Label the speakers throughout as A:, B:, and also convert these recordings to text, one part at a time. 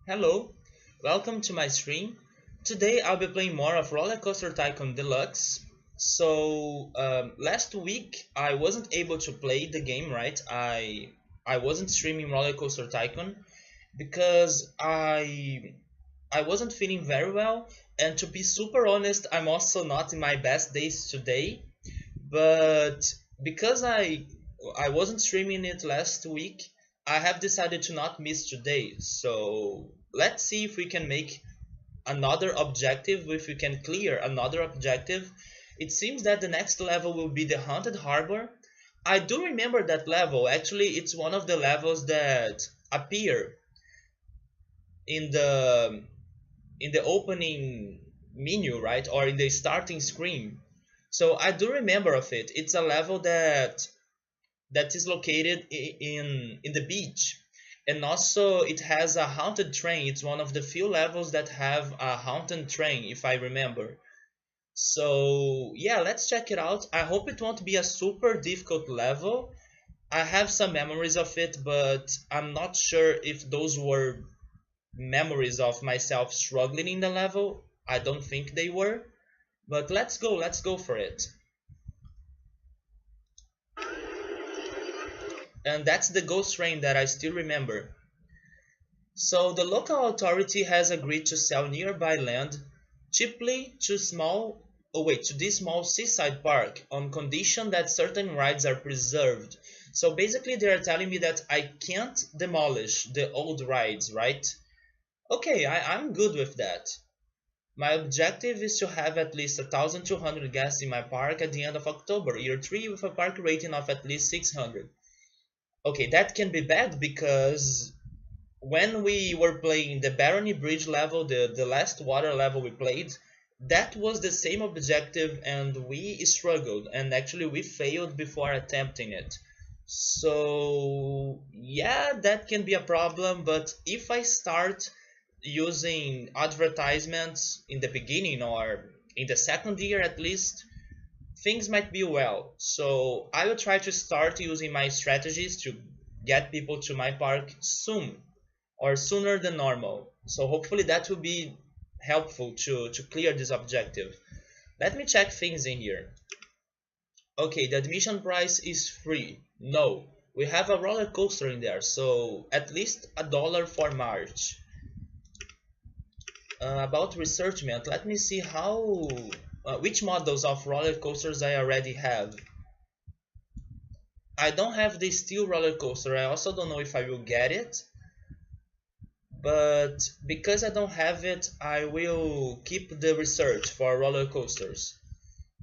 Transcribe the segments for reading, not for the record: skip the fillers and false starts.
A: Hello, welcome to my stream. Today I'll be playing more of RollerCoaster Tycoon Deluxe. Last week I wasn't able to play the game, right? I wasn't streaming RollerCoaster Tycoon because I wasn't feeling very well, and to be super honest, I'm also not in my best days today. But because I wasn't streaming it last week, I have decided to not miss today. So let's see if we can make another objective, if we can clear another objective. It seems that the next level will be the Haunted Harbor. I do remember that level. Actually, it's one of the levels that appear in the opening menu, right? Or in the starting screen. So I do remember of it. It's a level that is located in the beach, and also it has a haunted train. It's one of the few levels that have a haunted train, if I remember. So yeah, let's check it out. I hope it won't be a super difficult level. I have some memories of it, but I'm not sure if those were memories of myself struggling in the level. I don't think they were, but let's go for it. And that's the ghost train that I still remember. So the local authority has agreed to sell nearby land cheaply to this small seaside park on condition that certain rides are preserved. So basically they are telling me that I can't demolish the old rides, right? Okay, I'm good with that. My objective is to have at least 1,200 guests in my park at the end of October, year 3, with a park rating of at least 600. Okay, that can be bad because when we were playing the Barony Bridge level, the last water level we played, that was the same objective and we struggled, and actually we failed before attempting it. So yeah, that can be a problem, but if I start using advertisements in the beginning or in the second year at least, things might be well. So I will try to start using my strategies to get people to my park soon or sooner than normal. So hopefully that will be helpful to clear this objective. Let me check things in here. Okay, the admission price is free. No, we have a roller coaster in there, so at least $1 for March. About researchment, let me see which models of roller coasters I already have. I don't have the steel roller coaster. I also don't know if I will get it. But because I don't have it, I will keep the research for roller coasters.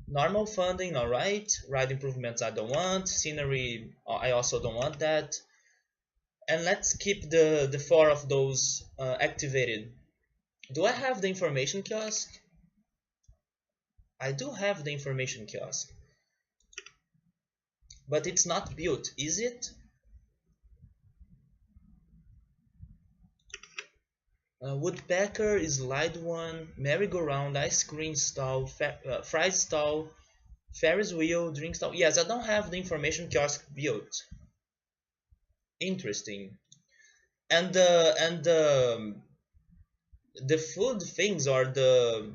A: Normal funding, alright. Ride improvements, I don't want. Scenery, I also don't want that. And let's keep the four of those activated. Do I have the information kiosk? I do have the information kiosk. But it's not built, is it? Woodpecker is slide one, merry-go-round, ice cream stall, fries stall, Ferris wheel, drink stall. Yes, I don't have the information kiosk built. Interesting. And the food things or the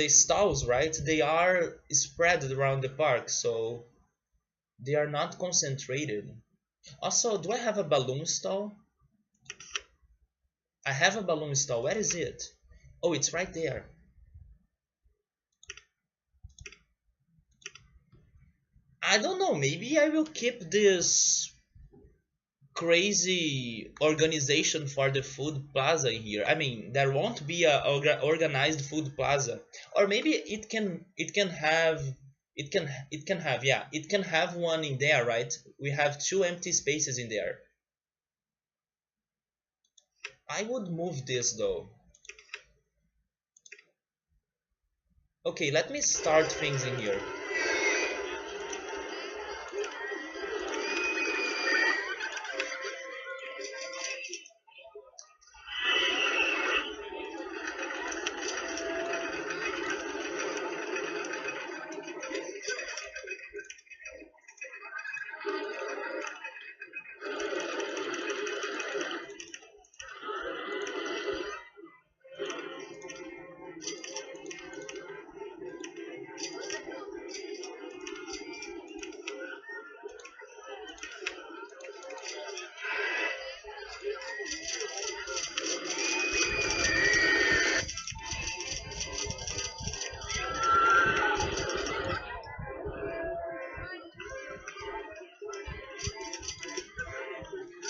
A: stalls, right? They are spread around the park, so they are not concentrated. Also, do I have a balloon stall? I have a balloon stall. Where is it? Oh, it's right there. I don't know. Maybe I will keep this crazy organization for the food plaza here. I mean, there won't be a organized food plaza, or maybe it can have one in there, right? We have two empty spaces in there. I would move this though. Okay, let me start things in here.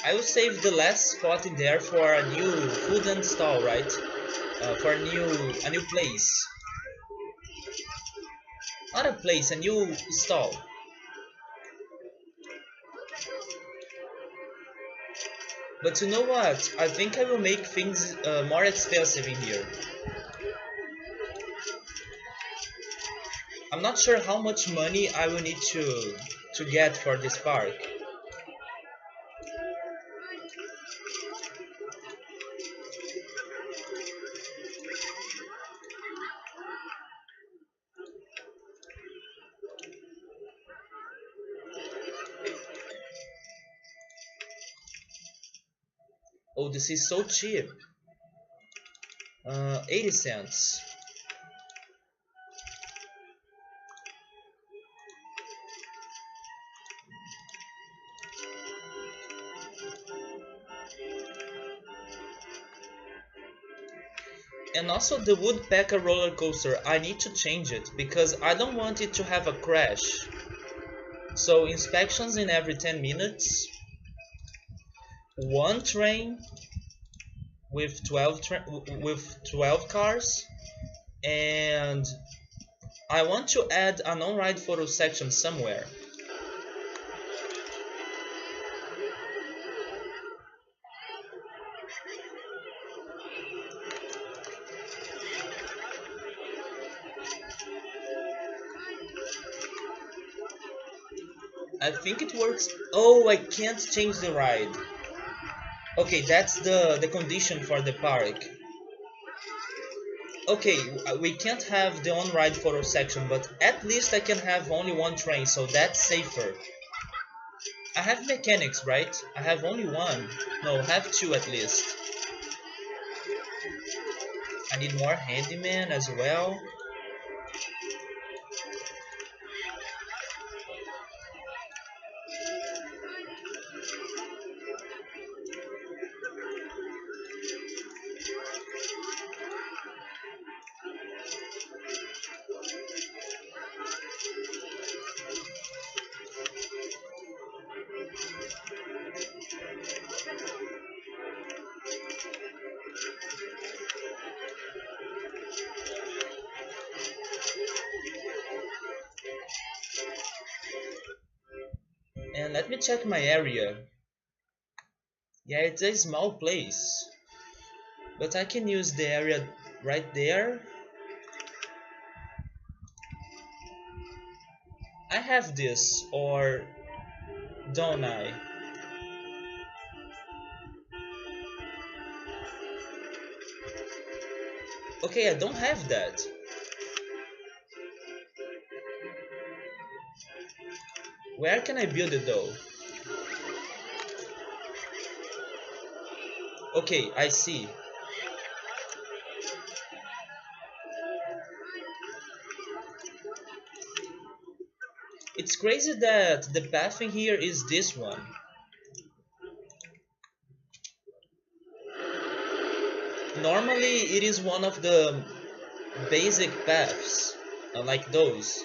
A: I will save the last spot in there for a new food and stall, right? For a new place. Not a place, a new stall. But you know what? I think I will make things more expensive in here. I'm not sure how much money I will need to get for this park. Oh, this is so cheap. 80 cents. And also the woodpecker roller coaster, I need to change it because I don't want it to have a crash. So inspections in every 10 minutes, one train with 12 cars, and I want to add an on-ride photo section somewhere. I think it works. Oh, I can't change the ride. Okay, that's the condition for the park. Okay, we can't have the on-ride photo section, but at least I can have only one train, so that's safer. I have mechanics, right? I have only one. No, I have two at least. I need more handyman as well. And let me check my area. Yeah, it's a small place. But I can use the area right there. I have this, or don't I? Okay, I don't have that. Where can I build it though? Okay, I see. It's crazy that the path in here is this one. Normally it is one of the basic paths, like those.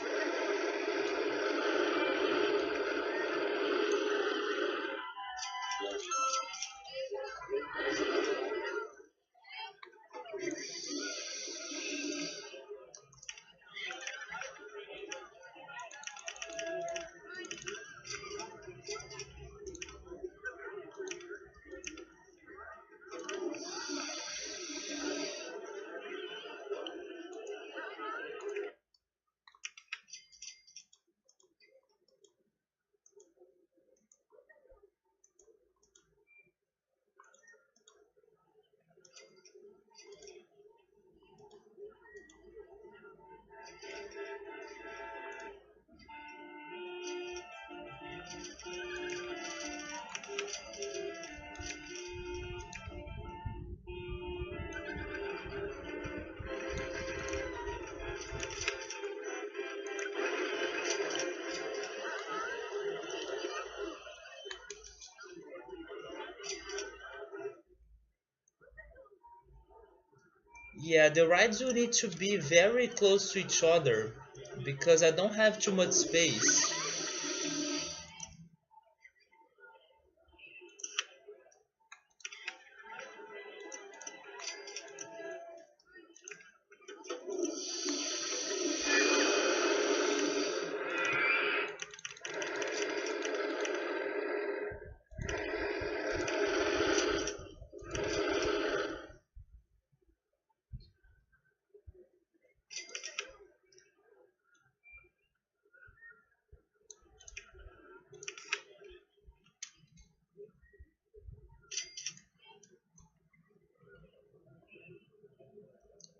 A: Yeah, the rides will need to be very close to each other because I don't have too much space.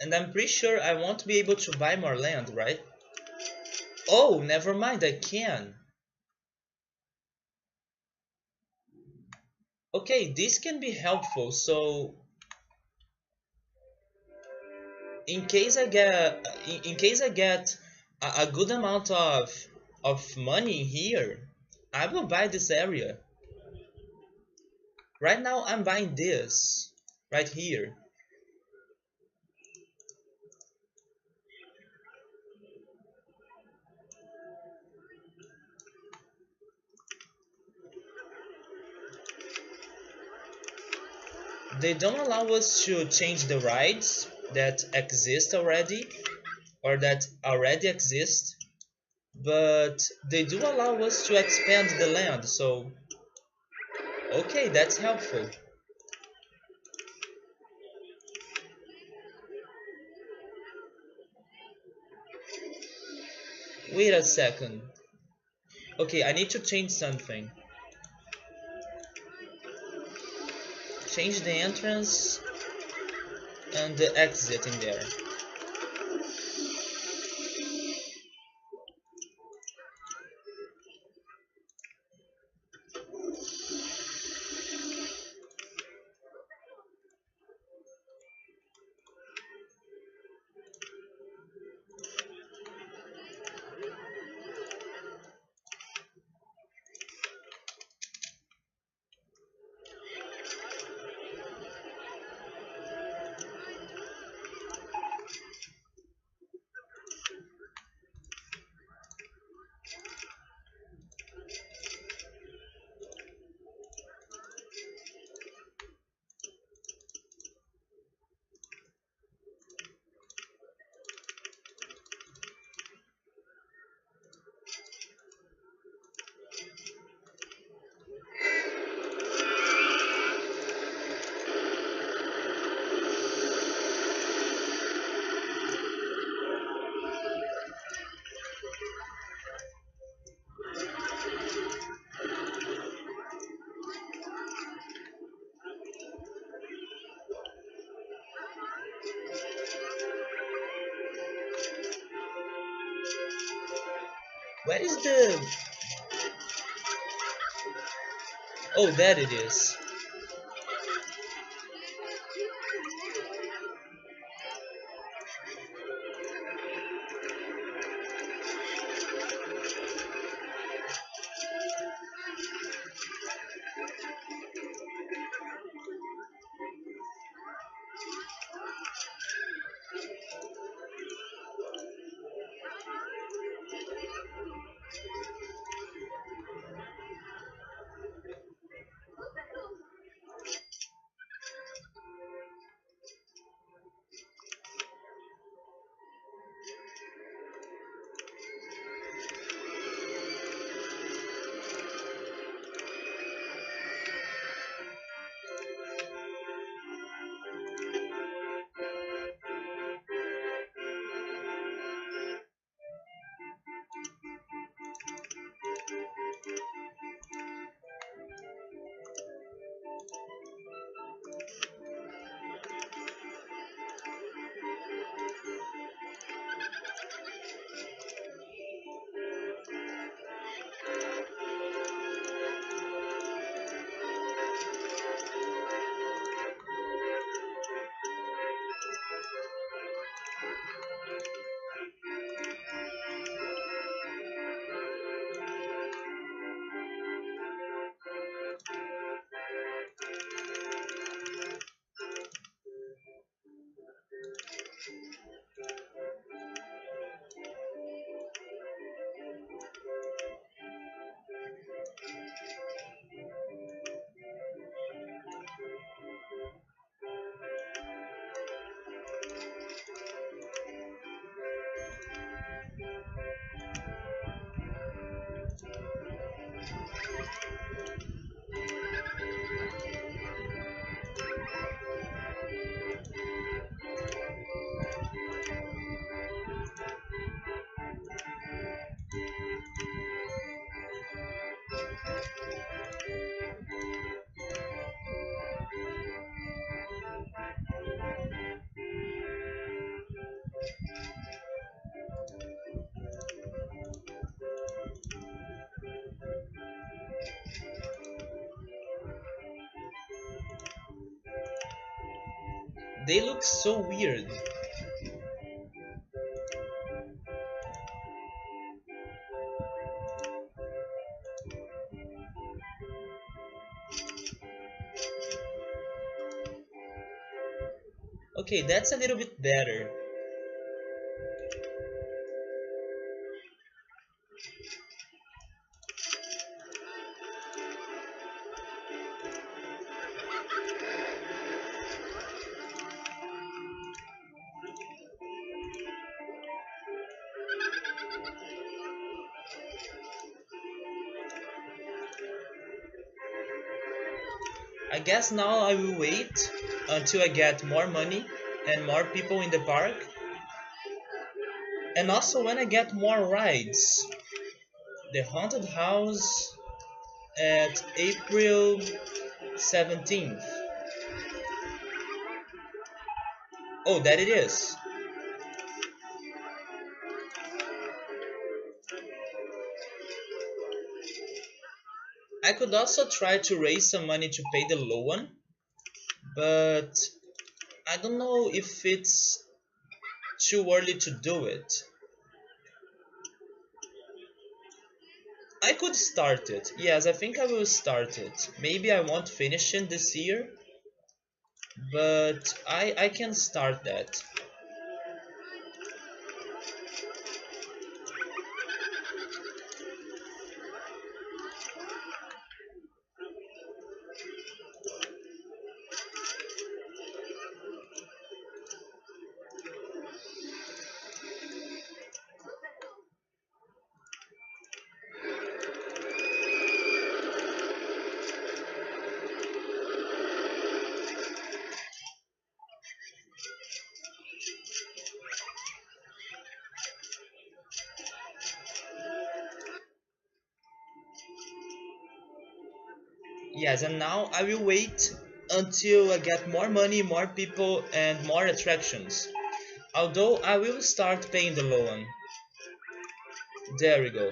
A: And I'm pretty sure I won't be able to buy more land, right? Oh, never mind, I can. Okay, this can be helpful. So in case I get a good amount of money here, I will buy this area. Right now I'm buying this right here. They don't allow us to change the rides that exist already or that already exist, but they do allow us to expand the land. So okay, that's helpful. Wait a second. Okay, I need to change something. Change the entrance and the exit in there. Where is the... Oh, there it is. They look so weird. Okay, that's a little bit better. I guess now I will wait until I get more money and more people in the park. And also when I get more rides. The haunted house at April 17th. Oh, that it is. I could also try to raise some money to pay the loan, but I don't know if it's too early to do it. I could start it. Yes, I think I will start it. Maybe I won't finish it this year, but I can start that. Yes, and now I will wait until I get more money, more people, and more attractions. Although I will start paying the loan. There we go.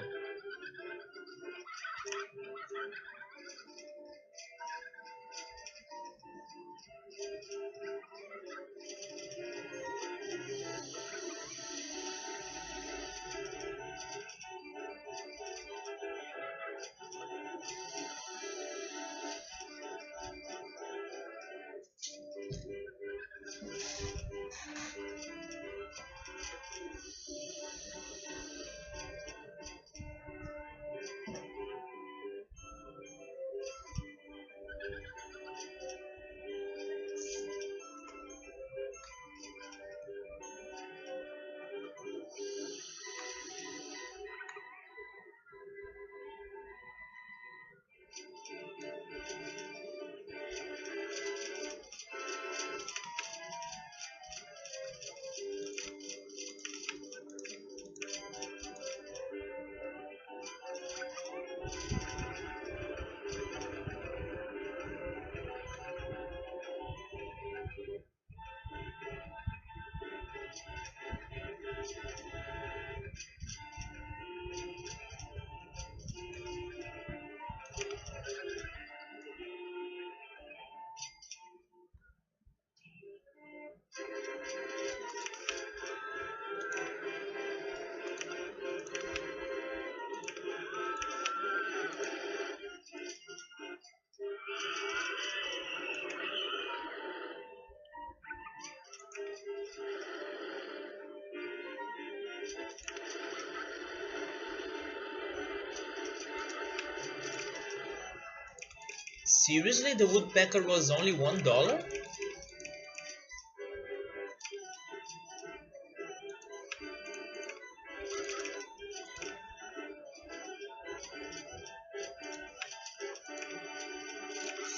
A: Seriously, the woodpecker was only $1?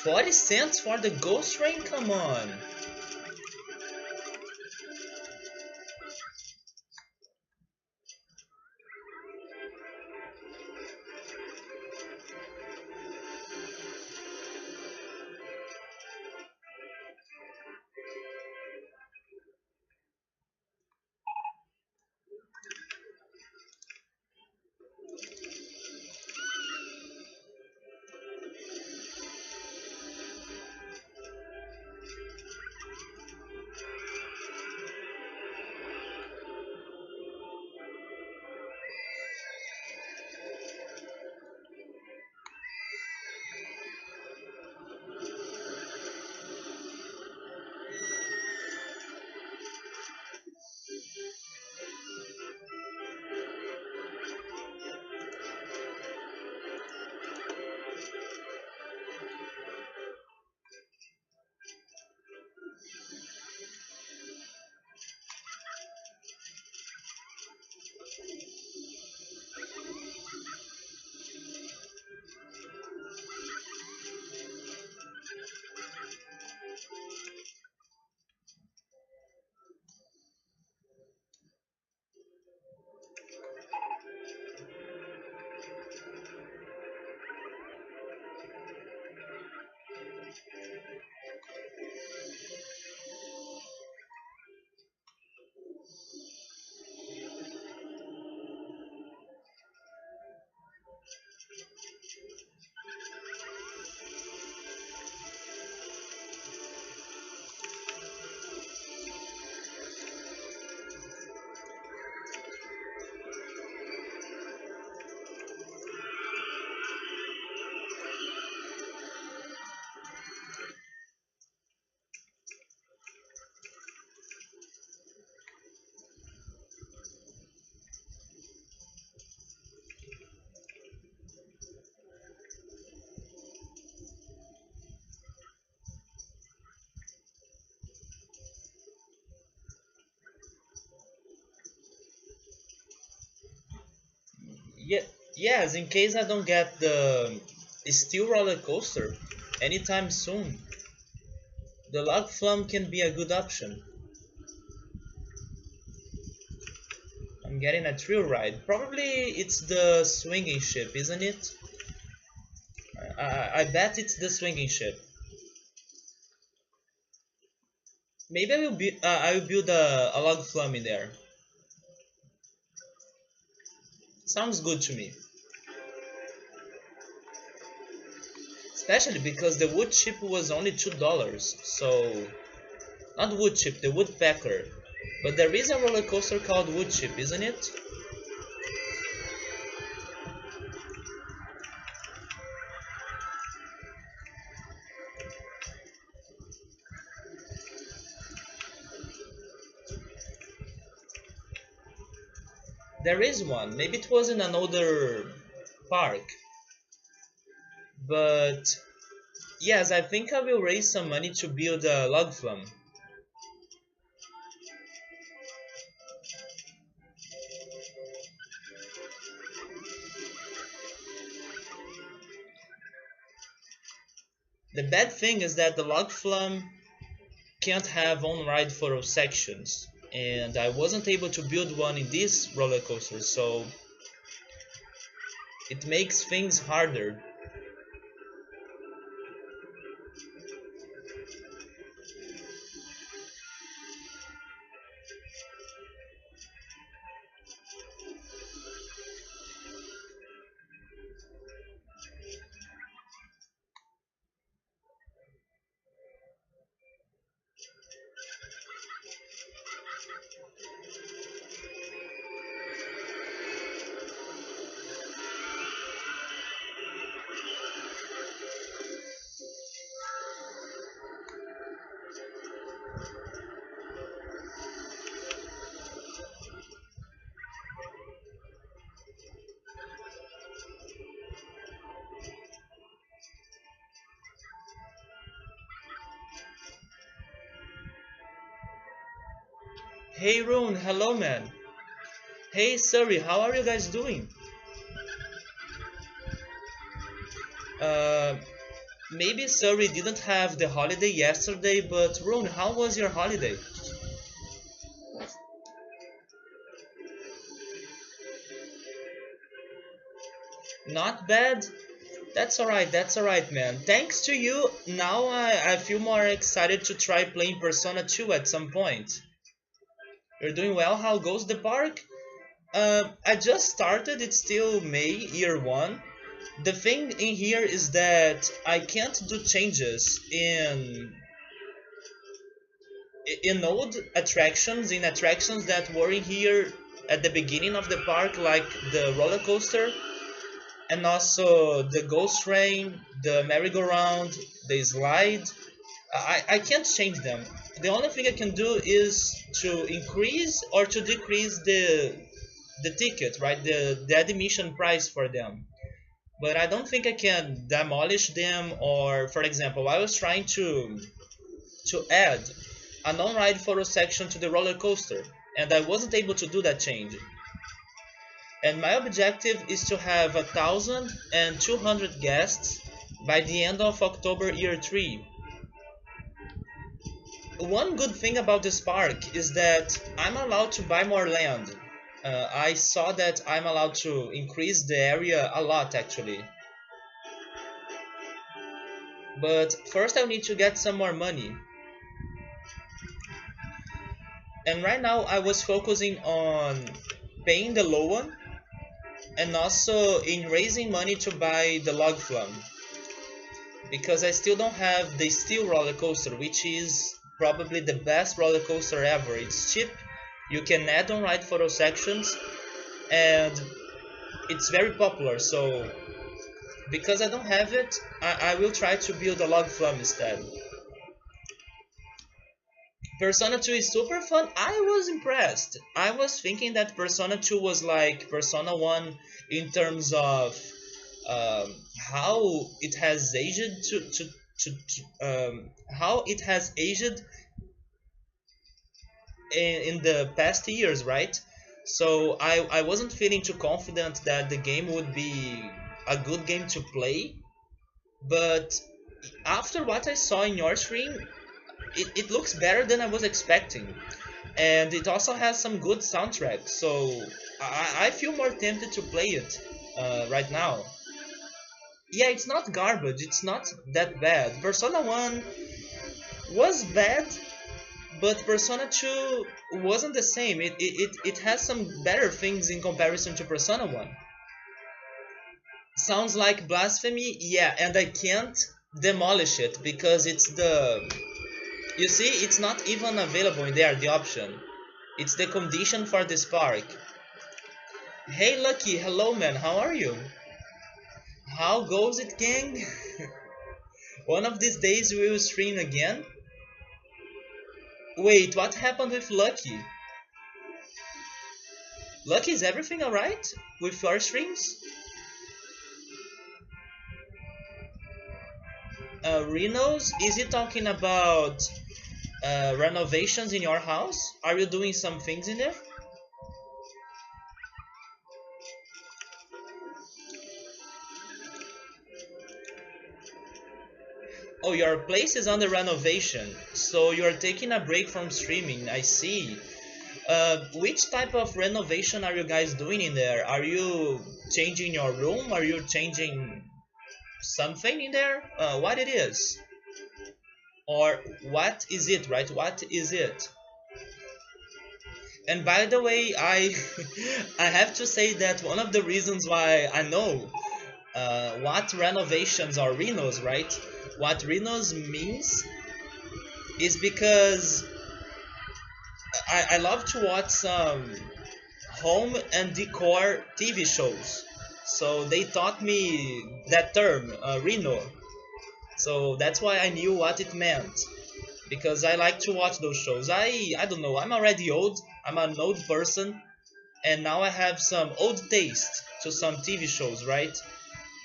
A: 40 cents for the ghost train? Come on. Yeah, yes, in case I don't get the steel roller coaster anytime soon, the log flume can be a good option. I'm getting a thrill ride. Probably it's the swinging ship, isn't it? I bet it's the swinging ship. Maybe I will build a log flume in there. Sounds good to me. Especially because the wood chip was only $2. So, not wood chip, the woodpecker. But there is a roller coaster called wood chip, isn't it? There is one. Maybe it was in an older park. But yes, I think I will raise some money to build a log flume. The bad thing is that the log flume can't have on-ride photo sections, and I wasn't able to build one in this roller coaster, so it makes things harder. Hey Rune, hello man. Hey Surrey, how are you guys doing? Uh, Maybe Surrey didn't have the holiday yesterday, but Rune, how was your holiday? Not bad? That's alright, man. Thanks to you, now I feel more excited to try playing Persona 2 at some point. You're doing well, how goes the park? I just started, it's still May, year 1. The thing in here is that I can't do changes in old attractions, in attractions that were in here at the beginning of the park, like the roller coaster, and also the ghost train, the merry-go-round, the slide. I can't change them. The only thing I can do is to increase or to decrease the ticket, right? The admission price for them. But I don't think I can demolish them, or for example, I was trying to add a non-ride photo section to the roller coaster, and I wasn't able to do that change. And my objective is to have 1,200 guests by the end of October year 3. One good thing about this park is that I'm allowed to buy more land. I saw that I'm allowed to increase the area a lot actually. But first I need to get some more money. And right now I was focusing on paying the loan and also in raising money to buy the log flume. Because I still don't have the steel roller coaster, which is probably the best roller coaster ever. It's cheap, you can add on ride photo sections, and it's very popular. So because I don't have it, I will try to build a log flume instead. Persona 2 is super fun. I was impressed. I was thinking that Persona 2 was like Persona 1 in terms of how it has aged how it has aged in the past years, right? So I wasn't feeling too confident that the game would be a good game to play. But after what I saw in your stream, it looks better than I was expecting. And it also has some good soundtrack, so I feel more tempted to play it right now. Yeah, it's not garbage, it's not that bad. Persona 1 was bad, but Persona 2 wasn't the same. It has some better things in comparison to Persona 1. Sounds like blasphemy, yeah, and I can't demolish it because it's the. You see, it's not even available in there, the option. It's the condition for this park. Hey Lucky, hello man, how are you? How goes it, gang? One of these days we will stream again. Wait, what happened with Lucky? Lucky, is everything alright with your streams? Renos, is he talking about renovations in your house? Are you doing some things in there? Oh, your place is under renovation, so you're taking a break from streaming, I see. Which type of renovation are you guys doing in there? Are you changing your room? Are you changing something in there? What it is? Or what is it, right? What is it? And by the way, I I have to say that one of the reasons why I know what renovations or renos, right? What renos means is because I love to watch some home and decor TV shows. So they taught me that term, reno. So that's why I knew what it meant. Because I like to watch those shows. I don't know, I'm already old. I'm an old person. And now I have some old taste to some TV shows, right?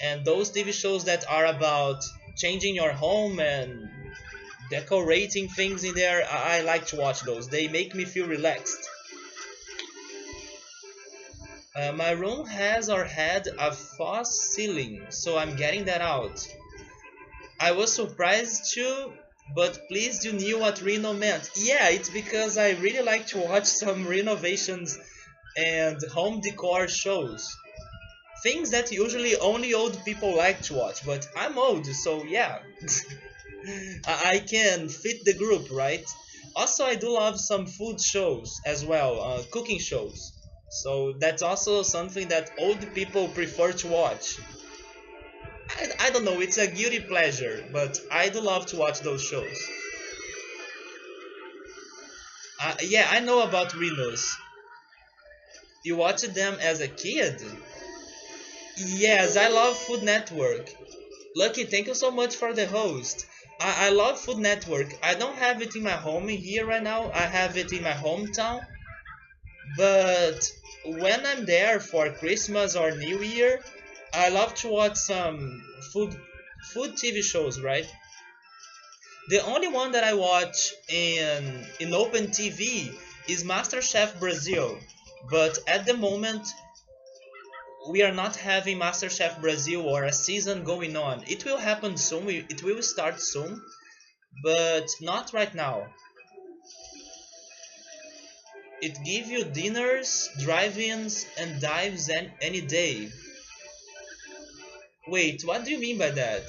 A: And those TV shows that are about changing your home and decorating things in there, I like to watch those. They make me feel relaxed. My room has or had a false ceiling, so I'm getting that out. I was surprised too, but pleased you knew what Reno meant. Yeah, it's because I really like to watch some renovations and home decor shows. Things that usually only old people like to watch, but I'm old, so yeah. I can fit the group, right? Also, I do love some food shows as well, cooking shows. So that's also something that old people prefer to watch. I don't know, it's a guilty pleasure, but I do love to watch those shows. Yeah, I know about Renos. You watched them as a kid? Yes, I love Food Network. Lucky, thank you so much for the host. I love Food Network. I don't have it in my home here right now. I have it in my hometown. But when I'm there for Christmas or New Year, I love to watch some food TV shows, right? The only one that I watch in open TV is MasterChef Brazil. But at the moment, we are not having MasterChef Brazil or a season going on. It will happen soon. It will start soon, but not right now. It gives you dinners, drive-ins, and dives any day. Wait, what do you mean by that?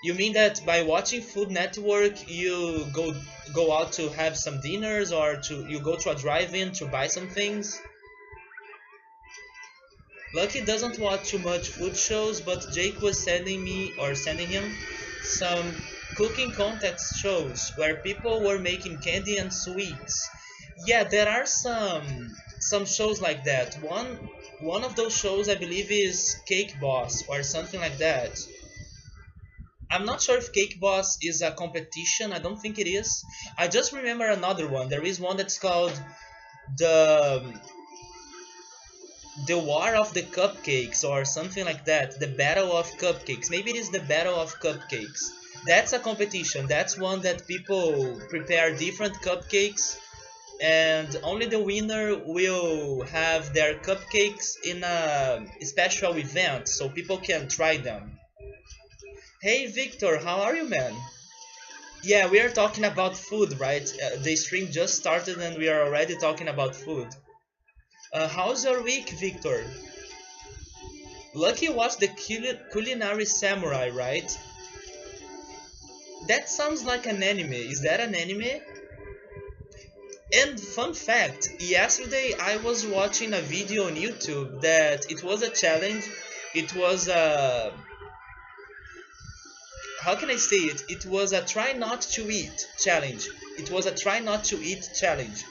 A: You mean that by watching Food Network, you go out to have some dinners, or you go to a drive-in to buy some things? Lucky doesn't watch too much food shows, but Jake was sending him some cooking contest shows where people were making candy and sweets. Yeah, there are some shows like that. One of those shows I believe is Cake Boss or something like that. I'm not sure if Cake Boss is a competition. I don't think it is. I just remember another one. There is one that's called the the War of the Cupcakes or something like that. The Battle of Cupcakes. Maybe it is the Battle of Cupcakes. That's a competition. That's one that people prepare different cupcakes and only the winner will have their cupcakes in a special event so people can try them. Hey Victor, how are you, man? Yeah, we are talking about food, right? The stream just started and we are already talking about food. How's your week, Victor? Lucky was the culinary samurai, right? That sounds like an anime. Is that an anime? And fun fact, yesterday I was watching a video on YouTube that it was a challenge. It was a, how can I say it? It was a try not to eat challenge. It was a try not to eat challenge.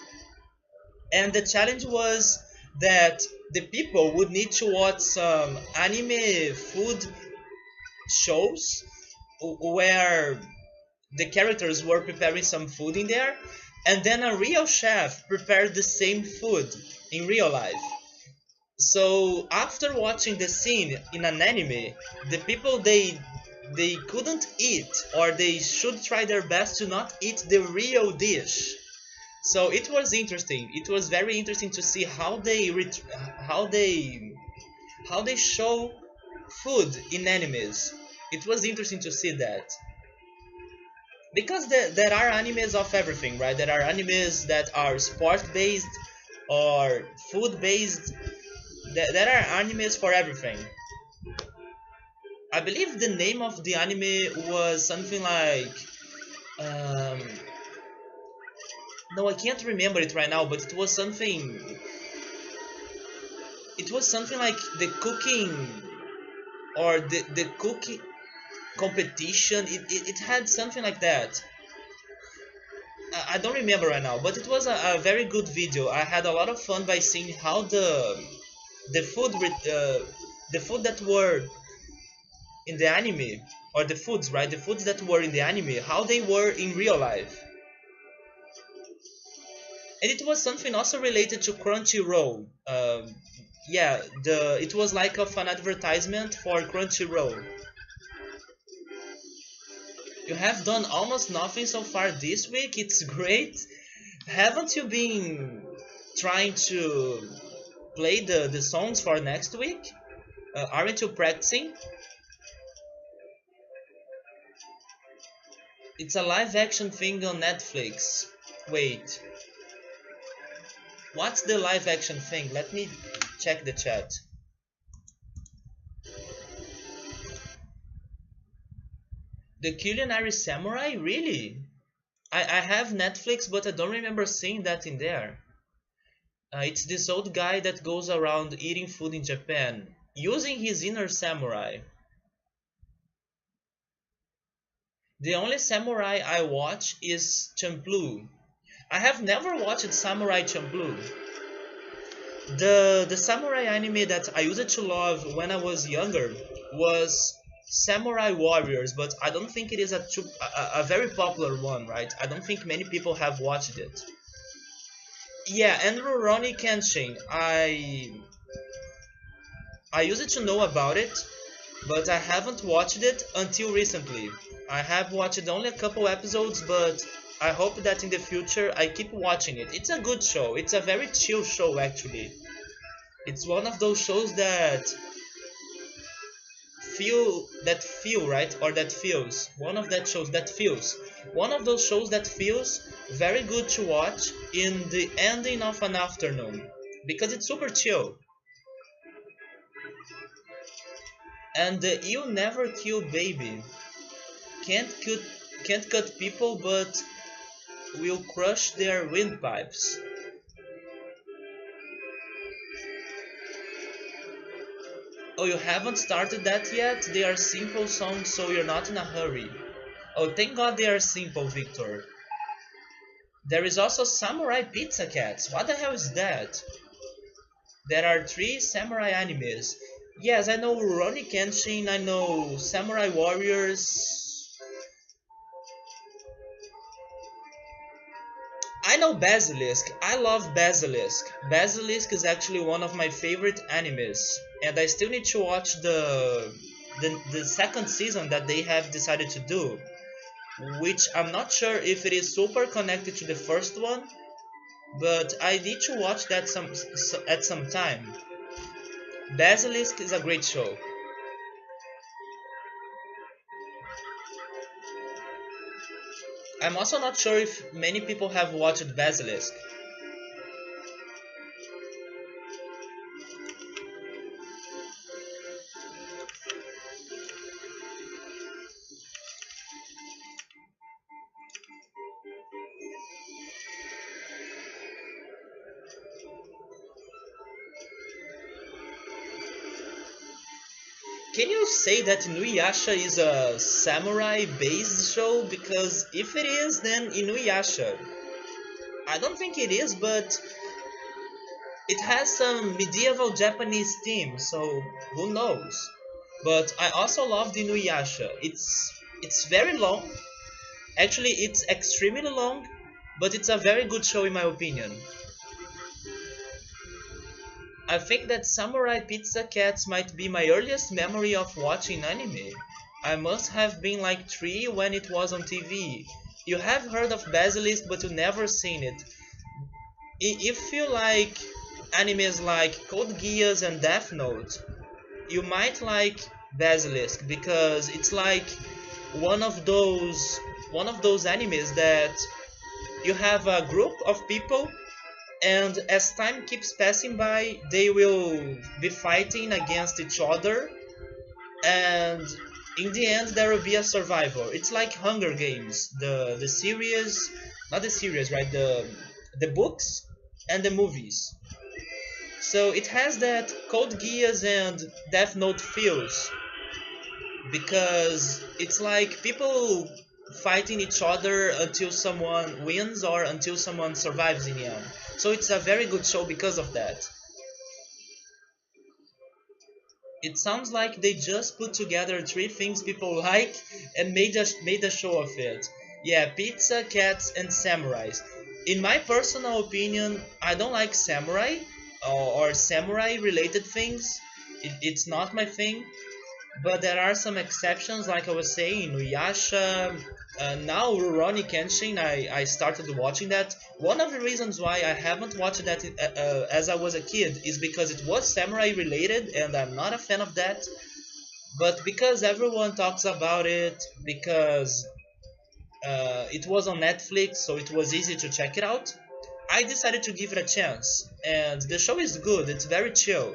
A: And the challenge was that the people would need to watch some anime food shows where the characters were preparing some food in there, and then a real chef prepared the same food in real life. So after watching the scene in an anime, the people they couldn't eat, or they should try their best to not eat the real dish. So it was interesting. It was very interesting to see how how they how they show food in animes. It was interesting to see that. Because there are animes of everything, right? There are animes that are sport based or food based. There are animes for everything. I believe the name of the anime was something like um, no, I can't remember it right now, but it was something. It was something like the cooking or the cooking competition. It had something like that. I don't remember right now, but it was a very good video. I had a lot of fun by seeing how the food the food that were in the anime, or the foods, right? The foods that were in the anime, how they were in real life. And it was something also related to Crunchyroll. Yeah, the it was like of an advertisement for Crunchyroll. You have done almost nothing so far this week. It's great. Haven't you been trying to play the songs for next week? Aren't you practicing? It's a live action thing on Netflix. Wait, what's the live action thing? Let me check the chat. The Culinary Samurai? Really? I have Netflix, but I don't remember seeing that in there. It's this old guy that goes around eating food in Japan, using his inner samurai. The only samurai I watch is Champloo. I have never watched Samurai Champloo. The samurai anime that I used to love when I was younger was Samurai Warriors, but I don't think it is a very popular one, right? I don't think many people have watched it. Yeah, and Rurouni Kenshin. I used to know about it, but I haven't watched it until recently. I have watched only a couple episodes, but I hope that in the future I keep watching it. It's a good show. It's a very chill show actually. It's one of those shows that feel right, or that feels. One of that shows that feels. One of those shows that feels very good to watch in the ending of an afternoon because it's super chill. And you never kill baby. Can't cut can't cut people, but will crush their windpipes. Oh, you haven't started that yet? They are simple songs, so you're not in a hurry. Oh, thank God they are simple, Victor. There is also Samurai Pizza Cats. What the hell is that? There are three samurai animes. Yes, I know Rurouni Kenshin, I know Samurai Warriors. I know Basilisk. I love Basilisk. Basilisk is actually one of my favorite animes. And I still need to watch the second season that they have decided to do. Which I'm not sure if it is super connected to the first one, but I need to watch that at some time. Basilisk is a great show. I'm also not sure if many people have watched Basilisk. Can you say that Inuyasha is a samurai-based show? Because if it is, then Inuyasha. I don't think it is, but it has some medieval Japanese theme, so who knows? But I also love the Inuyasha. It's very long. Actually, it's extremely long, but it's a very good show in my opinion. I think that Samurai Pizza Cats might be my earliest memory of watching anime. I must have been like 3 when it was on TV. You have heard of Basilisk, but you never seen it. If you like animes like Code Geass and Death Note, you might like Basilisk because it's like one of those one of those animes that you have a group of people, and as time keeps passing by they will be fighting against each other, and in the end there will be a survivor. It's like Hunger Games, the series, not the series, right? The books and the movies. So it has that Code Geass and Death Note feels, because it's like people fighting each other until someone wins or until someone survives in the end. So it's a very good show because of that. It sounds like they just put together 3 things people like and made a show of it. Yeah, pizza, cats, and samurais. In my personal opinion, I don't like samurai or samurai related things. It's not my thing. But there are some exceptions, like I was saying, Inuyasha. Now Rurouni Kenshin, I started watching that. One of the reasons why I haven't watched that as I was a kid is because it was samurai related, and I'm not a fan of that. But because everyone talks about it, because it was on Netflix, so it was easy to check it out, I decided to give it a chance. And the show is good, it's very chill.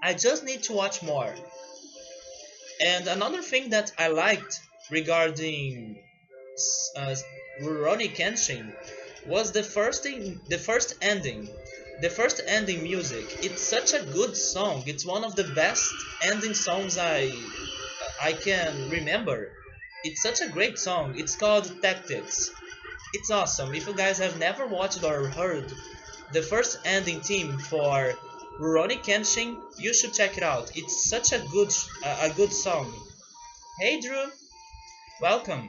A: I just need to watch more. And another thing that I liked regarding uh, Rurouni Kenshin was the first ending. The first ending music. It's such a good song. It's one of the best ending songs I can remember. It's such a great song. It's called Tactics. It's awesome. If you guys have never watched or heard the first ending theme for Rurouni Kenshin, you should check it out. It's such a good song. Hey Drew, welcome.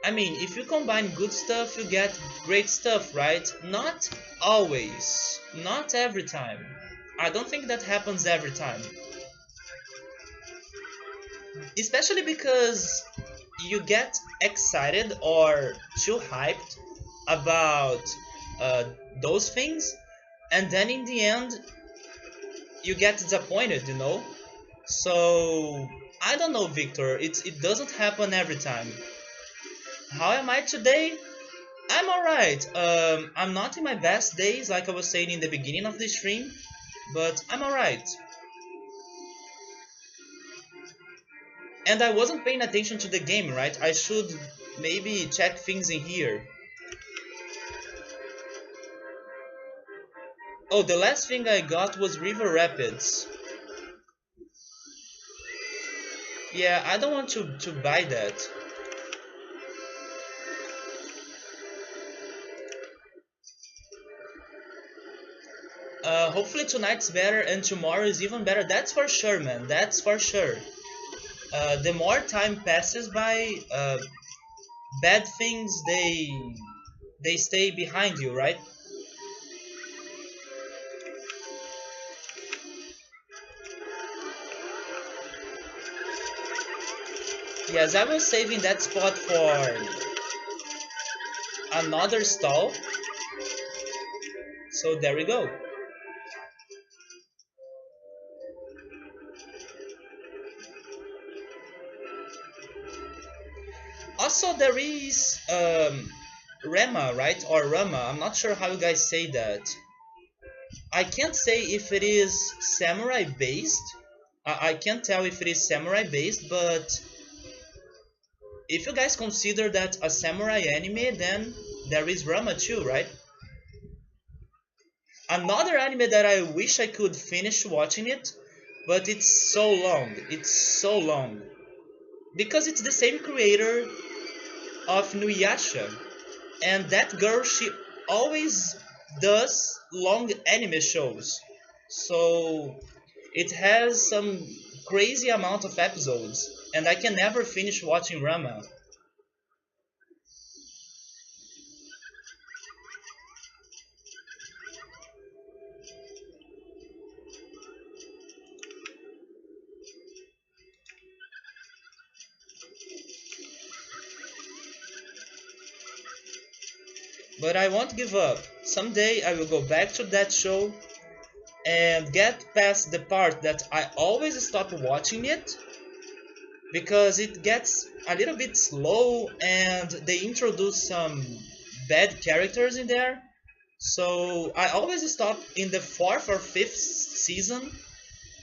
A: I mean, if you combine good stuff, you get great stuff, right? Not always. Not every time. I don't think that happens every time. Especially because you get excited or too hyped about uh, those things, and then in the end, you get disappointed, you know? So, I don't know, Victor. It doesn't happen every time. How am I today? I'm alright. I'm not in my best days, like I was saying in the beginning of the stream, but I'm alright. And I wasn't paying attention to the game, right? I should maybe check things in here. Oh, the last thing I got was River Rapids. Yeah, I don't want to buy that. Hopefully tonight's better and tomorrow is even better. That's for sure, man. That's for sure. The more time passes by, bad things they stay behind you, right? Yes, I was saving that spot for another stall. So there we go. Also, there is Rema, right? Or Rama. I'm not sure how you guys say that. I can't say if it is samurai based. I can't tell if it is samurai based, but if you guys consider that a samurai anime, then there is Rama too, right? Another anime that I wish I could finish watching it, but it's so long. It's so long. Because it's the same creator of Nuyasha. And that girl, she always does long anime shows. So it has some crazy amount of episodes. And I can never finish watching Rama. But I won't give up. Someday I will go back to that show and get past the part that I always stop watching it because it gets a little bit slow and they introduce some bad characters in there. So I always stop in the fourth or fifth season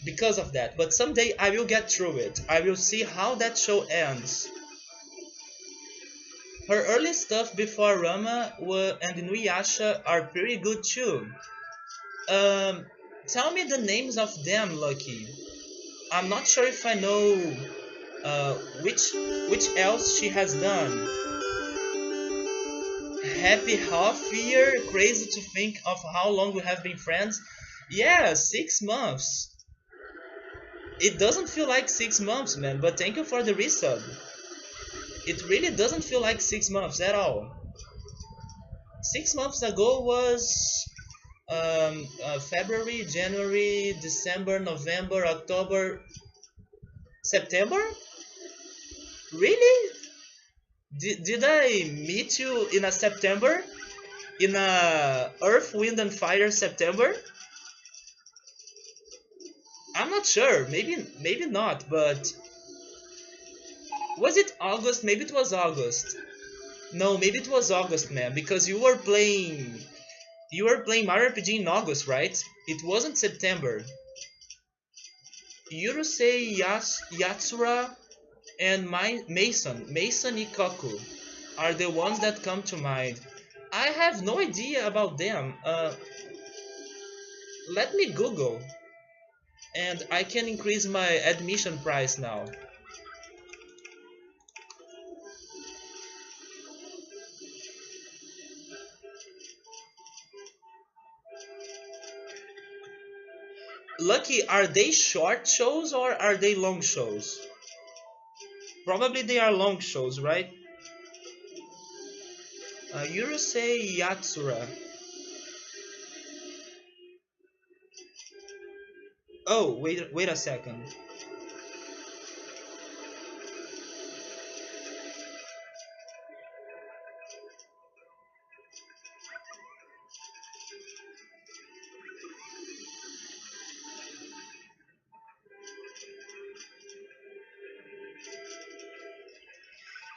A: because of that. But someday I will get through it. I will see how that show ends. Her early stuff before Rama and Inuyasha are pretty good too. Um, Tell me the names of them, Lucky. I'm not sure if I know uh, which else she has done. Happy half year, crazy to think of how long we have been friends. Yeah, 6 months. It doesn't feel like 6 months, man, but thank you for the resub. It really doesn't feel like 6 months at all. 6 months ago was February, January, December, November, October, September? Really? Did I meet you in a September? In a Earth, Wind and Fire September? I'm not sure. Maybe not, but was it August? Maybe it was August. No, maybe it was August, man, because you were playing Mario RPG in August, right? It wasn't September. Yurusei Yatsura and Mason Ikoku are the ones that come to mind. I have no idea about them. Let me Google, and I can increase my admission price now. Lucky, are they short shows or are they long shows? Probably they are long shows, right? Yurusei Yatsura. Oh, wait a second.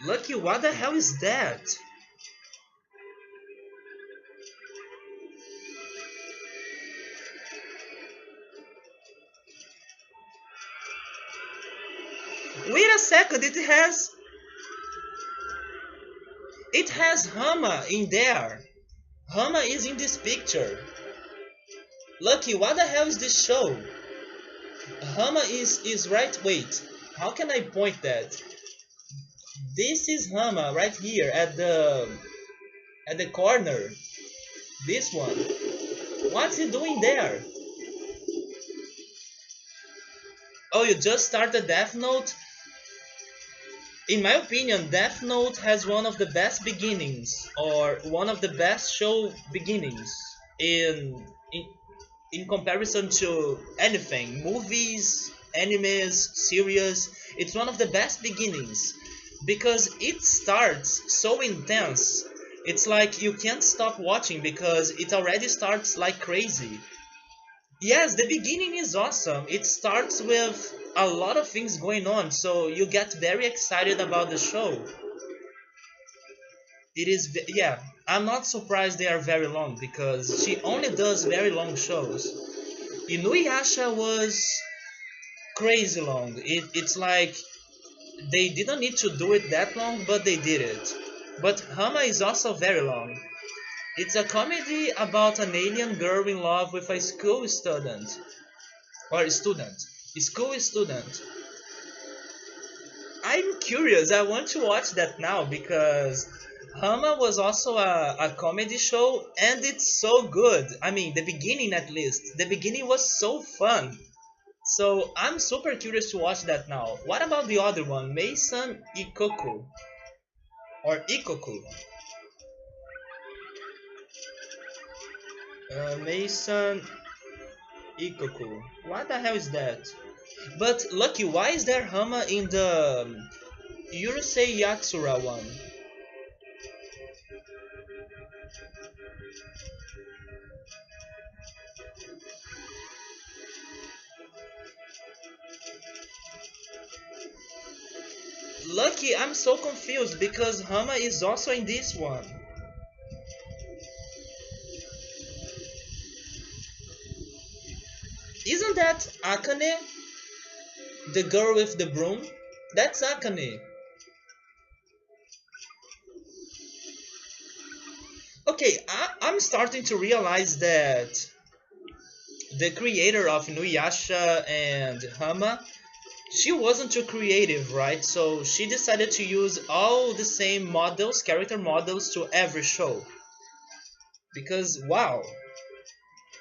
A: Lucky, what the hell is that? Wait a second, it has Hama in there. Hama is in this picture. Lucky, what the hell is this show? Hama is right. Wait, how can I point that? This is Hama right here at the corner. This one. What's he doing there? Oh, you just started Death Note? In my opinion, Death Note has one of the best beginnings, or one of the best show beginnings in in comparison to anything, movies, animes, series. It's one of the best beginnings because it starts so intense. It's like you can't stop watching because it already starts like crazy. Yes, the beginning is awesome. It starts with a lot of things going on, so you get very excited about the show. Yeah, I'm not surprised they are very long because she only does very long shows. Inuyasha was crazy long. It's like they didn't need to do it that long, but they did it. But Hama is also very long. It's a comedy about an alien girl in love with a school student. Or student. School student. I'm curious. I want to watch that now because Hama was also a comedy show and it's so good. I mean, the beginning at least. The beginning was so fun. So I'm super curious to watch that now. What about the other one, Mason Ikoku or Ikoku? Mason Ikoku. What the hell is that? But Lucky, why is there Hama in the Yurusei Yatsura one? Lucky, I'm so confused because Hama is also in this one. Isn't that Akane, the girl with the broom? That's Akane. Okay, I'm starting to realize that the creator of Inuyasha and Hama, she wasn't too creative, right? So she decided to use all the same models, character models to every show. Because wow,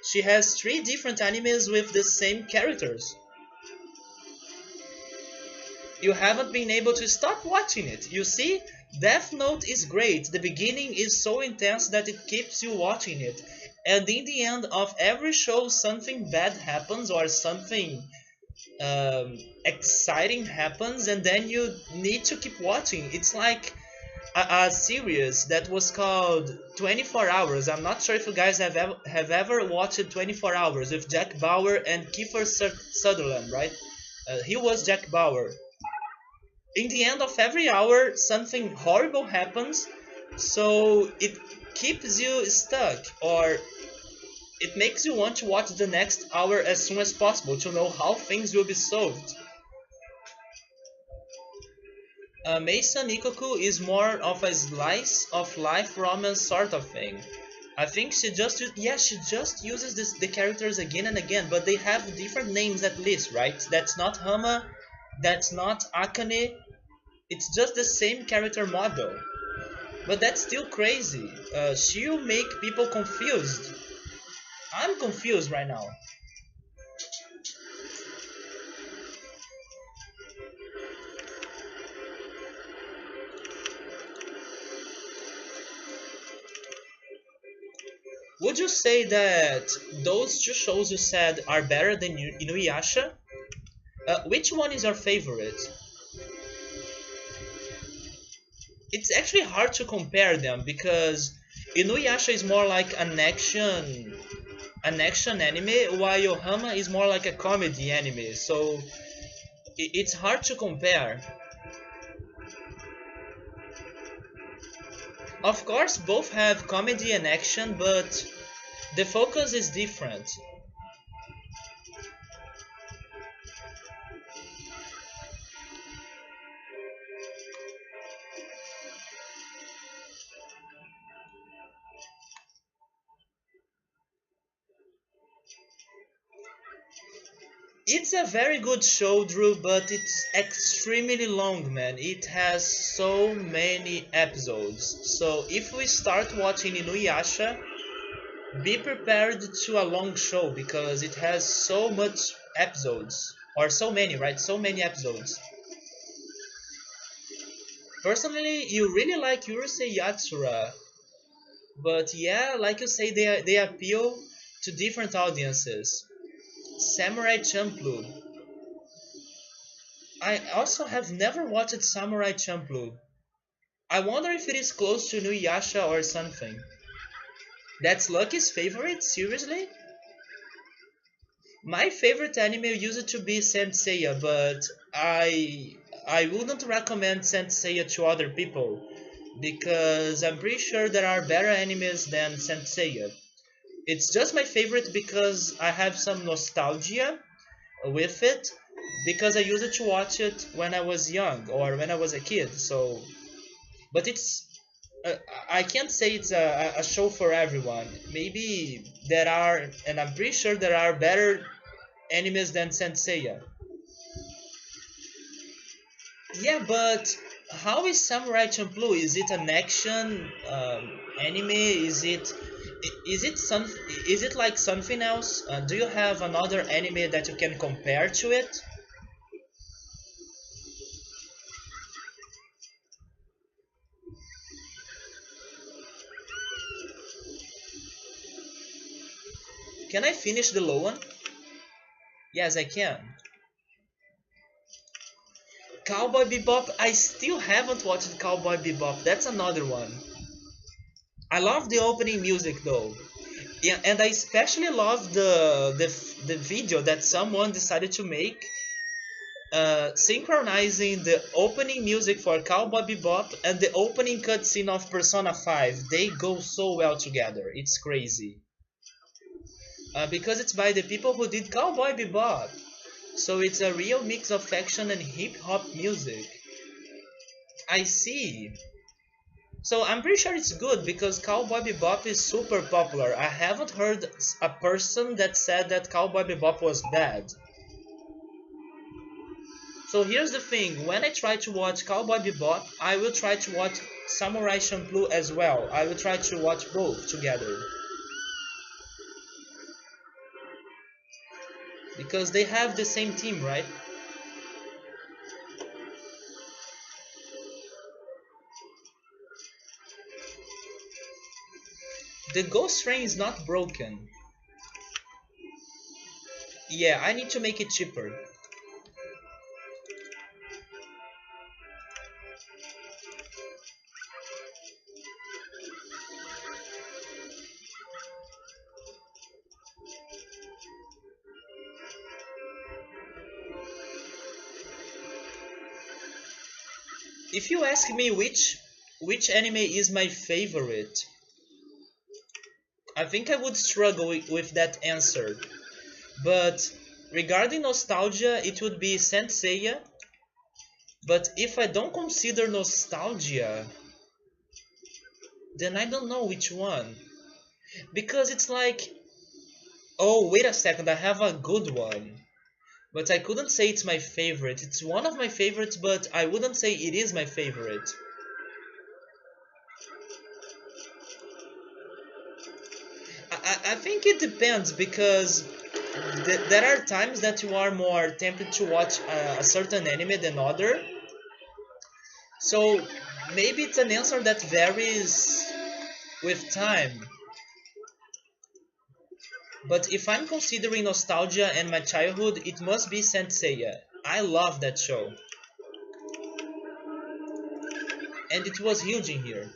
A: she has three different animes with the same characters. You haven't been able to stop watching it. You see, Death Note is great. The beginning is so intense that it keeps you watching it. And in the end of every show, something bad happens or something exciting happens, and then you need to keep watching. It's like a series that was called 24 Hours. I'm not sure if you guys have ever watched 24 Hours with Jack Bauer and Kiefer Sutherland, right? He was Jack Bauer. In the end of every hour, something horrible happens, so it keeps you stuck, or it makes you want to watch the next hour as soon as possible to know how things will be solved. Mason Ikoku is more of a slice of life romance sort of thing. I think she just uses the characters again and again, but they have different names at least, right? That's not Hama, that's not Akane, it's just the same character model. But that's still crazy. She'll make people confused. I'm confused right now. Would you say that those two shows you said are better than Inuyasha? Which one is your favorite? It's actually hard to compare them because Inuyasha is more like an action anime, while Yohama is more like a comedy anime. So it's hard to compare. Of course, both have comedy and action, but the focus is different. It's a very good show, Drew, but it's extremely long, man. It has so many episodes. So if we start watching Inuyasha, be prepared to a long show because it has so much episodes. Or so many, right? So many episodes. Personally, you really like Urusei Yatsura, but yeah, like you say, they appeal to different audiences. Samurai Champloo. I also have never watched Samurai Champloo. I wonder if it is close to Nuyasha or something. That's Lucky's favorite? Seriously? My favorite anime used to be Saint Seiya, but I wouldn't recommend Saint Seiya to other people because I'm pretty sure there are better animes than Saint Seiya. It's just my favorite because I have some nostalgia with it because I used to watch it when I was young or when I was a kid. So, but it's uh, I can't say it's a show for everyone. Maybe there are, and I'm pretty sure there are better animes than Saint Seiya. Yeah, but how is Samurai Champloo? Is it an action anime? Is it some is it like something else? Do you have another anime that you can compare to it? Can I finish the low one? Yes, I can. Cowboy Bebop. I still haven't watched Cowboy Bebop. That's another one. I love the opening music though. Yeah, and I especially love the video that someone decided to make synchronizing the opening music for Cowboy Bebop and the opening cutscene of Persona 5. They go so well together. It's crazy. Because it's by the people who did Cowboy Bebop. So it's a real mix of action and hip hop music. I see. So I'm pretty sure it's good because Cowboy Bebop is super popular. I haven't heard a person that said that Cowboy Bebop was bad. So here's the thing, when I try to watch Cowboy Bebop, I will try to watch Samurai Champloo as well. I will try to watch both together. Because they have the same team, right? The Ghost Train is not broken. Yeah, I need to make it cheaper. If you ask me which anime is my favorite, I think I would struggle with that answer. But regarding nostalgia, it would be Saint Seiya. But if I don't consider nostalgia, then I don't know which one. Because it's like, oh, wait a second, I have a good one. But I couldn't say it's my favorite. It's one of my favorites, but I wouldn't say it is my favorite. I think it depends because there are times that you are more tempted to watch a certain anime than other. So maybe it's an answer that varies with time. But if I'm considering nostalgia and my childhood, it must be Saint Seiya. I love that show. And it was huge in here.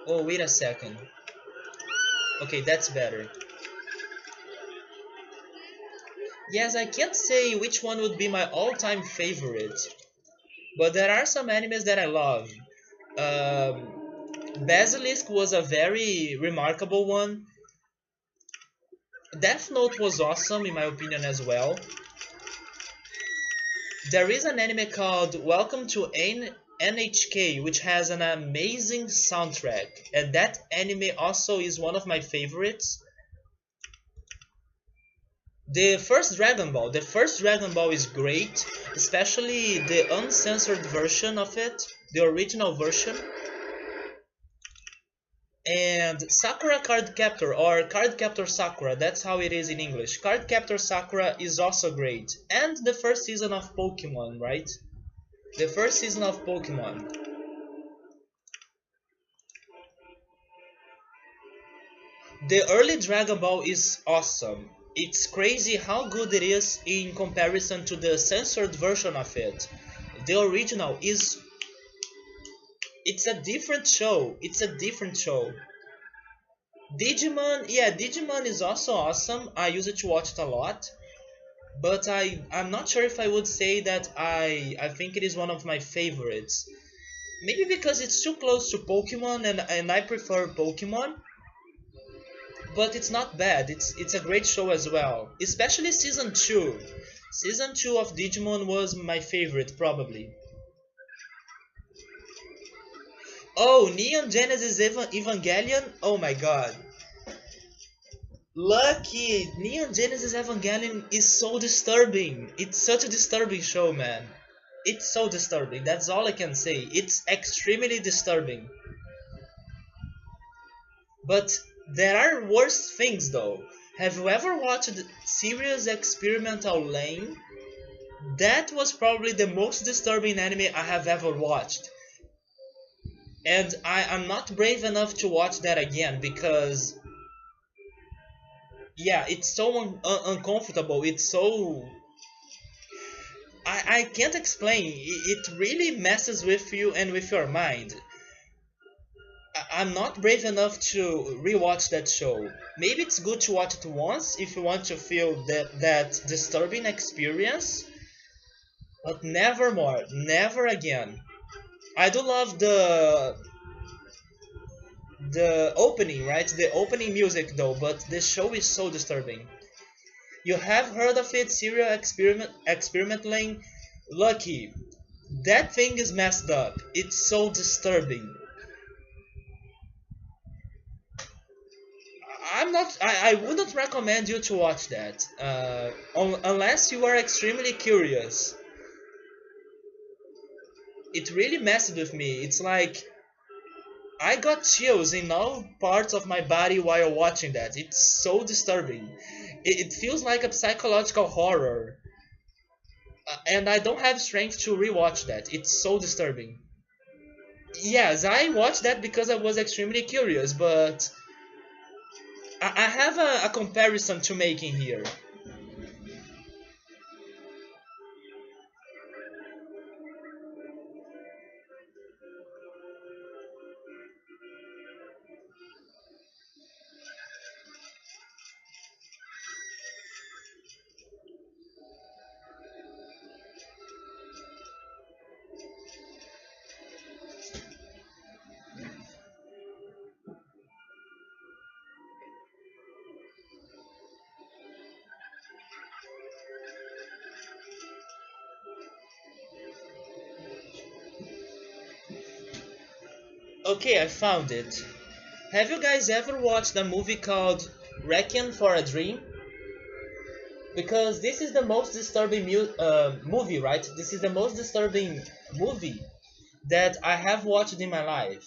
A: Oh, wait a second. Okay, that's better. Yes, I can't say which one would be my all-time favorite. But there are some animes that I love. Basilisk was a very remarkable one. Death Note was awesome in my opinion as well. There is an anime called Welcome to NHK which has an amazing soundtrack, and that anime also is one of my favorites. The first Dragon Ball is great, especially the uncensored version of it, the original version. And Sakura Card Captor, or Card Captor Sakura, that's how it is in English. Card Captor Sakura is also great. And the first season of Pokemon, right? The first season of Pokemon. The early Dragon Ball is awesome. It's crazy how good it is in comparison to the censored version of it. The original is it's a different show. It's a different show. Digimon, yeah, Digimon is also awesome. I use it to watch it a lot, but I'm not sure if I would say that I think it is one of my favorites. Maybe because it's too close to Pokemon and I prefer Pokemon, but it's not bad. It's a great show as well, especially season 2. Season 2 of Digimon was my favorite probably. Oh, Neon Genesis Evangelion. Oh my god. Lucky! Neon Genesis Evangelion is so disturbing. It's such a disturbing show, man. It's so disturbing. That's all I can say. It's extremely disturbing. But there are worse things though. Have you ever watched Serious Experimental Lane? That was probably the most disturbing anime I have ever watched. And I am not brave enough to watch that again because yeah, it's so uncomfortable. It's so I can't explain. It really messes with you and with your mind. I'm not brave enough to rewatch that show. Maybe it's good to watch it once if you want to feel that disturbing experience, but never more, never again. I do love the opening, right? The opening music though, but the show is so disturbing. You have heard of it, Serial Experiment Lane? Lucky. That thing is messed up. It's so disturbing. I wouldn't recommend you to watch that. Unless you are extremely curious. It really messed with me. It's like I got chills in all parts of my body while watching that. It's so disturbing. It feels like a psychological horror. And I don't have strength to rewatch that. It's so disturbing. Yes, I watched that because I was extremely curious, but I have a comparison to make in here. Okay, I found it. Have you guys ever watched a movie called Requiem for a Dream? Because this is the most disturbing movie, right? This is the most disturbing movie that I have watched in my life.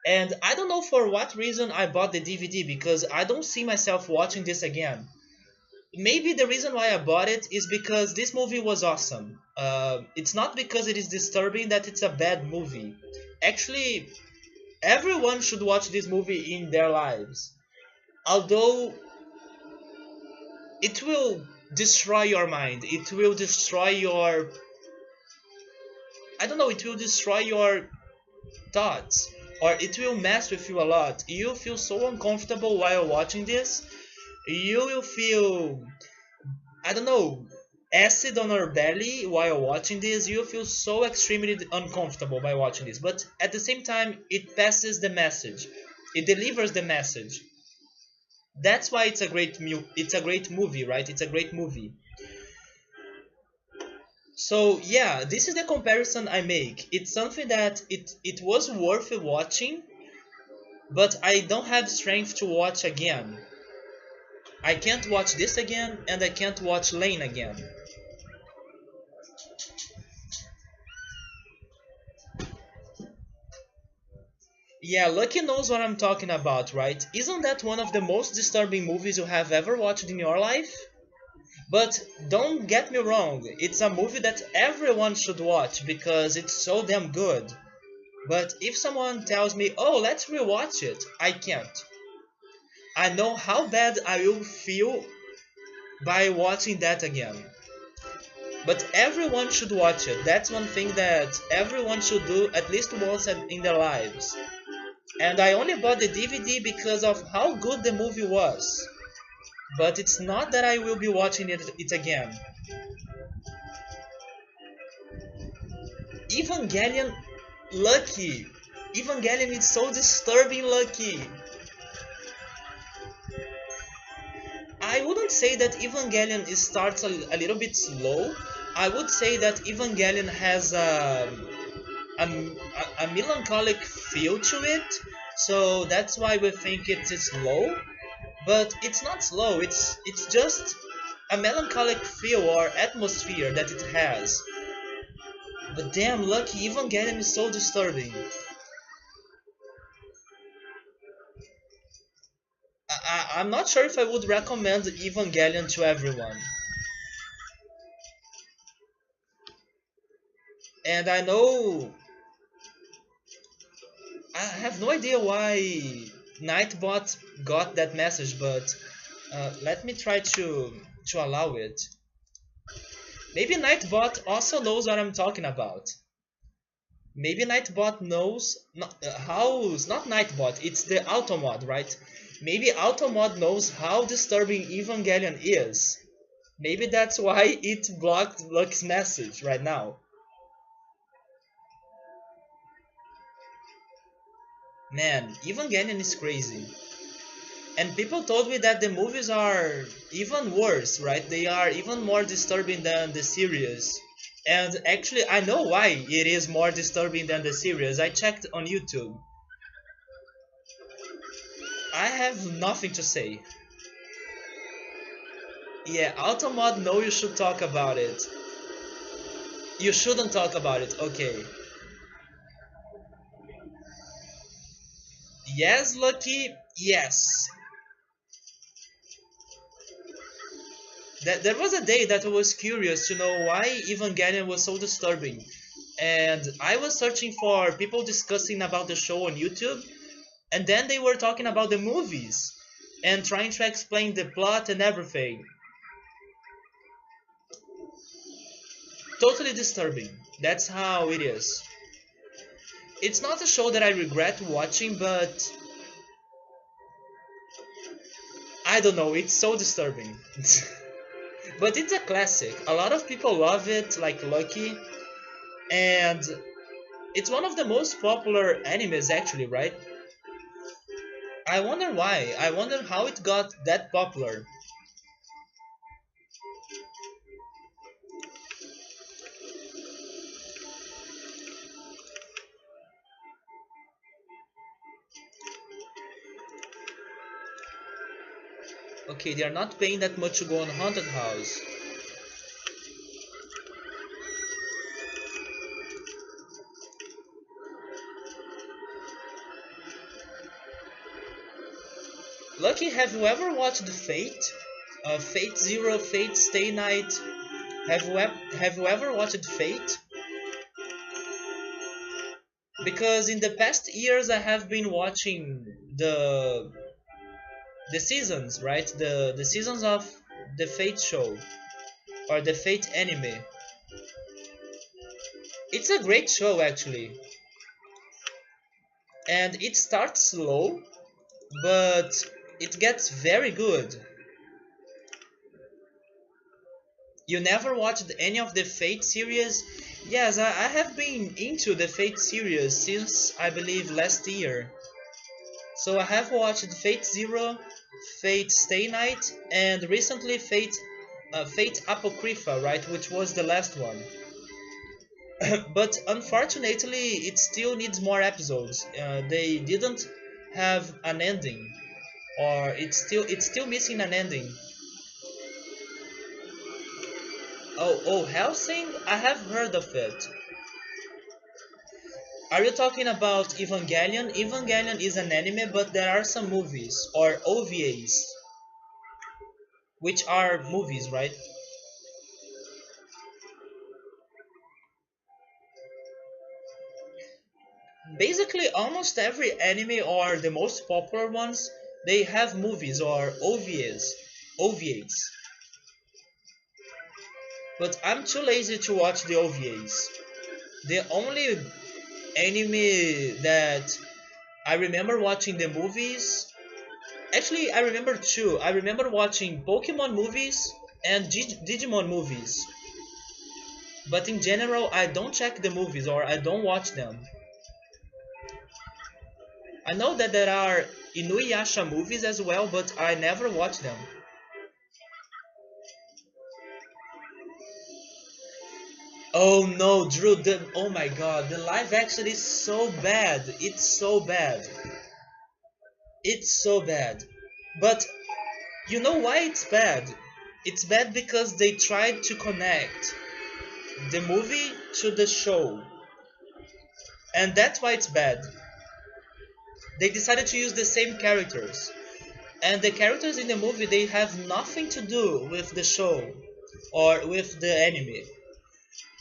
A: And I don't know for what reason I bought the DVD because I don't see myself watching this again. Maybe the reason why I bought it is because this movie was awesome. It's not because it is disturbing that it's a bad movie. Actually, everyone should watch this movie in their lives. Although it will destroy your mind, it will destroy your I don't know, it will destroy your thoughts or it will mess with you a lot. You'll feel so uncomfortable while watching this. You will feel I don't know, acid on your belly while watching this. You feel so extremely uncomfortable by watching this, but at the same time, it passes the message. It delivers the message. That's why it's a great movie, right? It's a great movie. So yeah, this is the comparison I make. It's something that it was worth watching, but I don't have strength to watch again. I can't watch this again, and I can't watch Lane again. Yeah, Lucky knows what I'm talking about, right? Isn't that one of the most disturbing movies you have ever watched in your life? But don't get me wrong, it's a movie that everyone should watch because it's so damn good. But if someone tells me, oh, let's rewatch it, I can't. I know how bad I will feel by watching that again. But everyone should watch it. That's one thing that everyone should do at least once in their lives. And I only bought the DVD because of how good the movie was. But it's not that I will be watching it again. Evangelion, Lucky. Evangelion is so disturbing, Lucky. I wouldn't say that Evangelion starts a little bit slow. I would say that Evangelion has a melancholic feel to it, so that's why we think it is slow. But it's not slow. It's just a melancholic feel or atmosphere that it has. But damn, Lucky, Evangelion is so disturbing. I'm not sure if I would recommend Evangelion to everyone. And I know I have no idea why Nightbot got that message, but let me try to allow it. Maybe Nightbot also knows what I'm talking about. Maybe Nightbot knows not Nightbot, it's the Automod, right? Maybe Automod knows how disturbing Evangelion is. Maybe that's why it blocked Luck's message right now. Man, Evangelion is crazy. And people told me that the movies are even worse, right? They are even more disturbing than the series. And actually, I know why it is more disturbing than the series. I checked on YouTube. I have nothing to say. Yeah, Automod, no, you should talk about it. You shouldn't talk about it, okay. Yes, Lucky, yes. There was a day that I was curious to know why Evangelion was so disturbing. And I was searching for people discussing about the show on YouTube. And then they were talking about the movies. And trying to explain the plot and everything. Totally disturbing. That's how it is. It's not a show that I regret watching, but I don't know, it's so disturbing. But it's a classic. A lot of people love it, like Lucky, and it's one of the most popular animes actually, right? I wonder why. I wonder how it got that popular. Okay, they are not paying that much to go on Haunted House. Lucky, have you ever watched Fate? Fate Zero, Fate Stay Night. Have you ever watched Fate? Because in the past years I have been watching the seasons, right? The seasons of the Fate show or the Fate anime. It's a great show actually. And it starts slow, but it gets very good. You never watched any of the Fate series? Yes, I have been into the Fate series since I believe last year. So I have watched Fate Zero, Fate Stay Night, and recently Fate Apocrypha, right, which was the last one. But unfortunately, it still needs more episodes. They didn't have an ending, or it's still missing an ending. Oh, Hellsing? I have heard of it. Are you talking about Evangelion? Evangelion is an anime, but there are some movies or OVAs, which are movies, right? Basically, almost every anime or the most popular ones, they have movies or OVAs. OVAs. but I'm too lazy to watch the OVAs. The only anime that I remember watching the movies. Actually, I remember two. I remember watching Pokemon movies and Digimon movies. But in general, I don't check the movies or I don't watch them. I know that there are Inuyasha movies as well, but I never watch them. Oh no, Drew, oh my god, the live action is so bad. It's so bad. It's so bad. But you know why it's bad? It's bad because they tried to connect the movie to the show. And that's why it's bad. They decided to use the same characters. And the characters in the movie, they have nothing to do with the show or with the anime.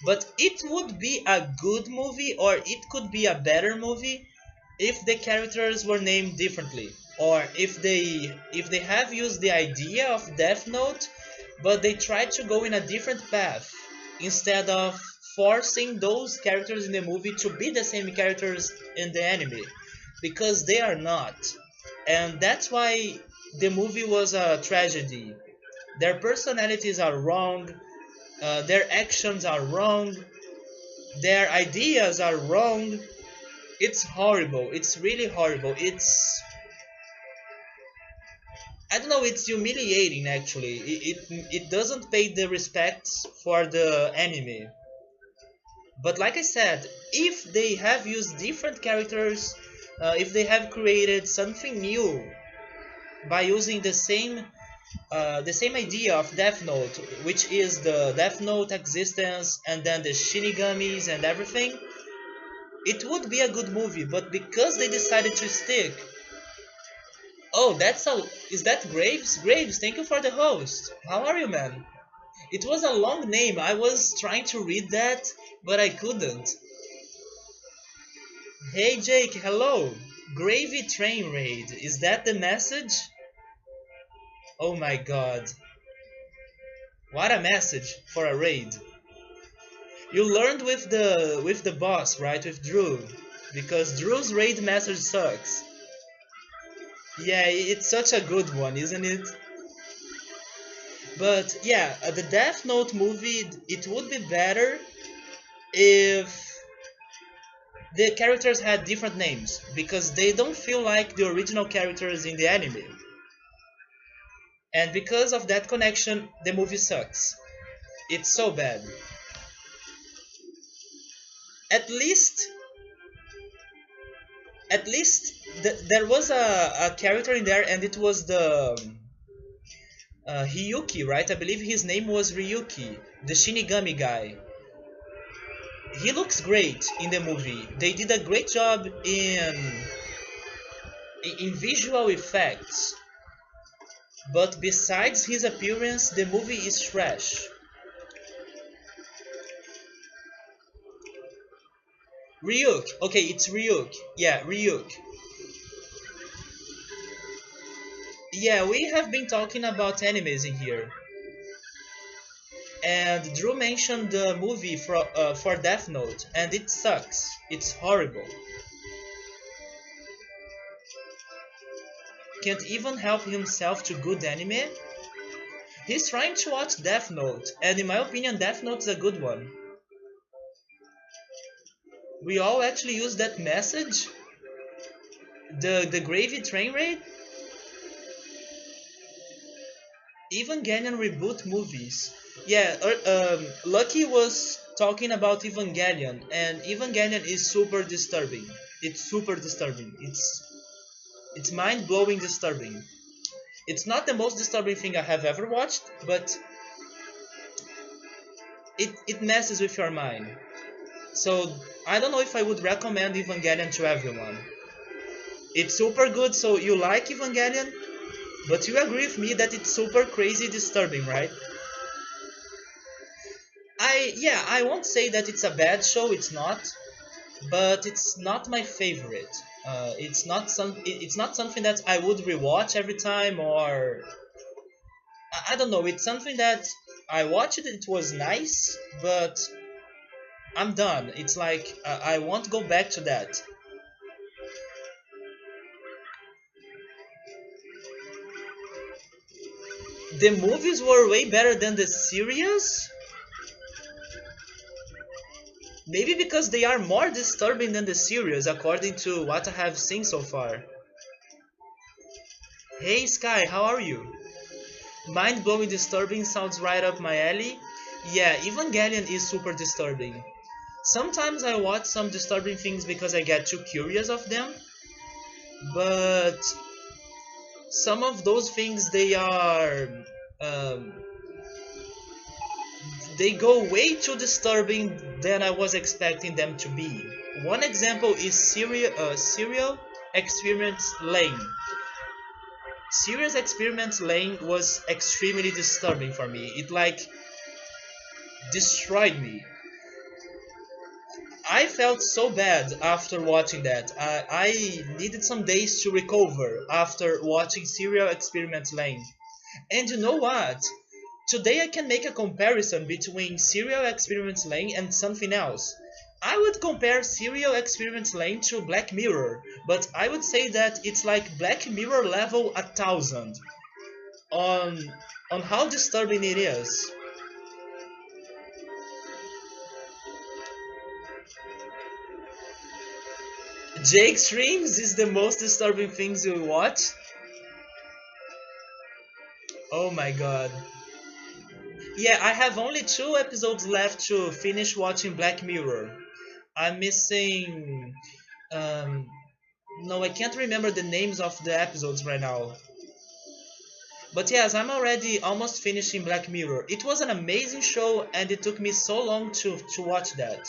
A: But it would be a good movie or it could be a better movie if the characters were named differently, or if they have used the idea of Death Note but they tried to go in a different path instead of forcing those characters in the movie to be the same characters in the anime, because they are not. And that's why the movie was a tragedy. Their personalities are wrong, their actions are wrong, their ideas are wrong. It's horrible. It's really horrible. I don't know. It's humiliating actually. It doesn't pay the respects for the anime. But like I said, if they have used different characters, if they have created something new by using the same idea of Death Note, which is the Death Note existence and then the Shinigamis and everything, it would be a good movie. But because they decided to stick. Oh, is that Graves? Graves, thank you for the host. How are you, man? It was a long name. I was trying to read that, but I couldn't. Hey Jake, hello. Gravy Train Raid. Is that the message? Oh my god. What a message for a raid. You learned with the boss, right? With Drew. Because Drew's raid message sucks. Yeah, it's such a good one, isn't it? But yeah, the Death Note movie, it would be better if the characters had different names, because they don't feel like the original characters in the anime. And because of that connection, the movie sucks. It's so bad. At least, there was a character in there, and it was the Hiyuki, right? I believe his name was Ryuki, the Shinigami guy. He looks great in the movie. They did a great job in visual effects. But besides his appearance, the movie is trash. Ryuk. Okay, it's Ryuk. Yeah, Ryuk. Yeah, we have been talking about animes in here. And Drew mentioned the movie for Death Note, and it sucks. It's horrible. Can't even help himself to good anime. He's trying to watch Death Note, and in my opinion, Death Note's a good one. We all actually use that message. The Gravy Train Raid. Evangelion reboot movies. Yeah, Lucky was talking about Evangelion, and Evangelion is super disturbing. It's super disturbing. It's mind-blowing disturbing. It's not the most disturbing thing I have ever watched, but it messes with your mind. So I don't know if I would recommend Evangelion to everyone. It's super good, so you like Evangelion, but you agree with me that it's super crazy disturbing, right? I won't say that it's a bad show, it's not, but it's not my favorite. It's not something that I would rewatch every time, or I don't know. It's something that I watched it, it was nice, but I'm done. It's like I won't go back to that. The movies were way better than the series. Maybe because they are more disturbing than the series, according to what I have seen so far. Hey Sky, how are you? Mind blowing disturbing sounds right up my alley. Yeah, Evangelion is super disturbing. Sometimes I watch some disturbing things because I get too curious of them, but some of those things um, they go way too disturbing than I was expecting them to be. One example is Serial Experiments Lane. Serious Experiments Lane was extremely disturbing for me. It like destroyed me. I felt so bad after watching that. I needed some days to recover after watching Serial Experiments Lane. And you know what? Today I can make a comparison between Serial Experiments Lane and something else. I would compare Serial Experiments Lane to Black Mirror, but I would say that it's like Black Mirror level 1000 on how disturbing it is. Jake Streams is the most disturbing things you watch. Oh my god. Yeah, I have only 2 episodes left to finish watching Black Mirror. I'm missing. Um, no, I can't remember the names of the episodes right now. But yes, I'm already almost finishing Black Mirror. It was an amazing show and it took me so long to watch that.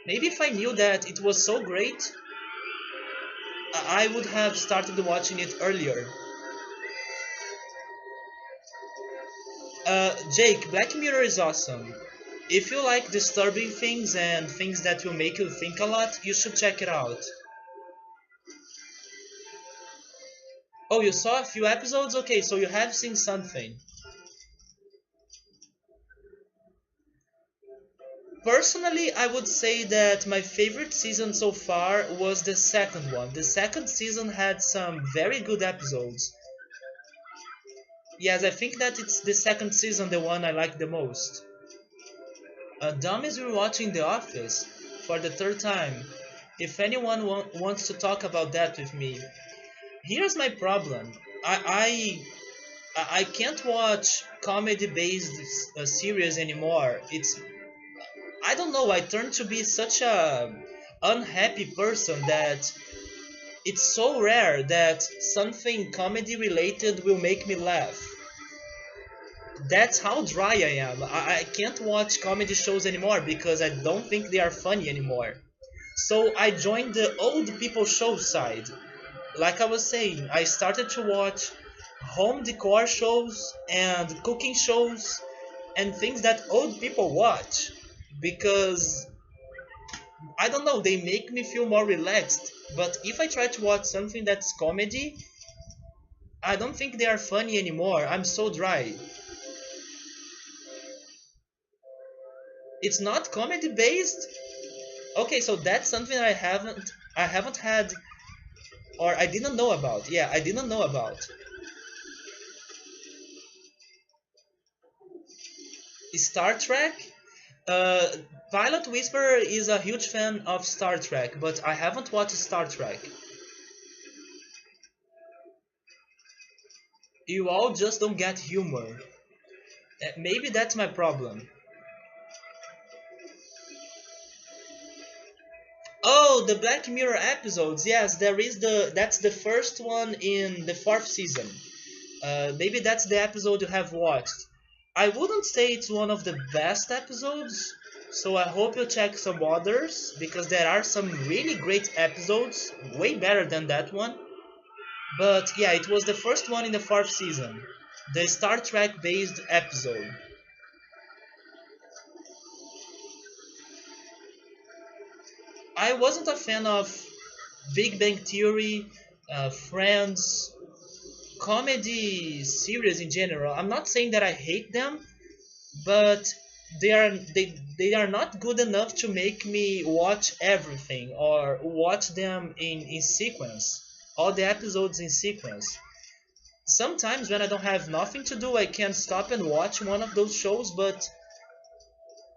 A: Maybe if I knew that it was so great, I would have started watching it earlier. Jake, Black Mirror is awesome. If you like disturbing things and things that will make you think a lot, you should check it out. Oh, you saw a few episodes? Okay, so you have seen something. Personally, I would say that my favorite season so far was the second one. The second season had some very good episodes. Yes, I think that it's the second season the one I like the most. Dom is rewatching The Office for the third time. If anyone wants to talk about that with me, here's my problem. I can't watch comedy-based series anymore. I don't know. I turned to be such a unhappy person that it's so rare that something comedy related will make me laugh. That's how dry I am. I can't watch comedy shows anymore because I don't think they are funny anymore. So I joined the old people show side. Like I was saying, I started to watch home decor shows and cooking shows and things that old people watch because I don't know, they make me feel more relaxed. But if I try to watch something that's comedy, I don't think they are funny anymore. I'm so dry. It's not comedy based. Okay, so that's something I haven't had or I didn't know about. Yeah, I didn't know about. Star Trek. Uh, Pilot Whisperer is a huge fan of Star Trek, but I haven't watched Star Trek. You all just don't get humor. Maybe that's my problem. Oh, the Black Mirror episodes. Yes, there is that's the first one in the fourth season. Maybe that's the episode you have watched. I wouldn't say it's one of the best episodes, so I hope you check some others because there are some really great episodes, way better than that one. But yeah, it was the first one in the fourth season, the Star Trek based episode. I wasn't a fan of Big Bang Theory, Friends. comedy series in general. I'm not saying that I hate them, but they are not good enough to make me watch everything or watch them in sequence, all the episodes in sequence. Sometimes when I don't have nothing to do, I can stop and watch one of those shows, but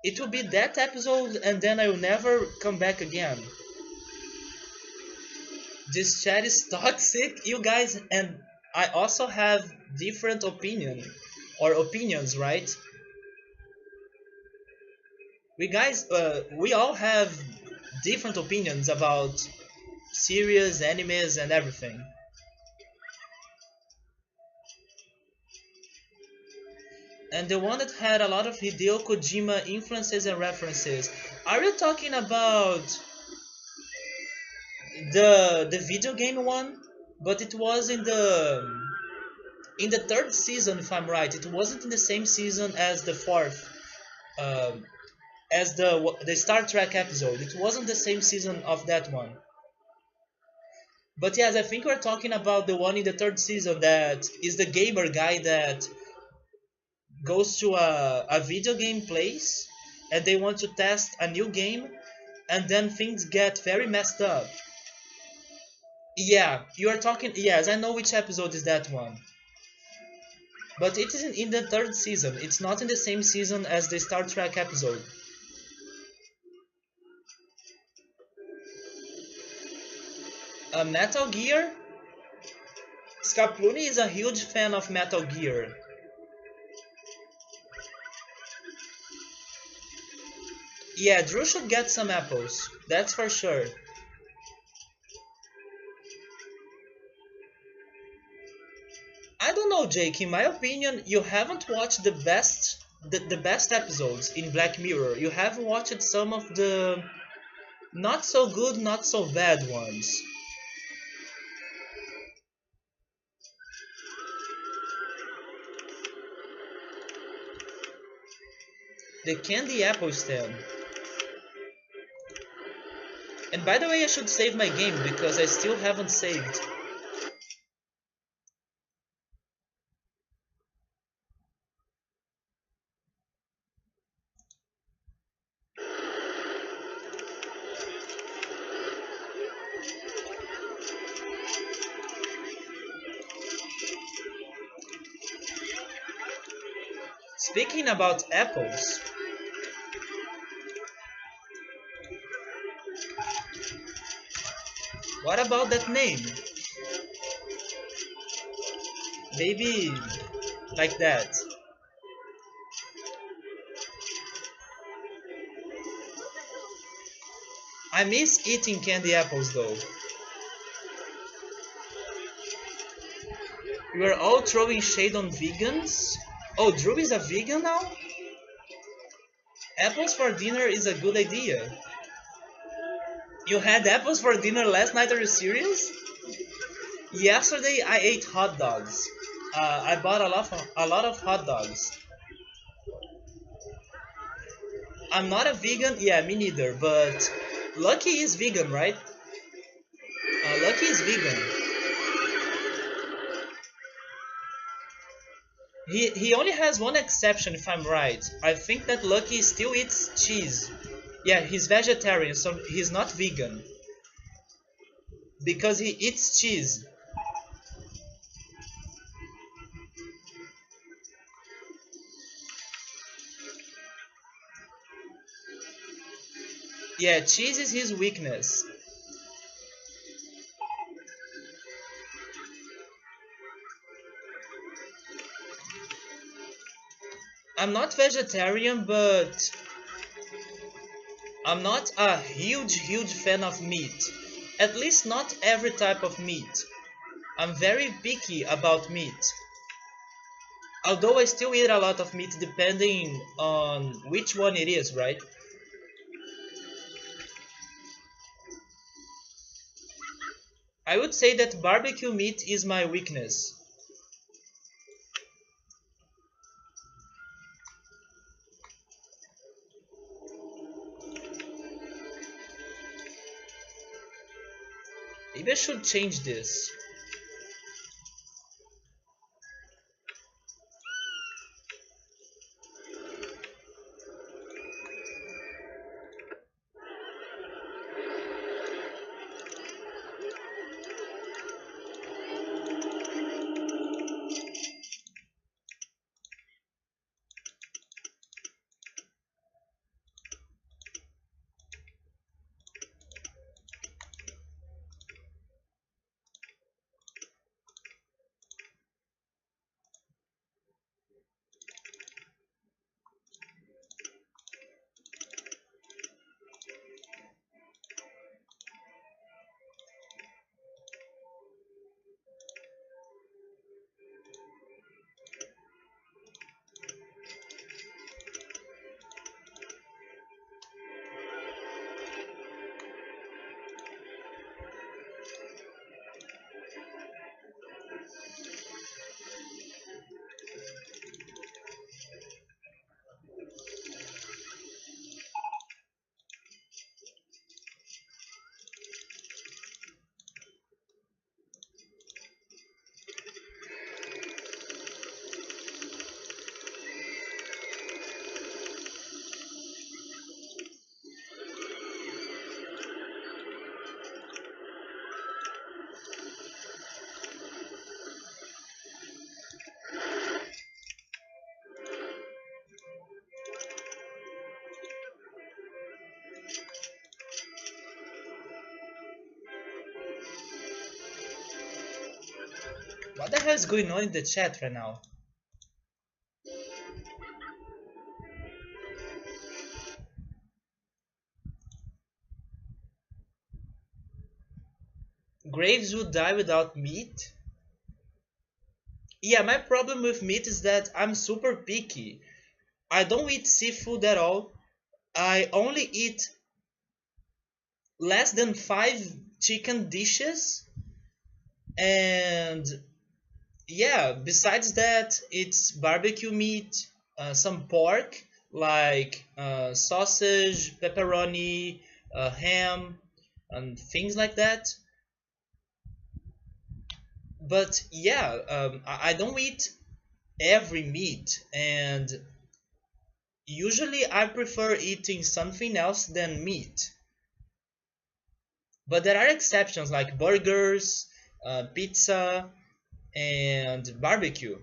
A: it will be that episode and then I will never come back again. This chat is toxic, you guys, and I also have different opinions, right? We all have different opinions about series, animes, and everything. And the one that had a lot of Hideo Kojima influences and references. Are you talking about the video game one? But it was in the third season, if I'm right. It wasn't in the same season as the fourth, um, as the Star Trek episode. It wasn't the same season of that one. But yes, I think we're talking about the one in the third season that is the gamer guy that goes to a video game place and they want to test a new game and then things get very messed up. Yeah, you are talking. Yes, I know which episode is that one. But it isn't in the third season. It's not in the same season as the Star Trek episode. Metal Gear? Scapluni is a huge fan of Metal Gear. Yeah, Drew should get some apples. That's for sure. I don't know, Jake. In my opinion, you haven't watched the best episodes in Black Mirror. You have watched some of the not so good, not so bad ones. The Candy Apple stand. And by the way, I should save my game because I still haven't saved. Speaking about apples, what about that name? Maybe like that. I miss eating candy apples though. We are all throwing shade on vegans. Oh, Drew is a vegan now? Apples for dinner is a good idea. You had apples for dinner last night, are you serious? Yesterday I ate hot dogs. I bought a lot of hot dogs. I'm not a vegan, yeah, me neither, but Lucky is vegan, right? Lucky is vegan. He only has one exception, if I'm right. I think that Lucky still eats cheese. Yeah, he's vegetarian, so he's not vegan. Because he eats cheese. Yeah, cheese is his weakness. I'm not vegetarian, but I'm not a huge fan of meat. At least not every type of meat. I'm very picky about meat. Although I still eat a lot of meat depending on which one it is, right? I would say that barbecue meat is my weakness. Maybe I should change this. What the hell is going on in the chat right now? Graves would die without meat? Yeah, my problem with meat is that I'm super picky. I don't eat seafood at all. I only eat less than 5 chicken dishes. And yeah, besides that, it's barbecue meat, some pork, like sausage, pepperoni, ham, and things like that. But yeah, I don't eat every meat, and usually I prefer eating something else than meat. But there are exceptions like burgers, pizza, and barbecue.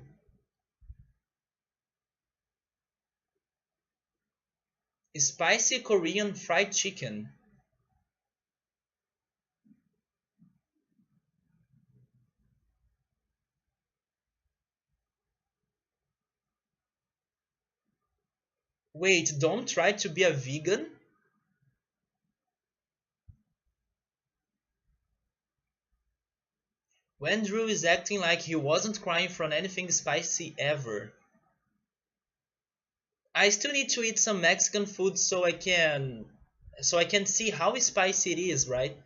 A: Spicy Korean fried chicken. Wait, don't try to be a vegan? When Drew is acting like he wasn't crying from anything spicy ever. I still need to eat some Mexican food so I can see how spicy it is, right?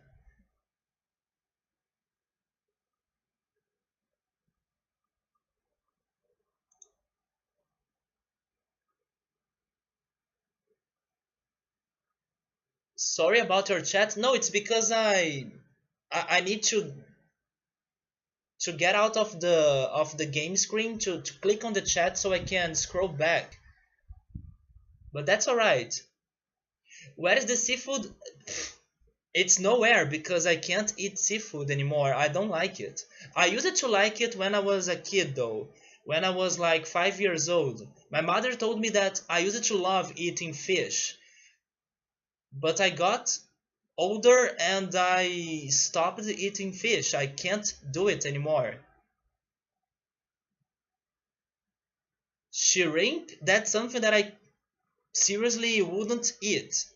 A: Sorry about your chat. No, it's because I need to get out of the game screen to click on the chat so I can scroll back. But that's alright. Where is the seafood? It's nowhere because I can't eat seafood anymore. I don't like it. I used to like it when I was a kid though. When I was like 5 years old. My mother told me that I used to love eating fish. But I got older and I stopped eating fish. I can't do it anymore. Shrimp? That's something that I seriously wouldn't eat.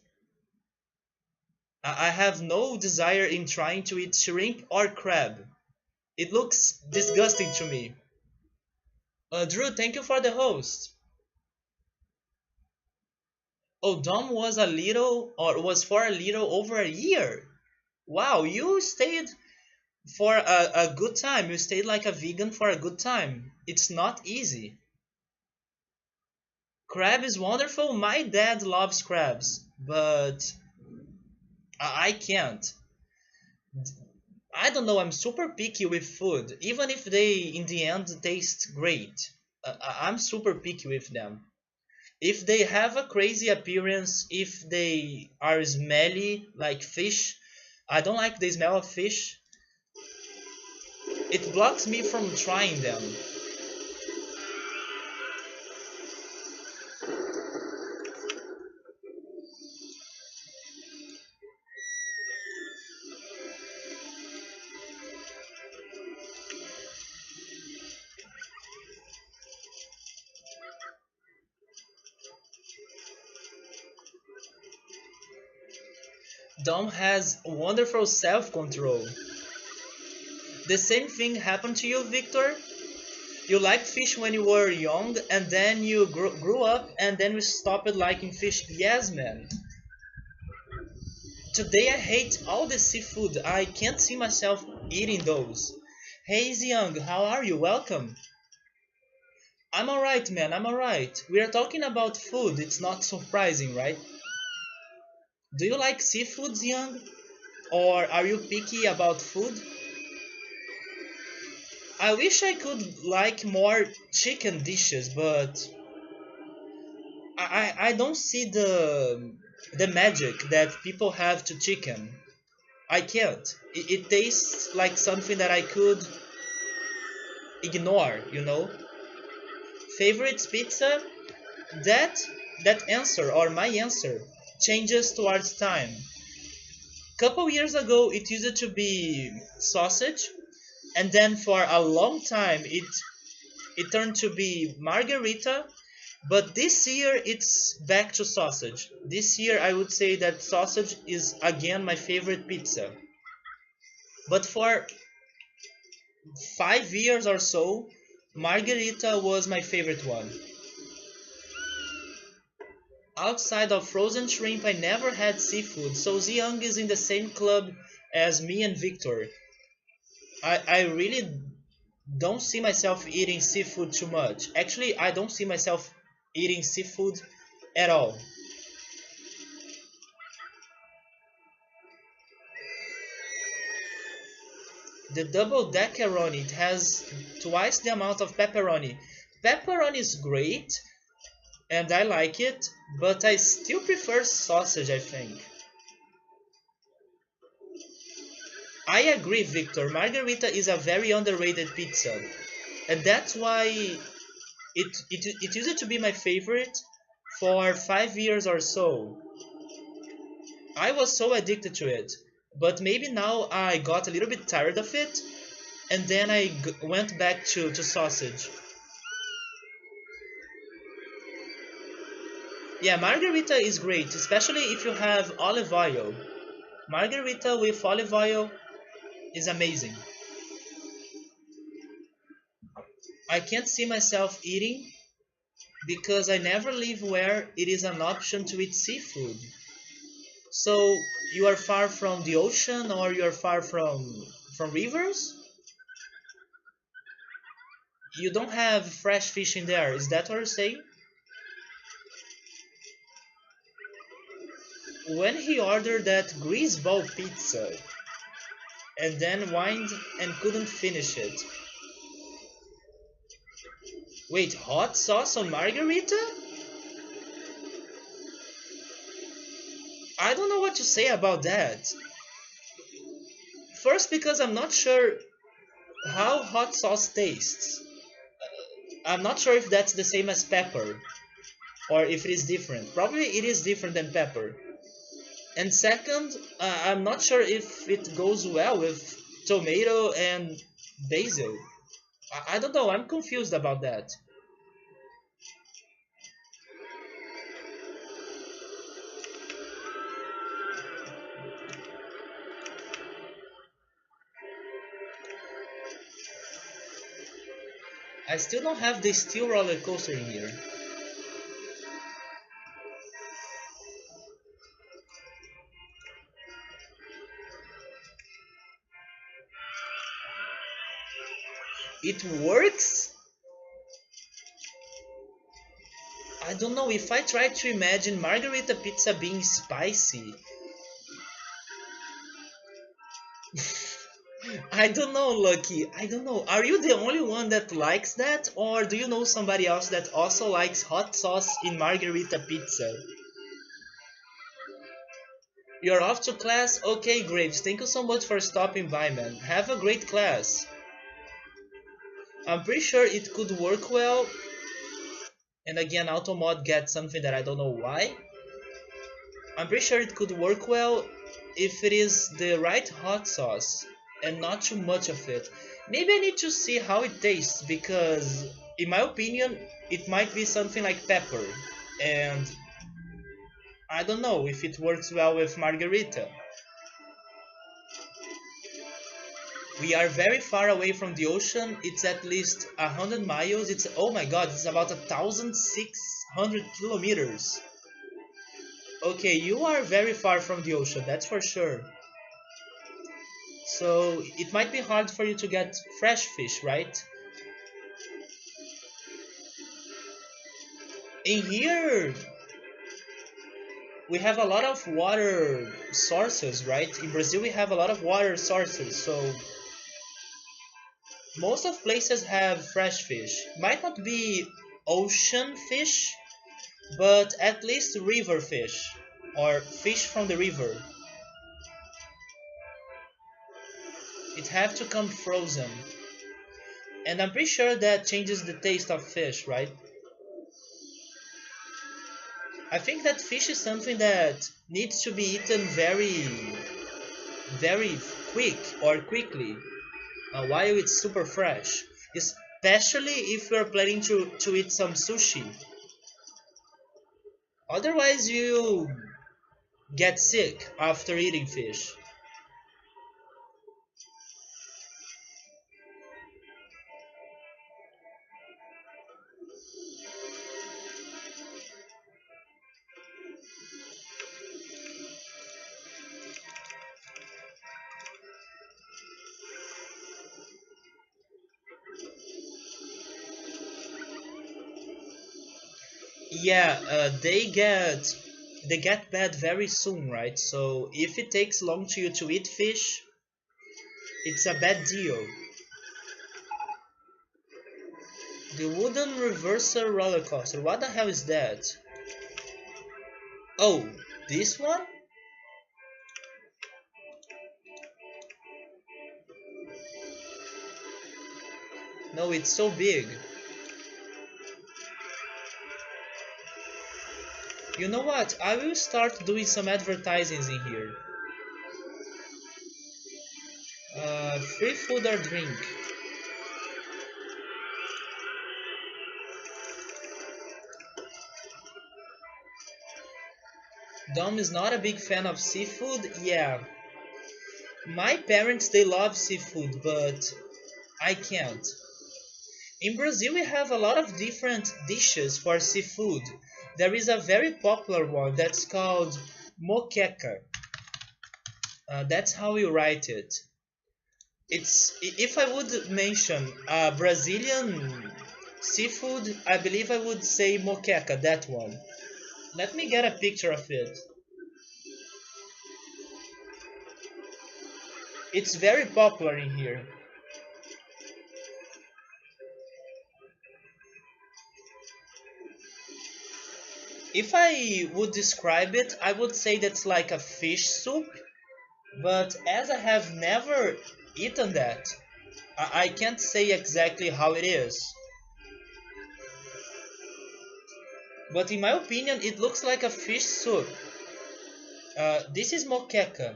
A: I have no desire in trying to eat shrimp or crab. It looks disgusting to me. Drew, thank you for the host. Oh, Dom was for a little over a year. Wow, you stayed for a good time. You stayed like a vegan for a good time. It's not easy. Crab is wonderful. My dad loves crabs, but I can't. I don't know. I'm super picky with food, even if they in the end taste great. I'm super picky with them. If they have a crazy appearance, if they are smelly like fish, I don't like the smell of fish. It blocks me from trying them. Dom has wonderful self-control. The same thing happened to you, Victor? You liked fish when you were young, and then you grew up, and then you stopped liking fish. Yes, man. Today I hate all the seafood. I can't see myself eating those. Hey, Young, how are you? Welcome. I'm alright, man. I'm alright. We are talking about food. It's not surprising, right? Do you like seafood, Young? Or are you picky about food? I wish I could like more chicken dishes, but I don't see the magic that people have to chicken. I can't. It tastes like something that I could ignore, you know? Favorite pizza? That that answer or my answer changes towards time. Couple years ago it used to be sausage, and then for a long time it turned to be margarita. But this year it's back to sausage. This year I would say that sausage is again my favorite pizza. But for 5 years or so, margarita was my favorite one. Outside of frozen shrimp, I never had seafood, so Xiang is in the same club as me and Victor. I really don't see myself eating seafood too much. Actually, I don't see myself eating seafood at all. The double deckeroni, it has twice the amount of pepperoni. Pepperoni is great, and I like it, but I still prefer sausage, I think. I agree, Victor. Margarita is a very underrated pizza, and that's why it used to be my favorite for 5 years or so. I was so addicted to it, but maybe now I got a little bit tired of it, and then I went back to sausage. Yeah, margarita is great, especially if you have olive oil. Margarita with olive oil is amazing. I can't see myself eating because I never live where it is an option to eat seafood. So you are far from the ocean or you are far from rivers? You don't have fresh fish in there. Is that what you're saying? When he ordered that greaseball pizza and then whined and couldn't finish it. Wait, hot sauce on margarita? I don't know what to say about that. First, because I'm not sure how hot sauce tastes. I'm not sure if that's the same as pepper or if it is different. Probably it is different than pepper. And second, I'm not sure if it goes well with tomato and basil. I don't know, I'm confused about that. I still don't have the steel roller coaster in here. It works? I don't know, if I try to imagine margarita pizza being spicy, I don't know, Lucky. I don't know. Are you the only one that likes that? Or do you know somebody else that also likes hot sauce in margarita pizza? You're off to class? Okay, Graves. Thank you so much for stopping by, man. Have a great class. I'm pretty sure it could work well. And again, Automod gets something that I don't know why. I'm pretty sure it could work well if it is the right hot sauce and not too much of it. Maybe I need to see how it tastes because, in my opinion, it might be something like pepper. And I don't know if it works well with margarita. We are very far away from the ocean. It's at least 100 miles. It's, oh my god, it's about 1,600 kilometers. Okay, you are very far from the ocean, that's for sure. So it might be hard for you to get fresh fish, right? In here, we have a lot of water sources, right? In Brazil, we have a lot of water sources, so most of places have fresh fish. Might not be ocean fish, but at least river fish or fish from the river. It have to come frozen. And I'm pretty sure that changes the taste of fish, right? I think that fish is something that needs to be eaten very, very quick or quickly. while it's super fresh. Especially if you're planning to eat some sushi. Otherwise, you get sick after eating fish. Yeah, they get bad very soon, right? So if it takes long to you to eat fish, it's a bad deal. The wooden reverser roller coaster. What the hell is that? Oh, this one? No, it's so big. You know what? I will start doing some advertisings in here. Free food or drink. Dom is not a big fan of seafood. Yeah, my parents they love seafood, but I can't. In Brazil, we have a lot of different dishes for seafood. There is a very popular one that's called moqueca. That's how you write it. If I would mention Brazilian seafood, I believe I would say moqueca, that one. Let me get a picture of it. It's very popular in here. If I would describe it, I would say that's like a fish soup, but as I have never eaten that, I can't say exactly how it is. But in my opinion, it looks like a fish soup. This is moqueca,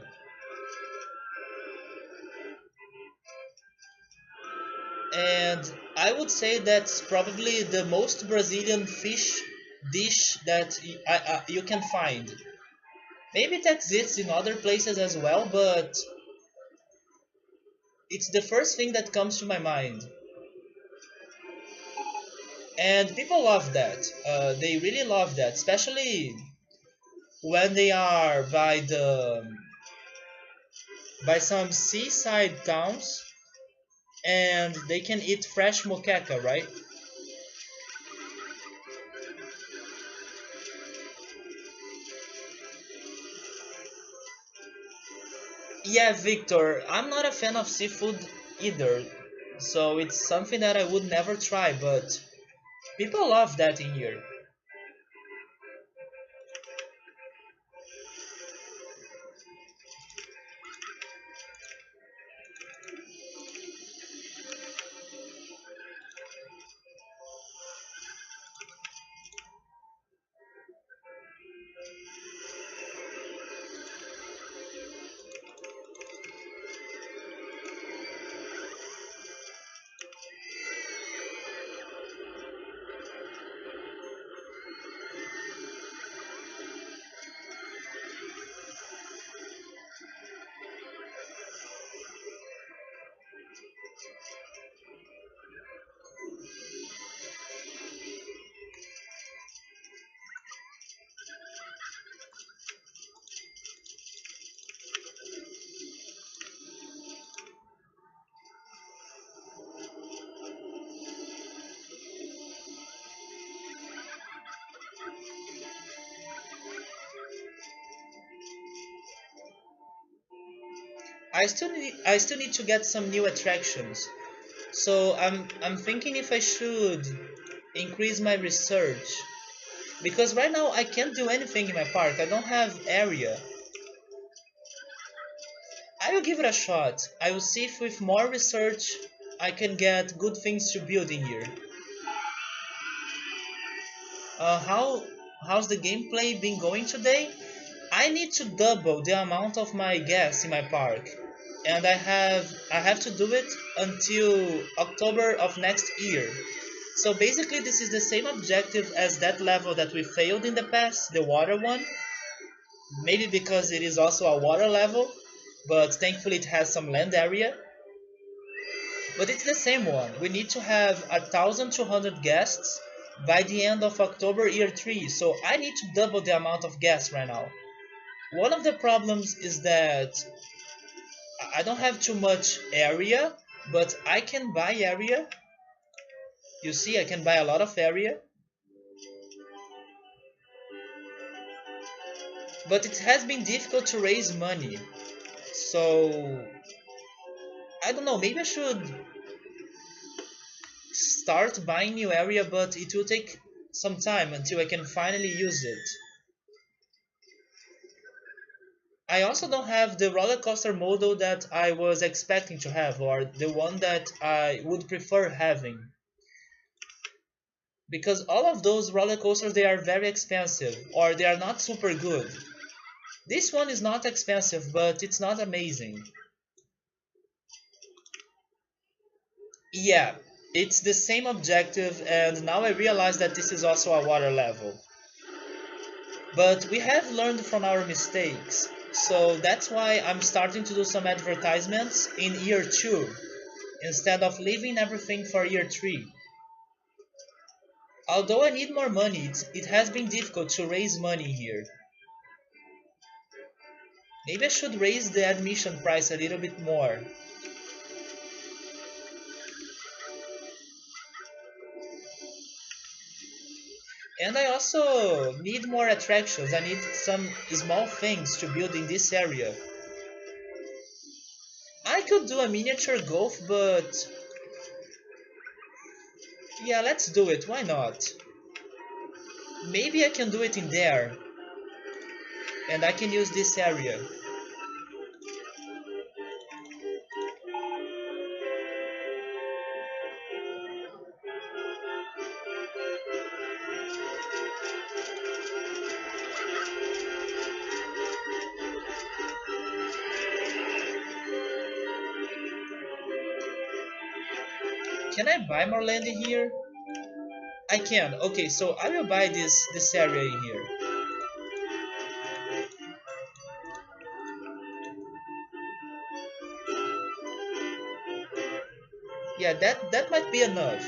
A: and I would say that's probably the most Brazilian fish dish that you can find. Maybe it exists in other places as well, but it's the first thing that comes to my mind. And people love that. They really love that, especially when they are by some seaside towns and they can eat fresh moqueca, right? Yeah, Victor, I'm not a fan of seafood either, so it's something that I would never try, but people love that in here. I still need to get some new attractions. So I'm thinking if I should increase my research because right now I can't do anything in my park. I don't have area. I will give it a shot. I will see if with more research I can get good things to build in here. How's the gameplay been going today? I need to double the amount of my gas in my park. and I have to do it until October of next year. So basically this is the same objective as that level that we failed in the past, the water one. Maybe because it is also a water level, but thankfully it has some land area. But it's the same one. We need to have 1,200 guests by the end of October year 3. So I need to double the amount of guests right now. One of the problems is that I don't have too much area, but I can buy area. You see, I can buy a lot of area. But it has been difficult to raise money. So I don't know, maybe I should start buying new area, but it will take some time until I can finally use it. I also don't have the roller coaster model that I was expecting to have, or the one that I would prefer having. Because all of those roller coasters, they are very expensive, or they are not super good. This one is not expensive, but it's not amazing. Yeah, it's the same objective, and now I realize that this is also a water level. But we have learned from our mistakes, so that's why I'm starting to do some advertisements in year 2 instead of leaving everything for year 3. Although I need more money, it has been difficult to raise money here. Maybe I should raise the admission price a little bit more. And I also need more attractions. I need some small things to build in this area. I could do a miniature golf, but yeah, let's do it. Why not? Maybe I can do it in there, and I can use this area. Can I buy more land in here? I can. Okay, so I will buy this area in here. Yeah, that might be enough.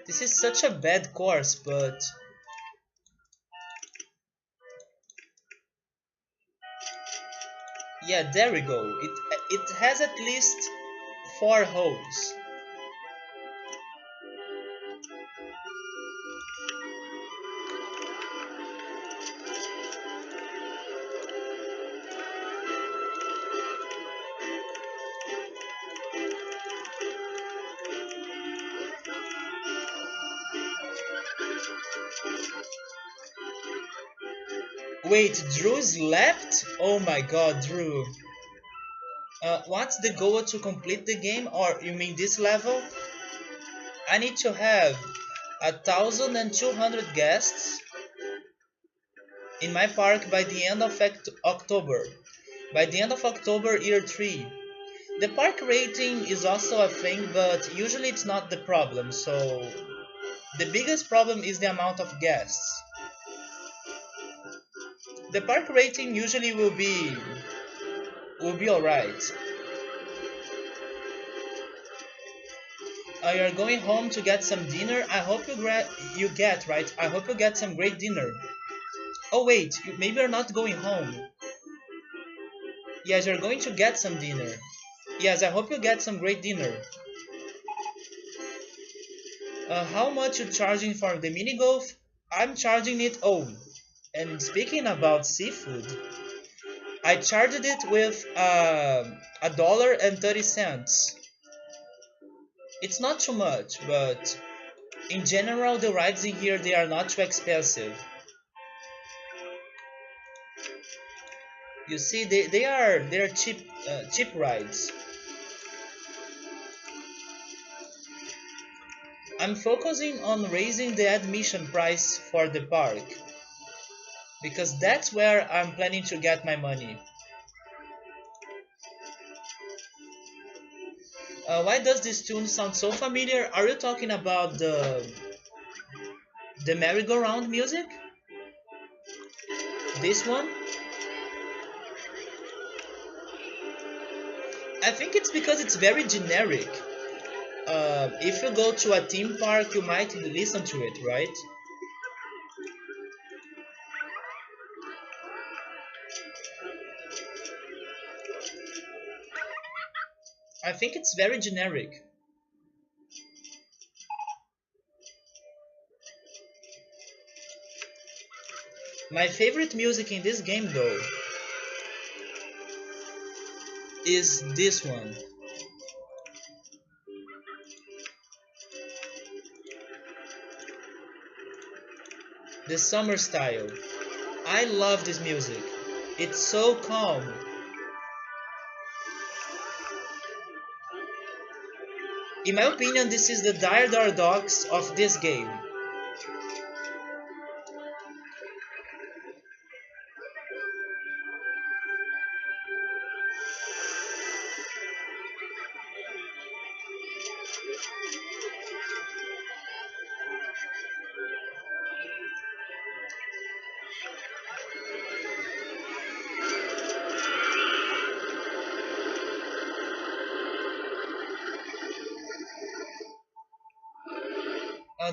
A: This is such a bad course, but yeah, there we go. It has at least 4 holes. Wait, Drew's left? Oh my god, Drew. What's the goal to complete the game? Or you mean this level? I need to have 1,200 guests in my park by the end of October. by the end of October year 3. The park rating is also a thing, but usually it's not the problem. So the biggest problem is the amount of guests. The park rating usually will be alright. You're going home to get some dinner. I hope you get right. I hope you get some great dinner. Oh wait, maybe you're not going home. Yes, you're going to get some dinner. Yes, I hope you get some great dinner. How much you charging for the mini golf? I'm charging it. Oh, and speaking about seafood, I charged it with $1.30. It's not too much, but in general, the rides in here they are not too expensive. You see, they are cheap rides. I'm focusing on raising the admission price for the park because that's where I'm planning to get my money. Why does this tune sound so familiar? Are you talking about the merry-go-round music? This one? I think it's because it's very generic. If you go to a theme park, you might listen to it, right? I think it's very generic. My favorite music in this game, though, is this one, the summer style. I love this music. It's so calm. In my opinion, this is the dire paradox of this game.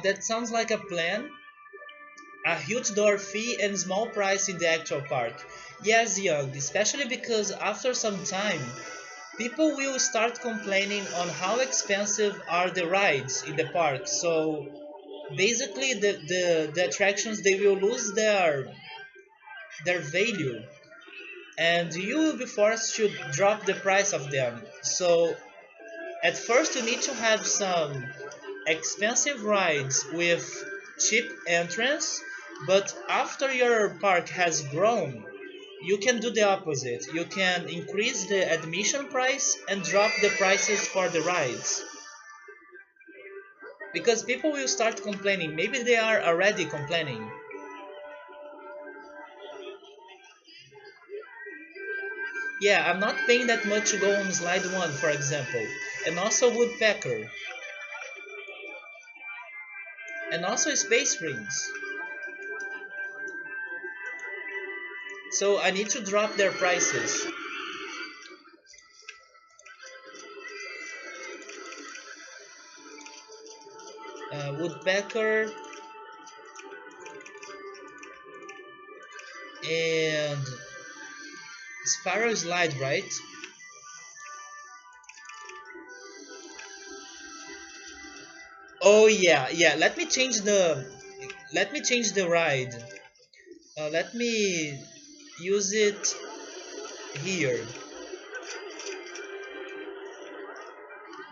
A: That sounds like a plan. A huge door fee and small price in the actual park. Yes, young, especially because after some time, people will start complaining on how expensive are the rides in the park. So basically, the attractions they will lose their value, and you will be forced to drop the price of them. So at first, you need to have some expensive rides with cheap entrance, but after your park has grown, you can do the opposite. You can increase the admission price and drop the prices for the rides. Because people will start complaining. Maybe they are already complaining. Yeah, I'm not paying that much to go on slide 1, for example. And also Woodpecker. And also Space Rings. So I need to drop their prices. Woodpecker and Sparrow Slide, right? Oh yeah, yeah. Let me change the ride. Let me use it here.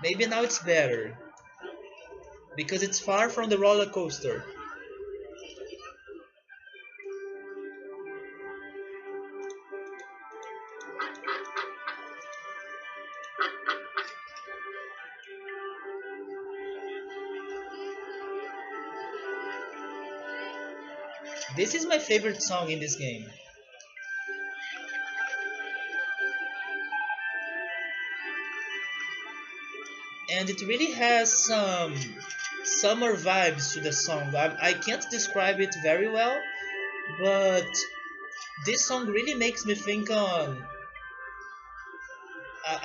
A: Maybe now it's better because it's far from the roller coaster. This is my favorite song in this game. and it really has some summer vibes to the song. I can't describe it very well, but this song really makes me think on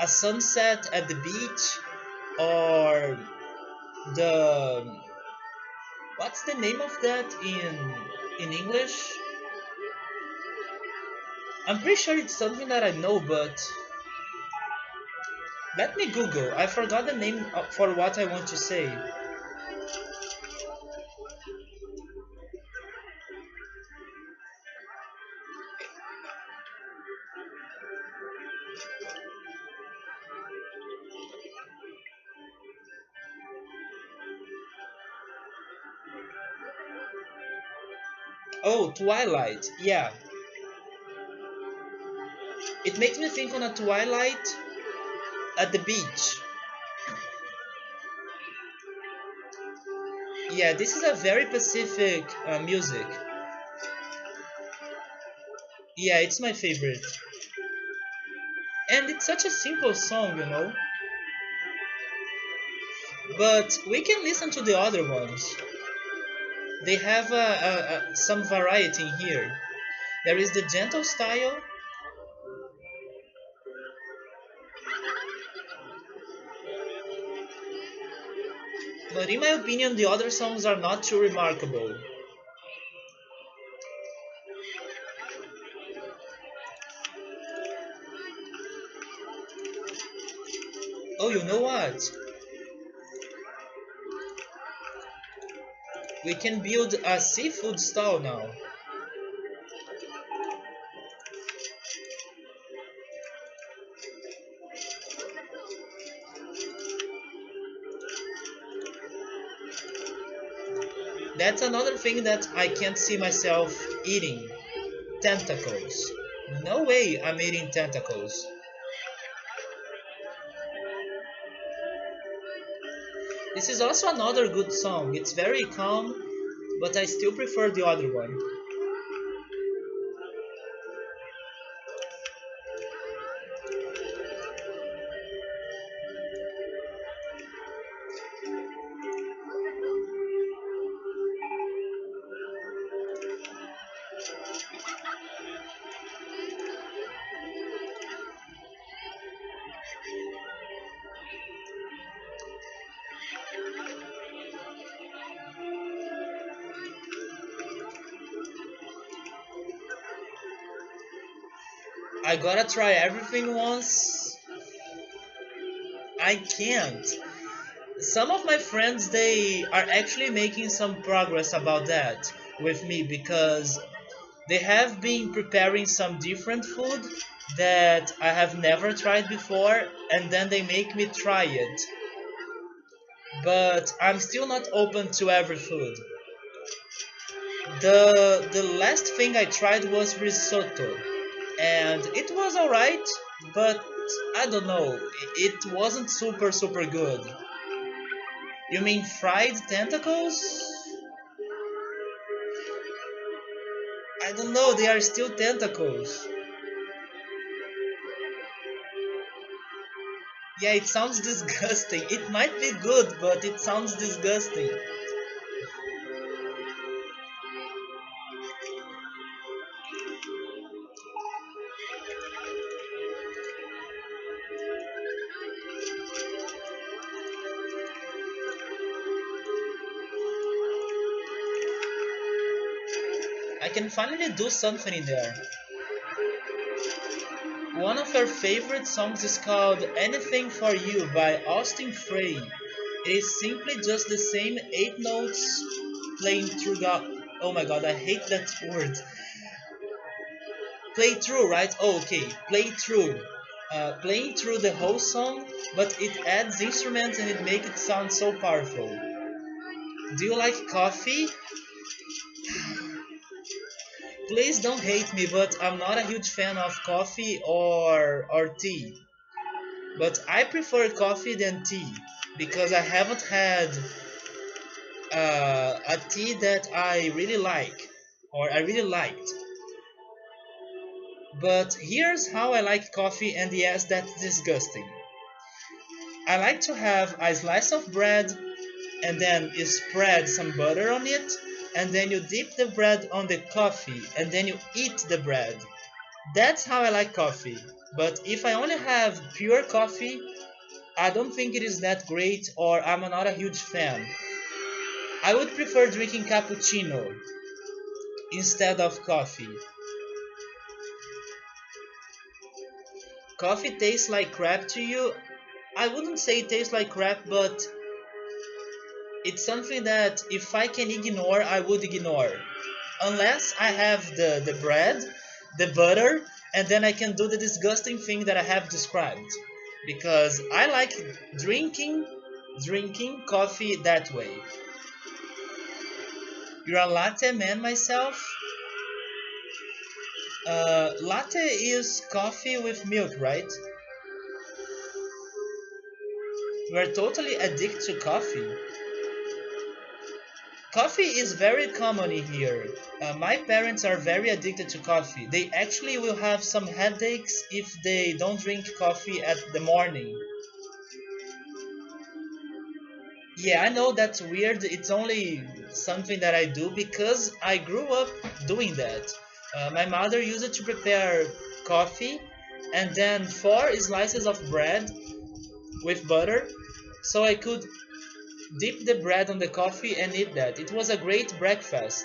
A: a sunset at the beach, or the what's the name of that in English? I'm pretty sure it's something that I know, but let me Google. I forgot the name for what I want to say. Oh, Twilight. Yeah, it makes me think on a twilight at the beach. Yeah, this is a very Pacific music. Yeah, it's my favorite. And it's such a simple song, you know. But we can listen to the other ones. They have some variety in here. There is the gentle style, but in my opinion, the other songs are not too remarkable. Oh, you know what? We can build a seafood stall now. That's another thing that I can't see myself eating. Tentacles. No way I'm eating tentacles. This is also another good song. It's very calm, but I still prefer the other one. I gotta try everything once. I can't. Some of my friends, they are actually making some progress about that with me, because they have been preparing some different food that I have never tried before, and then they make me try it. But I'm still not open to every food. The last thing I tried was risotto, and it was alright, but I don't know, it wasn't super good. You mean fried tentacles? I don't know, they are still tentacles. Yeah, it sounds disgusting. It might be good, but it sounds disgusting. I can finally do something in there. One of her favorite songs is called Anything for You by Austin Frey. It is simply just the same 8 notes playing through the. Oh my god, I hate that word. Play through, right? Oh, okay, play through. Playing through the whole song, but it adds instruments and it makes it sound so powerful. Do you like coffee? Please don't hate me, but I'm not a huge fan of coffee or tea. But I prefer coffee than tea because I haven't had a tea that I really like or I really liked. But here's how I like coffee, and yes, that's disgusting. I like to have a slice of bread and then you spread some butter on it and then you dip the bread on the coffee and then you eat the bread. That's how I like coffee. But if I only have pure coffee, I don't think it is that great or I'm not a huge fan. I would prefer drinking cappuccino instead of coffee. Coffee tastes like crap to you. I wouldn't say it tastes like crap, but it's something that if I can ignore, I would ignore. Unless I have the bread, the butter, and then I can do the disgusting thing that I have described. Because I like drinking coffee that way. You're a latte man myself. Latte is coffee with milk, right? We're totally addicted to coffee. Coffee is very common in here. My parents are very addicted to coffee. They actually will have some headaches if they don't drink coffee at the morning. Yeah, I know that's weird. It's only something that I do because I grew up doing that. My mother used it to prepare coffee and then four slices of bread with butter so I could dip the bread on the coffee and eat that. It was a great breakfast.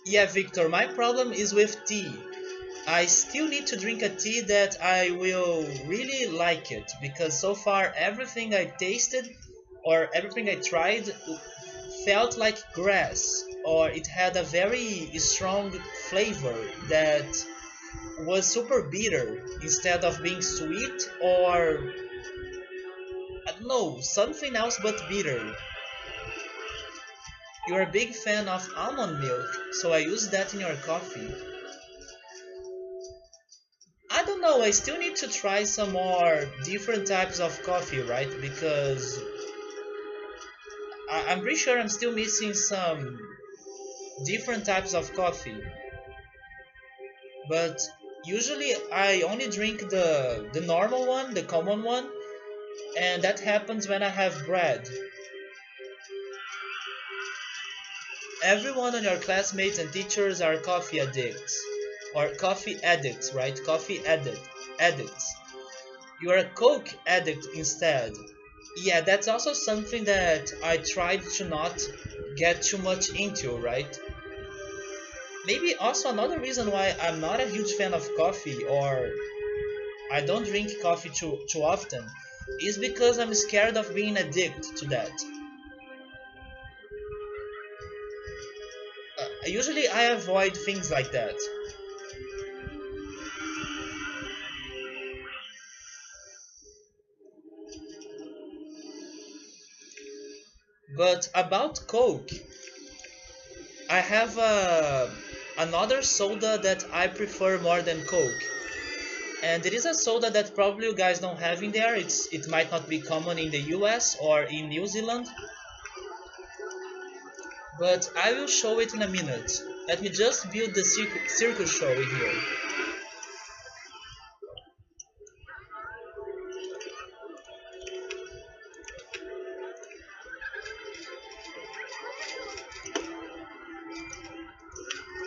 A: Yeah, Victor, my problem is with tea. I still need to drink a tea that I will really like it because so far everything I tasted or everything I tried felt like grass or it had a very strong flavor that was super bitter instead of being sweet or I don't know, something else but bitter. You're a big fan of almond milk, so I use that in your coffee. I don't know, I still need to try some more different types of coffee, right? Because I'm pretty sure I'm still missing some different types of coffee. But usually I only drink the normal one, the common one, and that happens when I have bread. Everyone on your classmates and teachers are coffee addicts. Or coffee addicts, right? Addicts. You are a Coke addict instead. Yeah, that's also something that I tried to not get too much into, right? Maybe also another reason why I'm not a huge fan of coffee or I don't drink coffee too often is because I'm scared of being addicted to that. Usually I avoid things like that. But about Coke, I have another soda that I prefer more than Coke. And it is a soda that probably you guys don't have in there. It might not be common in the US or in New Zealand. But I will show it in a minute. Let me just build the circus show in here.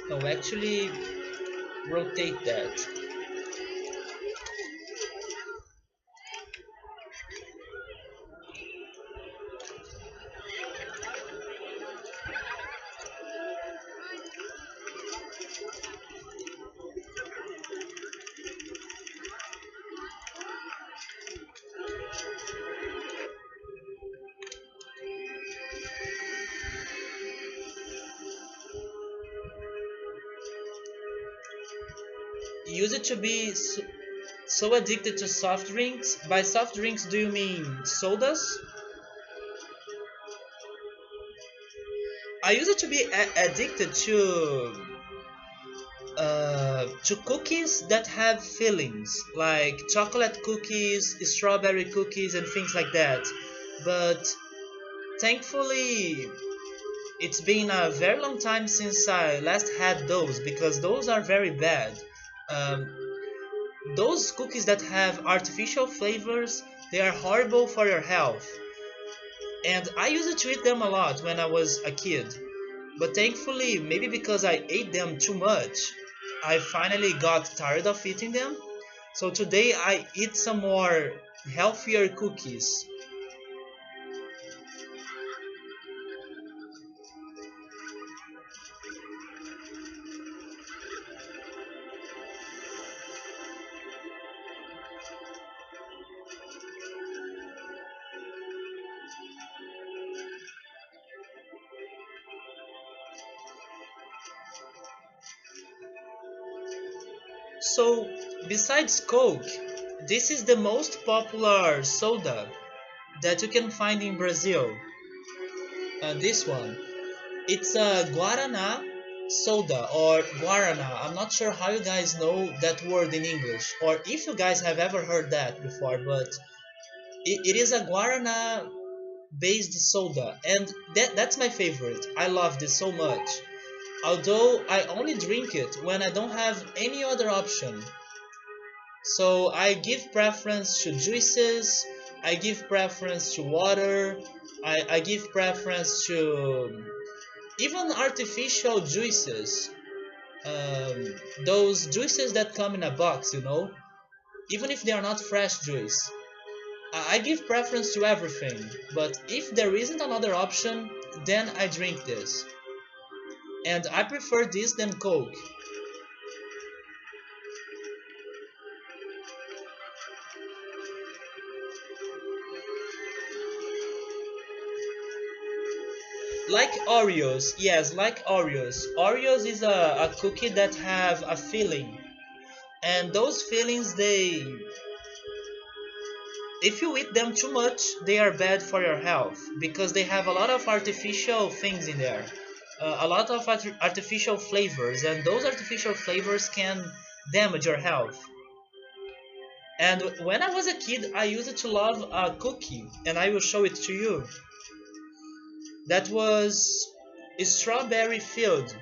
A: No, actually rotate that. You used to be so addicted to soft drinks. By soft drinks, do you mean sodas? I used to be addicted to cookies that have fillings, like chocolate cookies, strawberry cookies, and things like that. But thankfully, it's been a very long time since I last had those because those are very bad. Um, those cookies that have artificial flavors, they are horrible for your health. And I used to eat them a lot when I was a kid. But thankfully, maybe because I ate them too much, I finally got tired of eating them. So today I eat some more healthier cookies. So, besides Coke, this is the most popular soda that you can find in Brazil. This one. It's a Guaraná soda or Guaraná. I'm not sure how you guys know that word in English or if you guys have ever heard that before, but it is a Guaraná based soda and that's my favorite. I love this so much. Although I only drink it when I don't have any other option. So I give preference to juices, I give preference to water, I give preference to even artificial juices. Those juices that come in a box, even if they are not fresh juice. I give preference to everything, but if there isn't another option, then I drink this. And I prefer this than Coke. Like Oreos, yes, like Oreos. Oreos is a cookie that have a filling, and those fillings, if you eat them too much, they are bad for your health because they have a lot of artificial things in there, a lot of artificial flavors, and those artificial flavors can damage your health. And when I was a kid, I used to love a cookie, and I will show it to you. That was strawberry filled.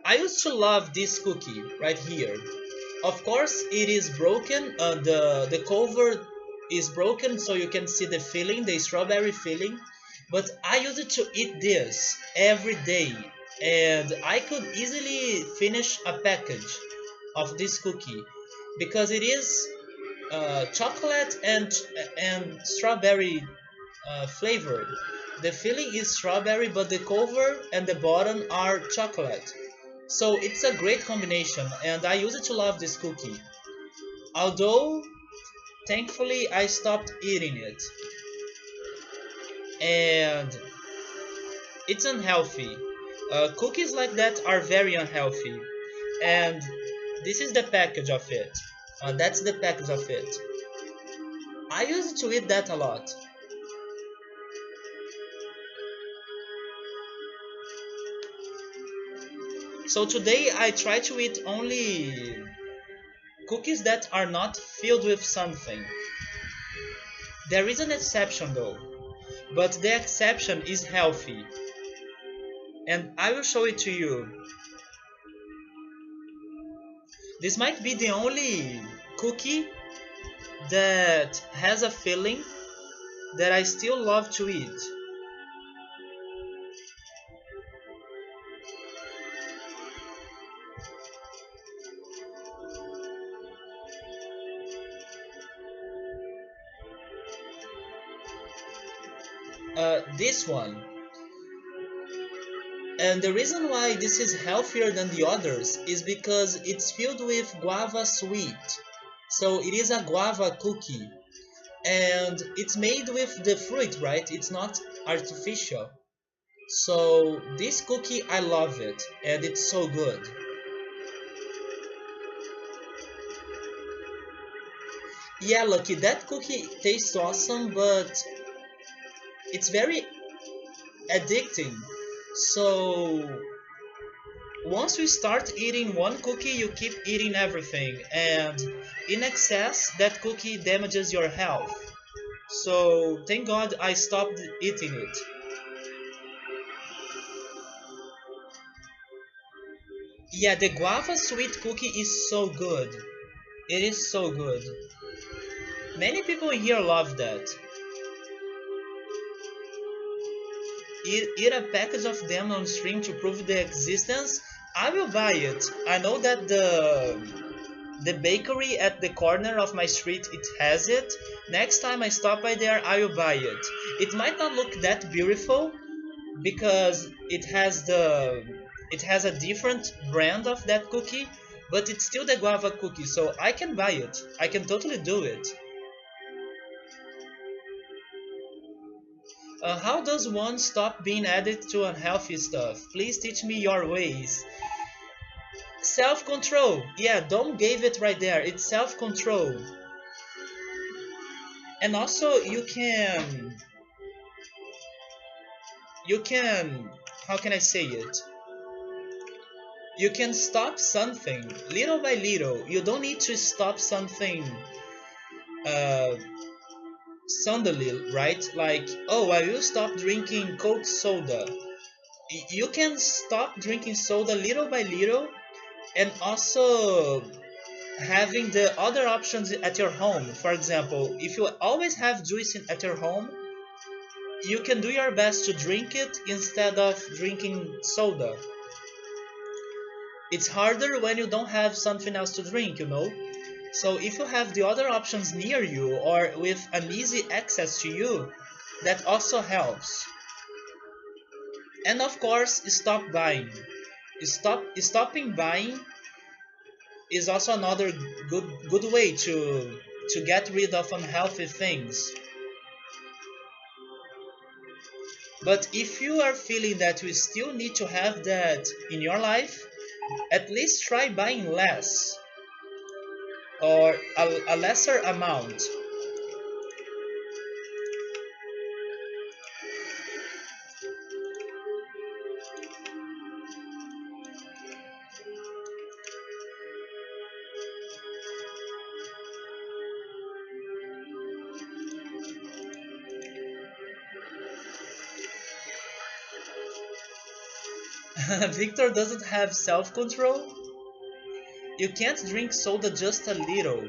A: I used to love this cookie right here. Of course, it is broken. The cover is broken, so you can see the filling, the strawberry filling. But I used to eat this every day, and I could easily finish a package of this cookie because it is chocolate and strawberry flavored. The filling is strawberry, but the cover and the bottom are chocolate. So it's a great combination, and I used to love this cookie. Although, thankfully, I stopped eating it, and it's unhealthy. Cookies like that are very unhealthy, and this is the package of it. That's the package of it. I used to eat that a lot. So today I try to eat only cookies that are not filled with something. There is an exception though, but the exception is healthy. And I will show it to you. This might be the only cookie that has a filling that I still love to eat. This one. And the reason why this is healthier than the others is because it's filled with guava sweet. So it is a guava cookie. And it's made with the fruit, right? It's not artificial. So this cookie, I love it, and it's so good. Yeah, Lucky, that cookie tastes awesome, but it's very addicting. So once you start eating one cookie, you keep eating everything, and in excess, that cookie damages your health. So thank God I stopped eating it. Yeah, the guava sweet cookie is so good. It is so good. Many people in here love that. Eat a package of them on stream to prove their existence. I will buy it. I know that the bakery at the corner of my street, it has it. Next time I stop by there, I will buy it. It might not look that beautiful because it has a different brand of that cookie, but it's still the guava cookie, so I can buy it. I can totally do it. How does one stop being addicted to unhealthy stuff? Please teach me your ways. Self-control. Yeah, Dom gave it right there. It's self-control. And also you can how can I say it? You can stop something little by little. You don't need to stop something uh suddenly, right? Like, oh, I will stop drinking Coke soda. You can stop drinking soda little by little, and also having the other options at your home. For example, if you always have juice at your home, you can do your best to drink it instead of drinking soda. It's harder when you don't have something else to drink, you know? So if you have the other options near you or with an easy access to you, that also helps. And of course, stop buying. Stopping buying is also another good way to get rid of unhealthy things. But if you are feeling that you still need to have that in your life, at least try buying less or a lesser amount. Victor doesn't have self-control. You can't drink soda just a little.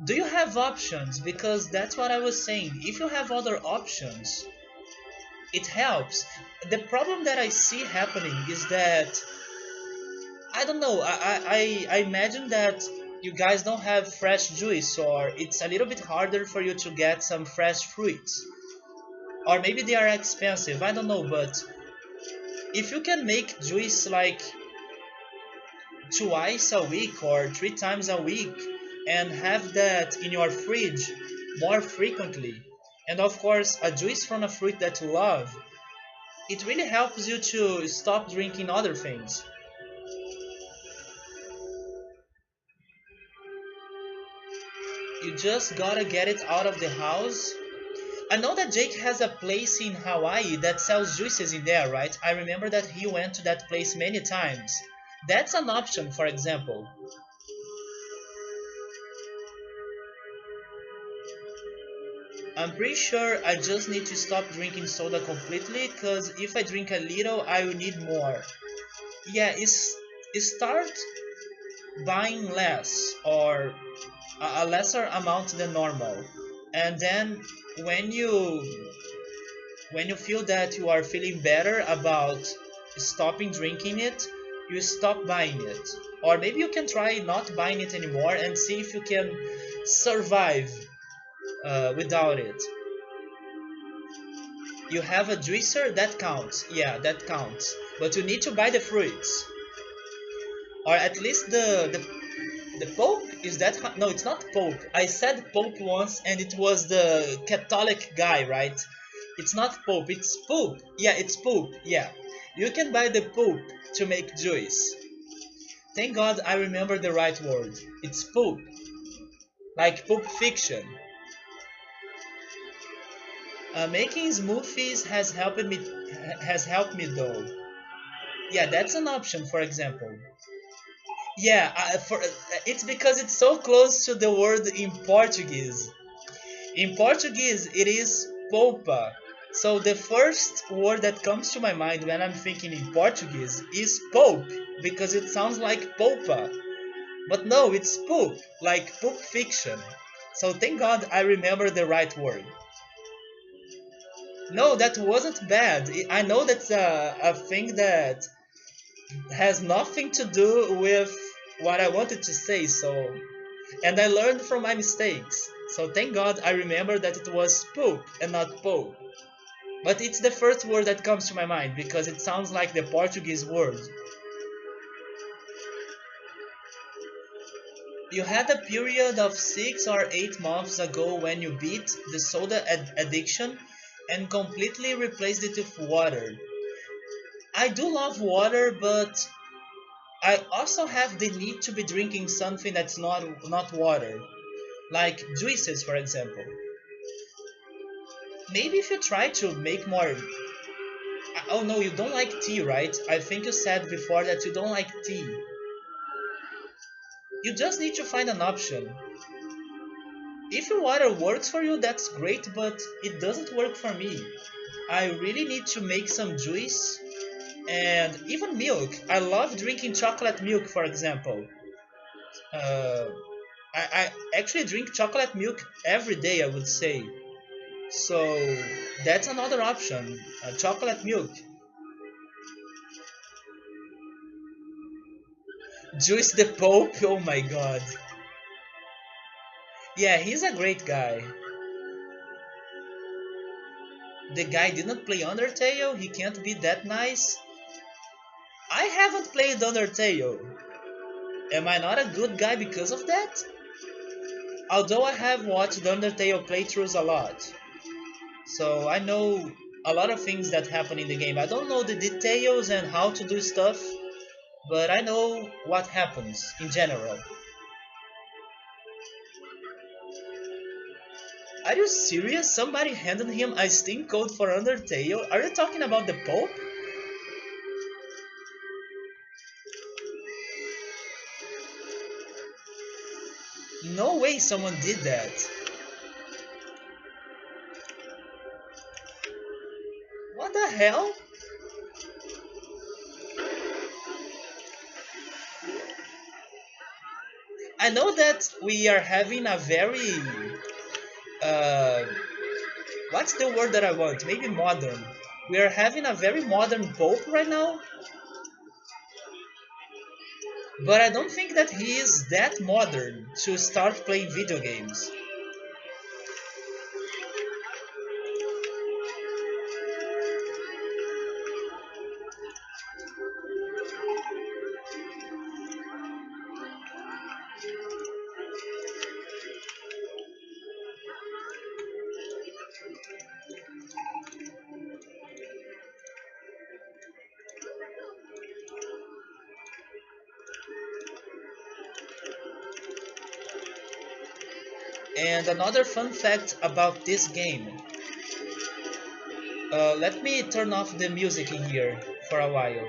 A: Do you have options? Because that's what I was saying. If you have other options, it helps. The problem that I see happening is that I don't know. I imagine that you guys don't have fresh juice, or it's a little bit harder for you to get some fresh fruits, or maybe they are expensive. I don't know, but if you can make juice like twice a week or three times a week and have that in your fridge more frequently, and of course a juice from a fruit that you love, it really helps you to stop drinking other things. You just gotta get it out of the house. I know that Jake has a place in Hawaii that sells juices in there, right? I remember that he went to that place many times. That's an option, for example. I'm pretty sure I just need to stop drinking soda completely, cause if I drink a little, I will need more. Yeah, start buying less or a lesser amount than normal, and then when you when you feel that you are feeling better about stopping drinking it, you stop buying it. Or maybe you can try not buying it anymore and see if you can survive without it. You have a juicer, that counts. Yeah, that counts. But you need to buy the fruits. Or at least the Pope? Is that... No, it's not Pope. I said Pope once and it was the Catholic guy, right? It's not pulp, it's pulp. Yeah, it's pulp. Yeah. You can buy the pulp to make juice. Thank God I remember the right word. It's pulp. Like Pulp Fiction. Making smoothies has helped me though. Yeah, that's an option, for example. Yeah, it's because it's so close to the word in Portuguese. In Portuguese, it is polpa. So the first word that comes to my mind when I'm thinking in Portuguese is pulp, because it sounds like polpa. But no, it's pulp, like Pulp Fiction. So thank God I remember the right word. No, that wasn't bad. I know that's a thing that has nothing to do with what I wanted to say, so. And I learned from my mistakes. So thank God I remember that it was poop and not po. But it's the first word that comes to my mind because it sounds like the Portuguese word. You had a period of 6 or 8 months ago when you beat the soda addiction and completely replaced it with water. I do love water, but I also have the need to be drinking something that's not water, like juices, for example. Maybe if you try to make more. Oh no, you don't like tea, right? I think you said before that you don't like tea. You just need to find an option. If your water works for you, that's great, but it doesn't work for me. I really need to make some juice and even milk. I love drinking chocolate milk, for example. Uh, I actually drink chocolate milk every day, I would say. So that's another option. Chocolate milk. Juice the Pope, oh my god. Yeah, he's a great guy. The guy didn't play Undertale, he can't be that nice. I haven't played Undertale. Am I not a good guy because of that? Although I have watched Undertale playthroughs a lot. So I know a lot of things that happen in the game. I don't know the details and how to do stuff, but I know what happens in general. Are you serious? Somebody handed him a Steam code for Undertale? Are you talking about the Pope? No way someone did that. What the hell? I know that we are having a very uh, what's the word that I want? Maybe modern. We are having a very modern Pope right now, but I don't think that he is that modern to start playing video games. And another fun fact about this game. Let me turn off the music in here for a while.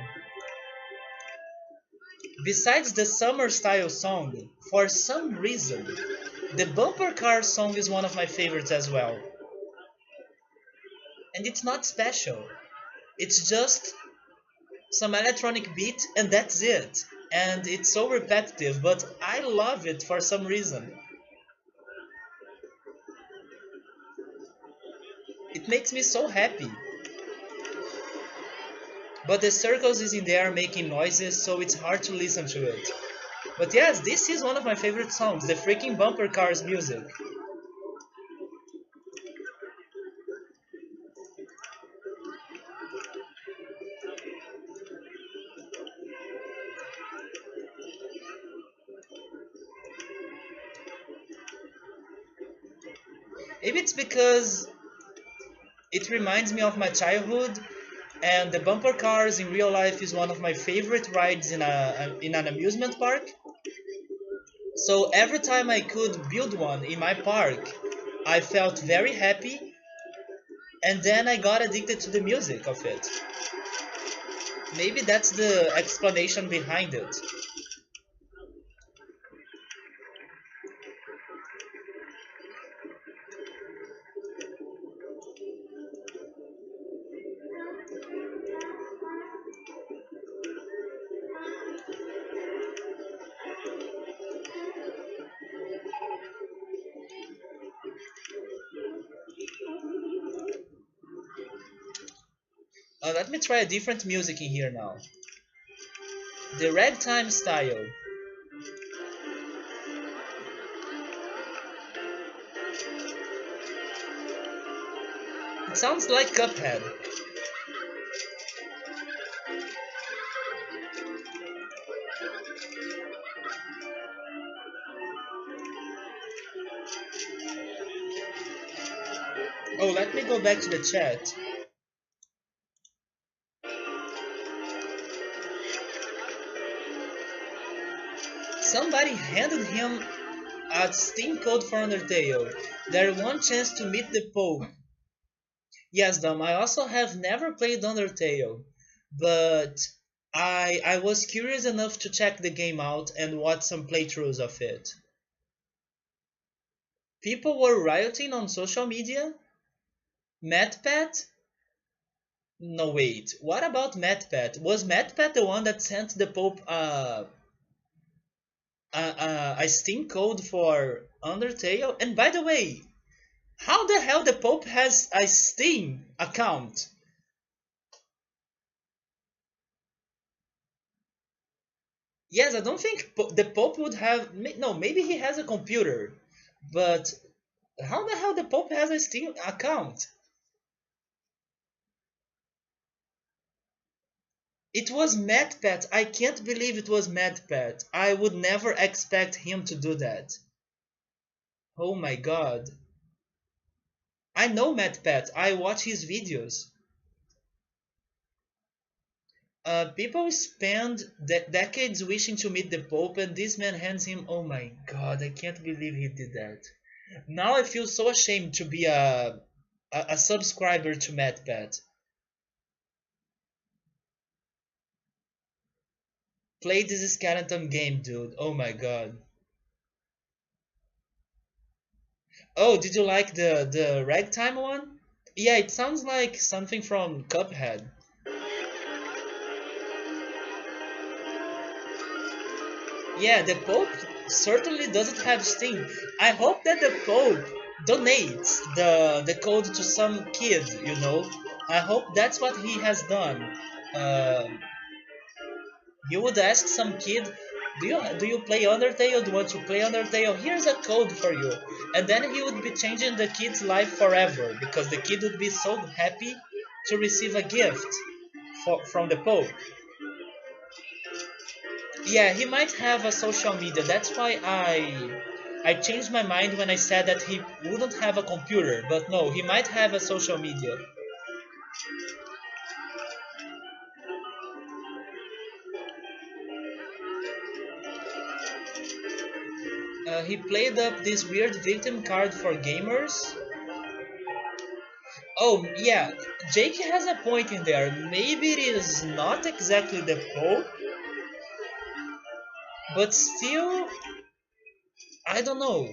A: Besides the summer style song, for some reason, the bumper car song is one of my favorites as well. And it's not special. It's just some electronic beat and that's it. And it's so repetitive, but I love it for some reason. It makes me so happy. But the circles is in there making noises, so it's hard to listen to it. But yes, this is one of my favorite songs, the freaking bumper cars music. Maybe it's because It reminds me of my childhood, and the bumper cars in real life is one of my favorite rides in an amusement park. So every time I could build one in my park, I felt very happy, and then I got addicted to the music of it. Maybe that's the explanation behind it. Let me try a different music in here now. The ragtime style. It sounds like Cuphead. Oh, let me go back to the chat. Somebody handed him a Steam code for Undertale. There one chance to meet the Pope. Yes, Dom, I also have never played Undertale, but I was curious enough to check the game out and watch some playthroughs of it. People were rioting on social media. MatPat? No, wait. What about MatPat? Was MatPat the one that sent the Pope a Steam code for Undertale? And by the way, how the hell the Pope has a Steam account? Yes, I don't think the Pope would have. No, maybe he has a computer, but how the hell the Pope has a Steam account? It was MatPat. I can't believe it was MatPat. I would never expect him to do that. Oh my god. I know MatPat. I watch his videos. People spend decades wishing to meet the Pope, and this man hands him. Oh my god, I can't believe he did that. Now I feel so ashamed to be a subscriber to MatPat. Play this skeleton game, dude. Oh my god. Oh, did you like the ragtime one? Yeah, it sounds like something from Cuphead. Yeah, the Pope certainly doesn't have Steam. I hope that the Pope donates the code to some kid, you know. I hope that's what he has done. Uh, he would ask some kid, do you play Undertale? Do you want to play Undertale? Here's a code for you. And then he would be changing the kid's life forever because the kid would be so happy to receive a gift from the Pope. Yeah, he might have a social media. That's why I changed my mind when I said that he wouldn't have a computer. But no, he might have a social media. He played up this weird victim card for gamers. Oh, yeah, Jake has a point in there. Maybe it is not exactly the Pope, but still, I don't know.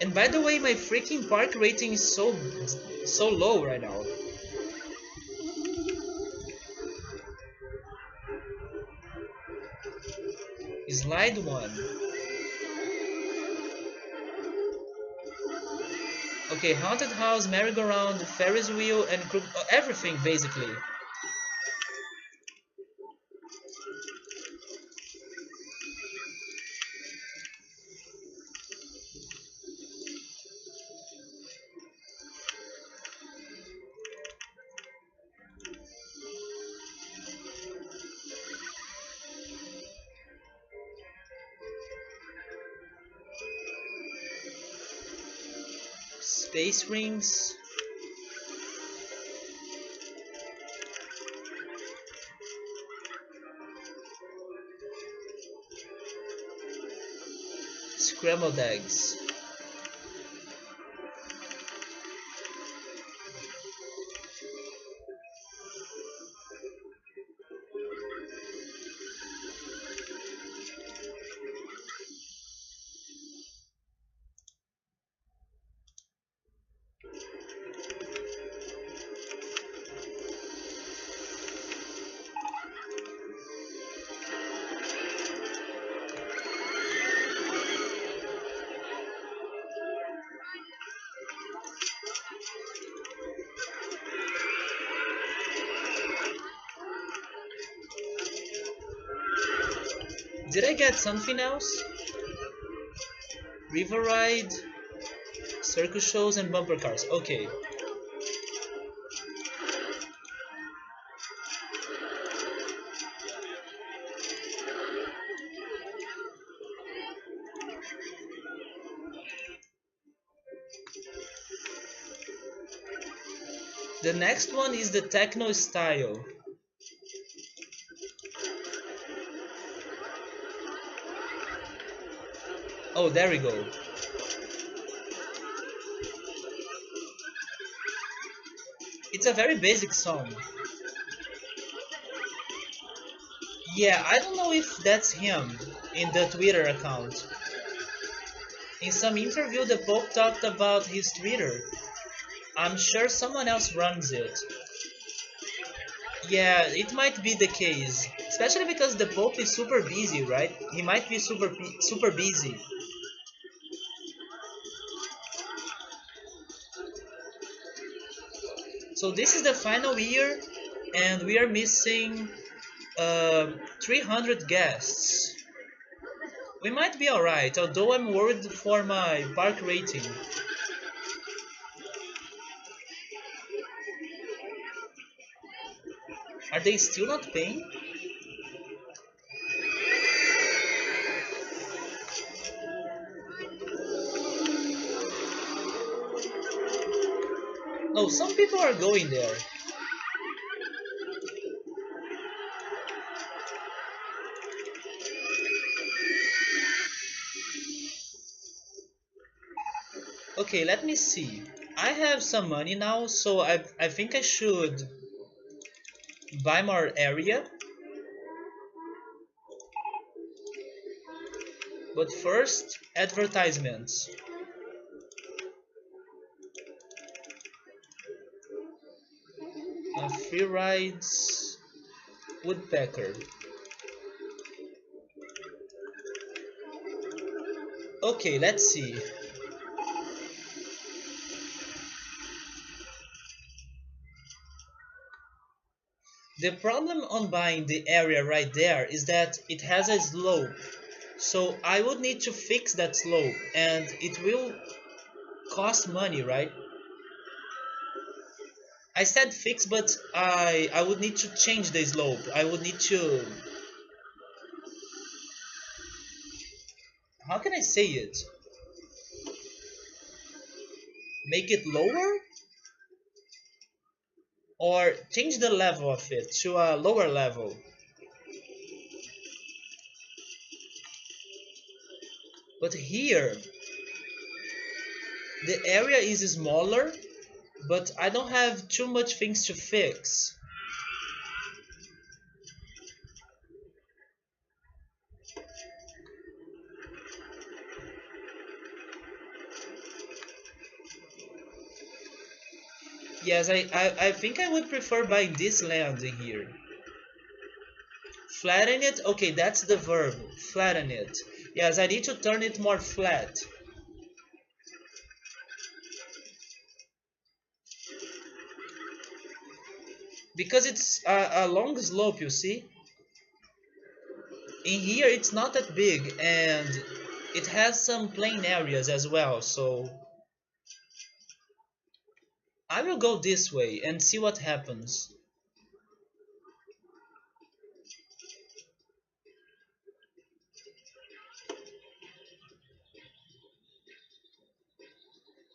A: And by the way, my freaking park rating is so low right now. Slide 1. Okay, haunted house, merry-go-round, Ferris wheel, and everything basically. Space rings. Scrambled eggs. Did I get something else? River ride, circus shows, and bumper cars. Okay. The next one is the techno style. Oh, there we go. It's a very basic song. Yeah, I don't know if that's him in the Twitter account. In some interview, the Pope talked about his Twitter. I'm sure someone else runs it. Yeah, it might be the case. Especially because the Pope is super busy, right? He might be super busy. So this is the final year, and we are missing 300 guests. We might be alright, although I'm worried for my park rating. Are they still not paying? No, some people are going there. Okay, let me see. I have some money now, so I think I should buy more area. But first, advertisements. Free rides, woodpecker. Okay, let's see. The problem on buying the area right there is that it has a slope. So I would need to fix that slope, and it will cost money, right? I said fix, but I would need to change the slope. I would need to... How can I say it? Make it lower? Or change the level of it to a lower level. But here, the area is smaller, but I don't have too much things to fix. Yes, I think I would prefer buying this land in here. Flatten it? Okay, that's the verb. Flatten it. Yes, I need to turn it more flat. Because it's a long slope, you see? In here it's not that big, and it has some plain areas as well, so I will go this way and see what happens.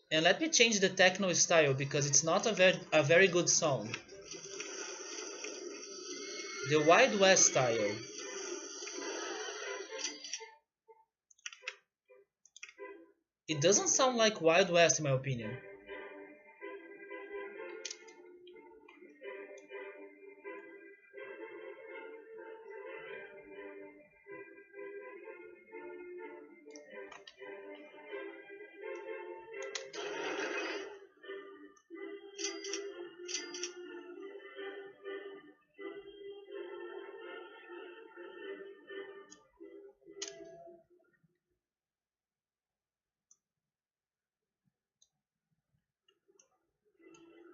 A: And let me change the techno style because it's not a very good song. The Wild West style. It doesn't sound like Wild West in my opinion.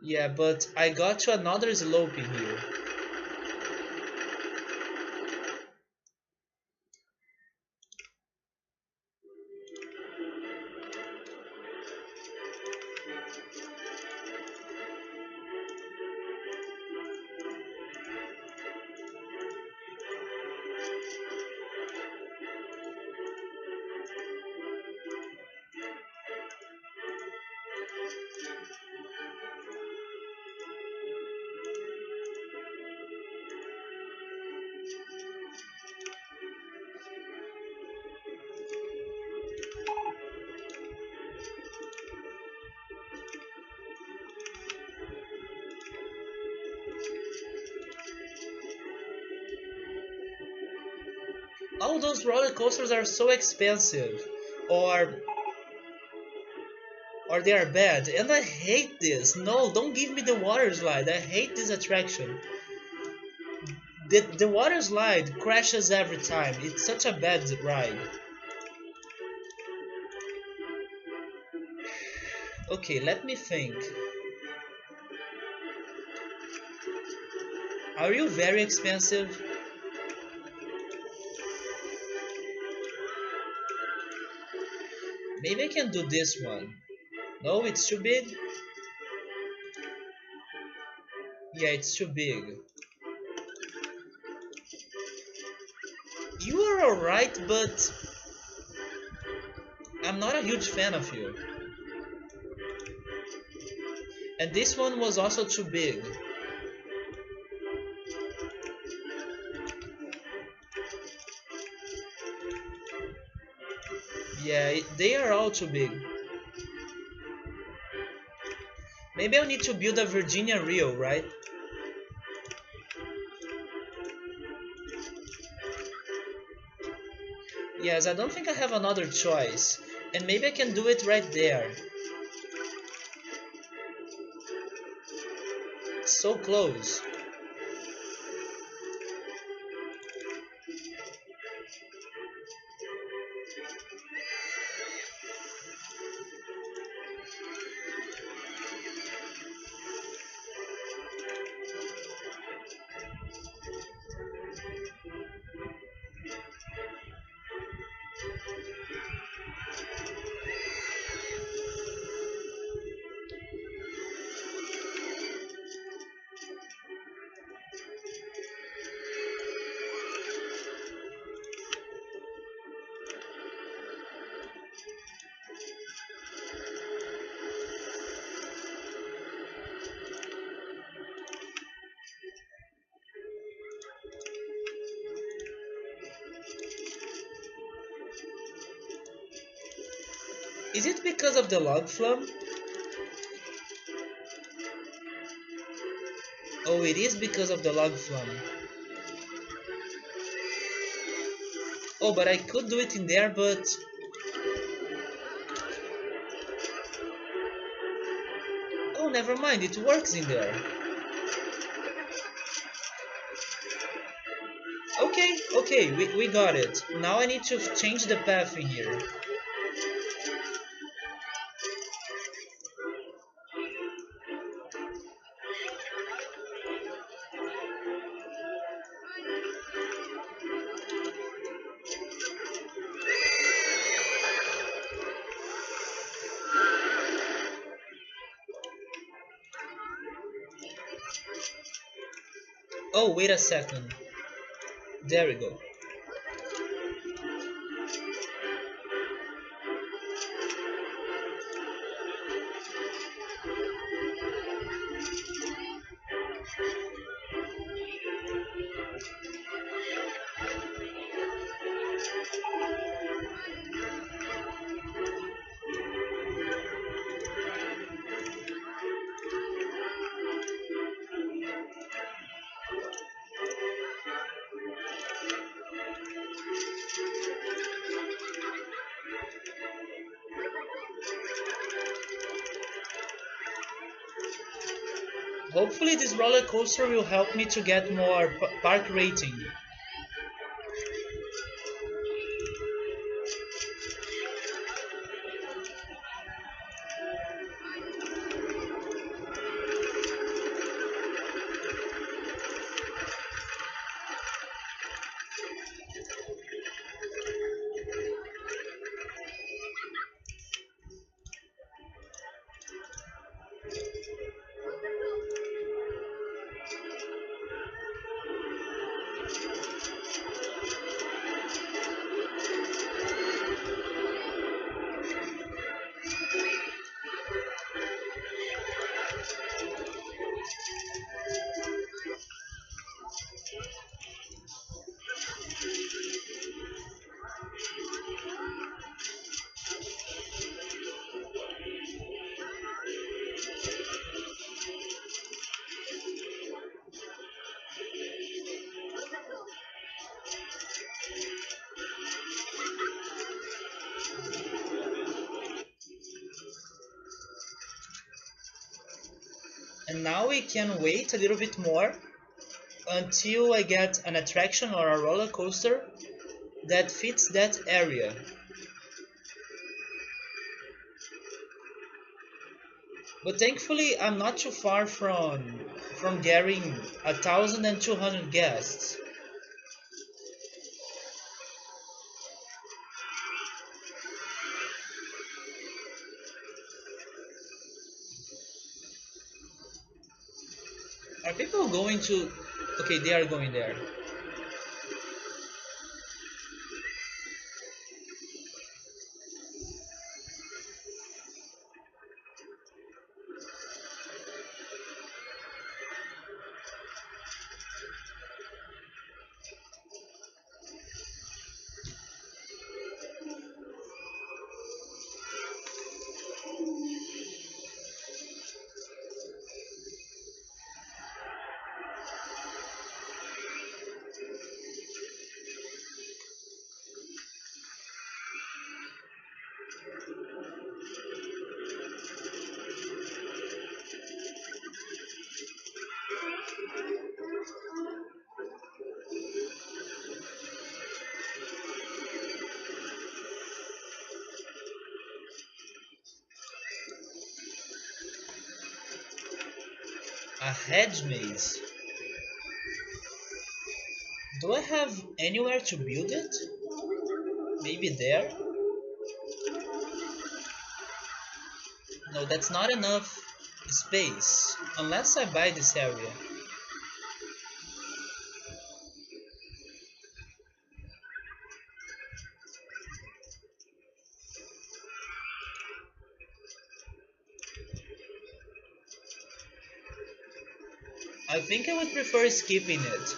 A: Yeah, but I got to another slope here. All those roller coasters are so expensive, or or they are bad, and I hate this. No, don't give me the water slide. I hate this attraction. The water slide crashes every time. It's such a bad ride. Okay, let me think. Are you very expensive? Maybe I can do this one. No, it's too big? Yeah, it's too big. You are alright, but I'm not a huge fan of you. And this one was also too big. Yeah, they are all too big. Maybe I'll need to build a Virginia reel, right? Yes, I don't think I have another choice. And maybe I can do it right there. So close. Is it because of the log flume? Oh, it is because of the log flume. Oh, but I could do it in there, but... Oh, never mind, it works in there. Okay, okay, we got it. Now I need to change the path in here. Oh, wait a second. There we go. Hopefully this roller coaster will help me to get more park rating. And now we can wait a little bit more until I get an attraction or a roller coaster that fits that area. But thankfully I'm not too far from getting 1,200 guests. Are people going to... Okay, they are going there. A hedge maze. Do I have anywhere to build it? Maybe there? No, that's not enough space. Unless I buy this area. I think I would prefer skipping it.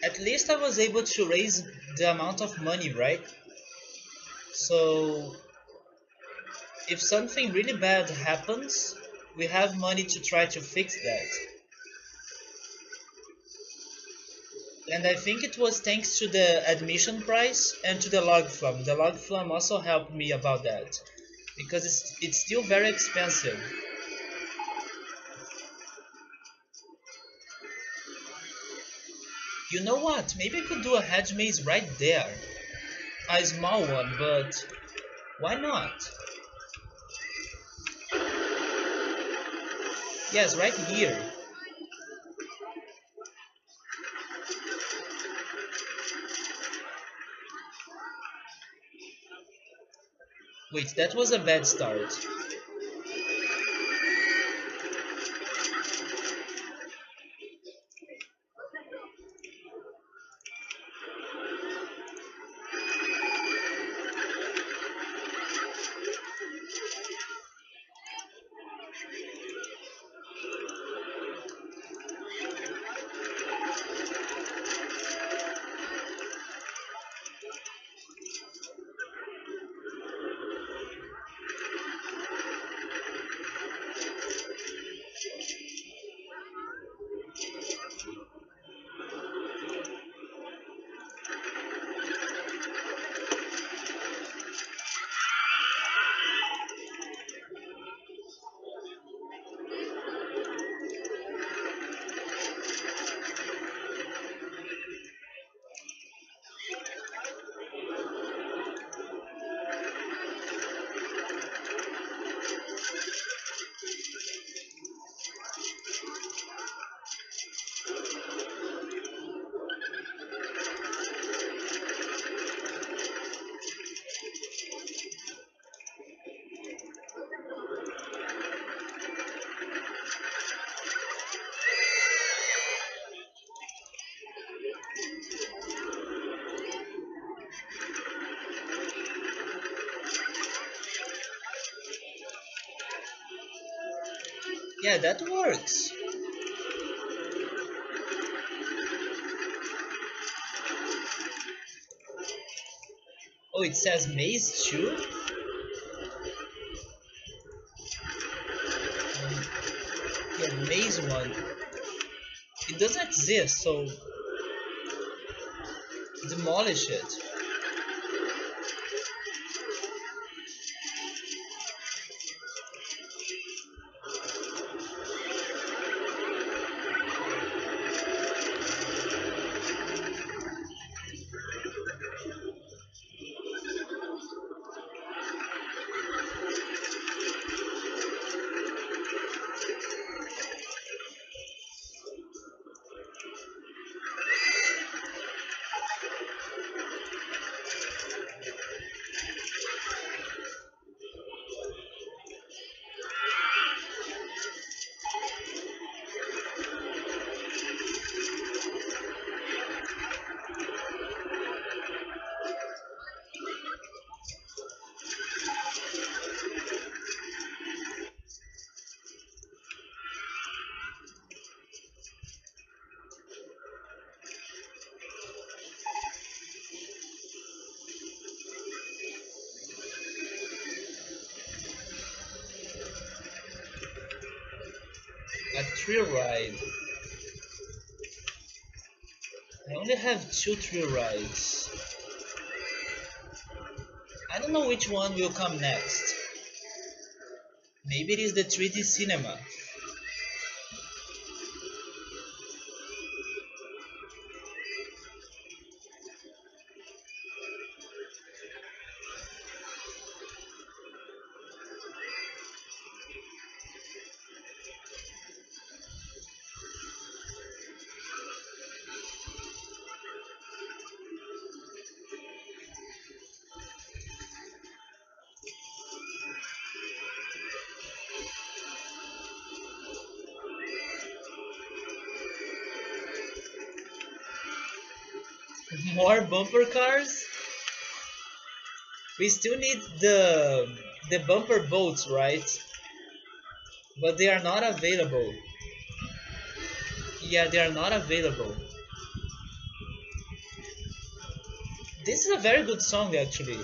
A: At least I was able to raise the amount of money, right? So if something really bad happens, we have money to try to fix that. And I think it was thanks to the admission price and to the log flume. The log flume also helped me about that. Because it's still very expensive. You know what? Maybe I could do a hedge maze right there. A small one, but why not? Yes, right here. Wait, that was a bad start. Yeah, that works. Oh, it says maze too? Yeah, maze one. It doesn't exist, so demolish it. A thrill ride. I only have two thrill rides. I don't know which one will come next. Maybe it is the 3D cinema. More bumper cars? We still need the bumper boats, right? But they are not available. Yeah, they are not available. This is a very good song actually.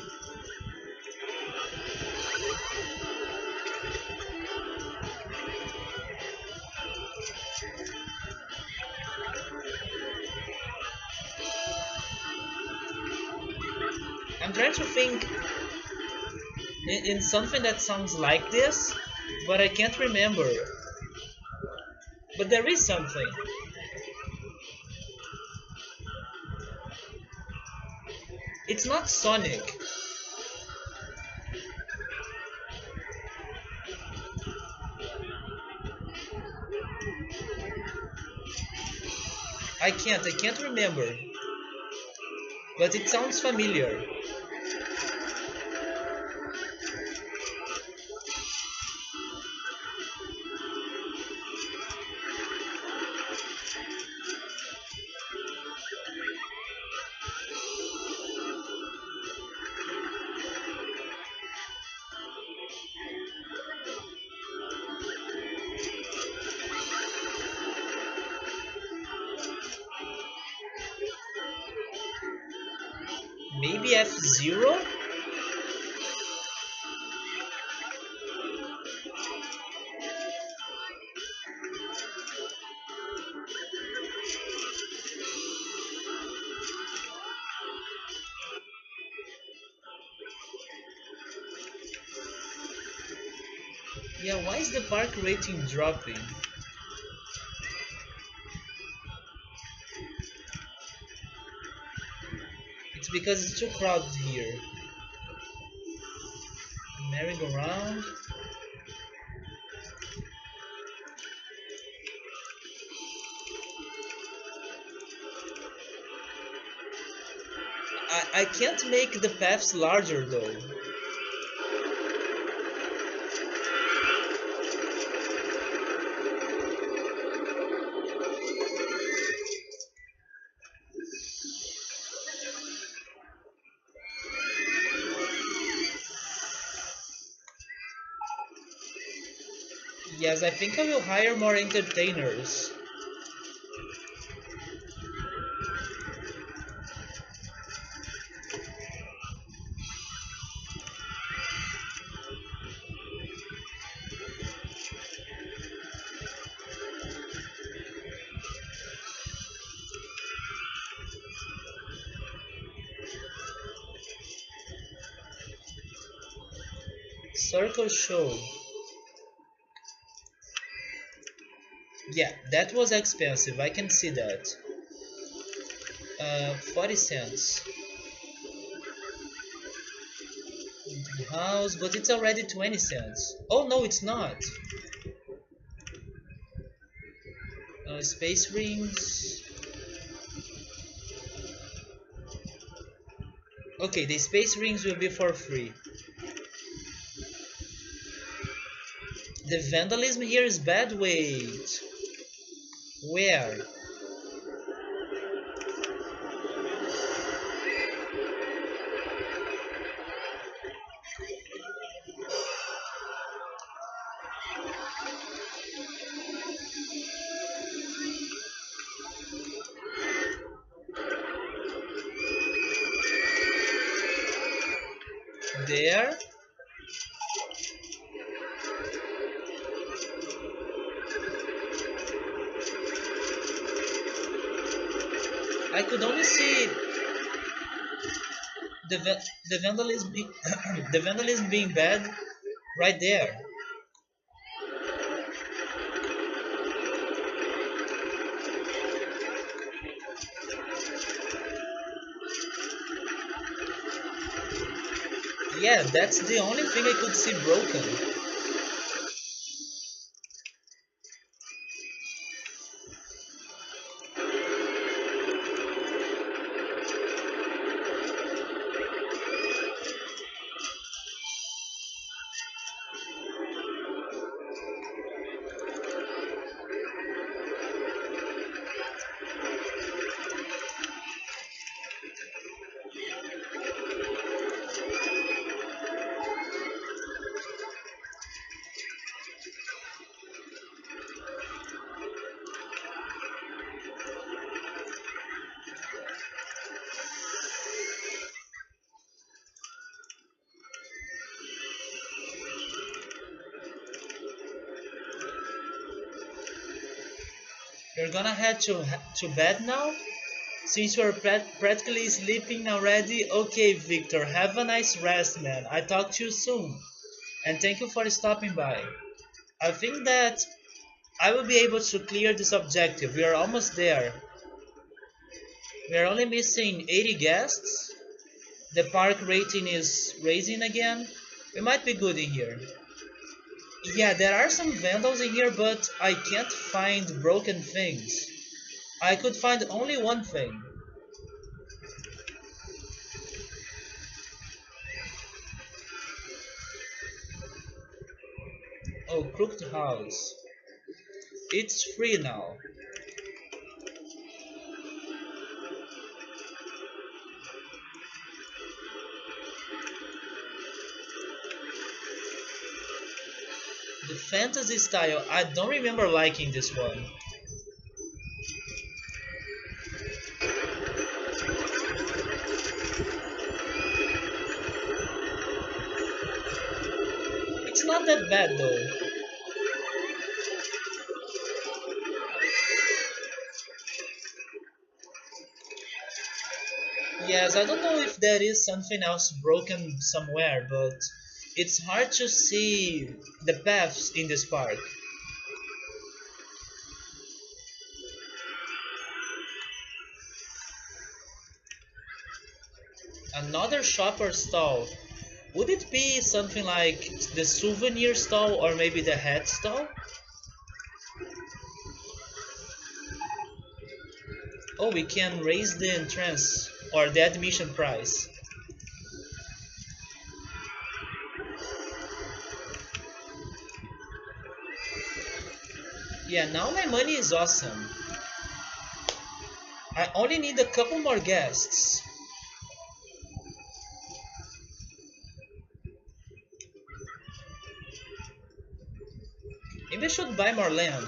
A: I'm trying to think in something that sounds like this, but I can't remember. But there is something. It's not Sonic. I can't remember. But it sounds familiar. Maybe F-Zero? Yeah, why is the park rating dropping? It's because it's too crowded here. Merry-go-round. I can't make the paths larger though. Yes, I think I will hire more entertainers. Circle show. Yeah, that was expensive. I can see that. 40 cents. House, but it's already 20 cents. Oh no, it's not. Space rings. Okay, the space rings will be for free. The vandalism here is bad. Wait. Where? There? I could only see the vandalism the vandalism being bad right there. Yeah, that's the only thing I could see broken. You're gonna head to bed now? Since you're practically sleeping already? Okay, Victor, have a nice rest, man. I talk to you soon. And thank you for stopping by. I think that I will be able to clear this objective. We are almost there. We are only missing 80 guests. The park rating is raising again. We might be good in here. Yeah, there are some vandals in here, but I can't find broken things. I could find only one thing. Oh, crooked house. It's free now. The fantasy style, I don't remember liking this one. It's not that bad though. Yes, I don't know if there is something else broken somewhere, but it's hard to see the paths in this park. Another shopper stall. Would it be something like the souvenir stall or maybe the hat stall? Oh, we can raise the entrance or the admission price. Yeah, now my money is awesome. I only need a couple more guests. In the we should buy more land.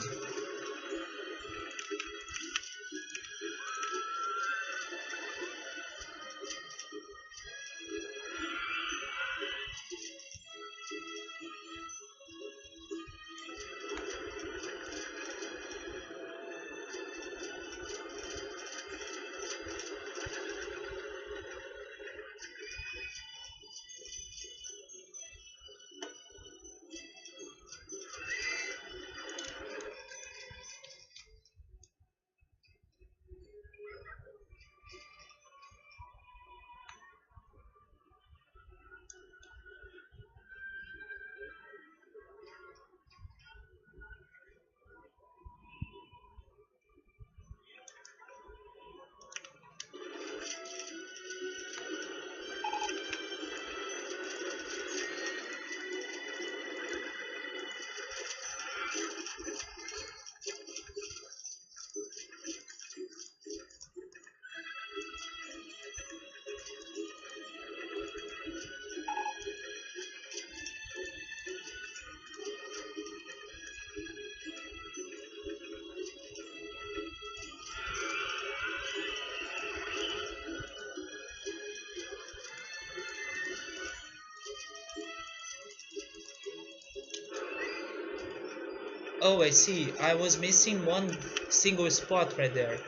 A: Oh, I see. I was missing one single spot right there.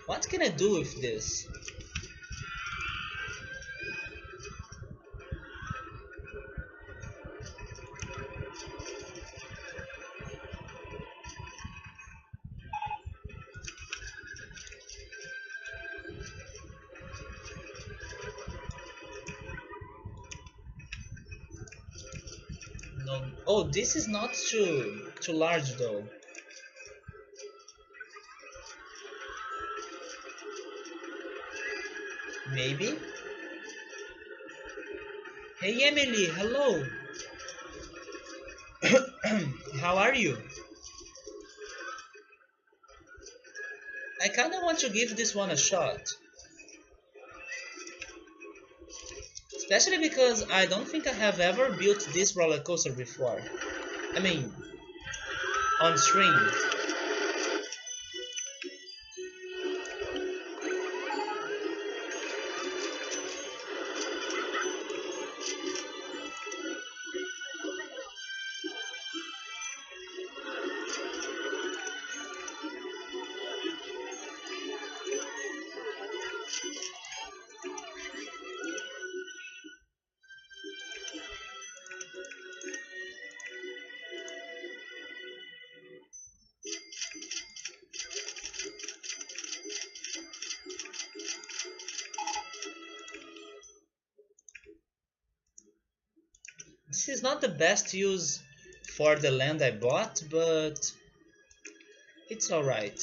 A: What can I do with this? No. Oh, this is not too large though. Maybe? Hey Emily, hello. How are you? I kinda want to give this one a shot. Especially because I don't think I have ever built this roller coaster before. I mean, on stream. This is not the best use for the land I bought, but it's alright.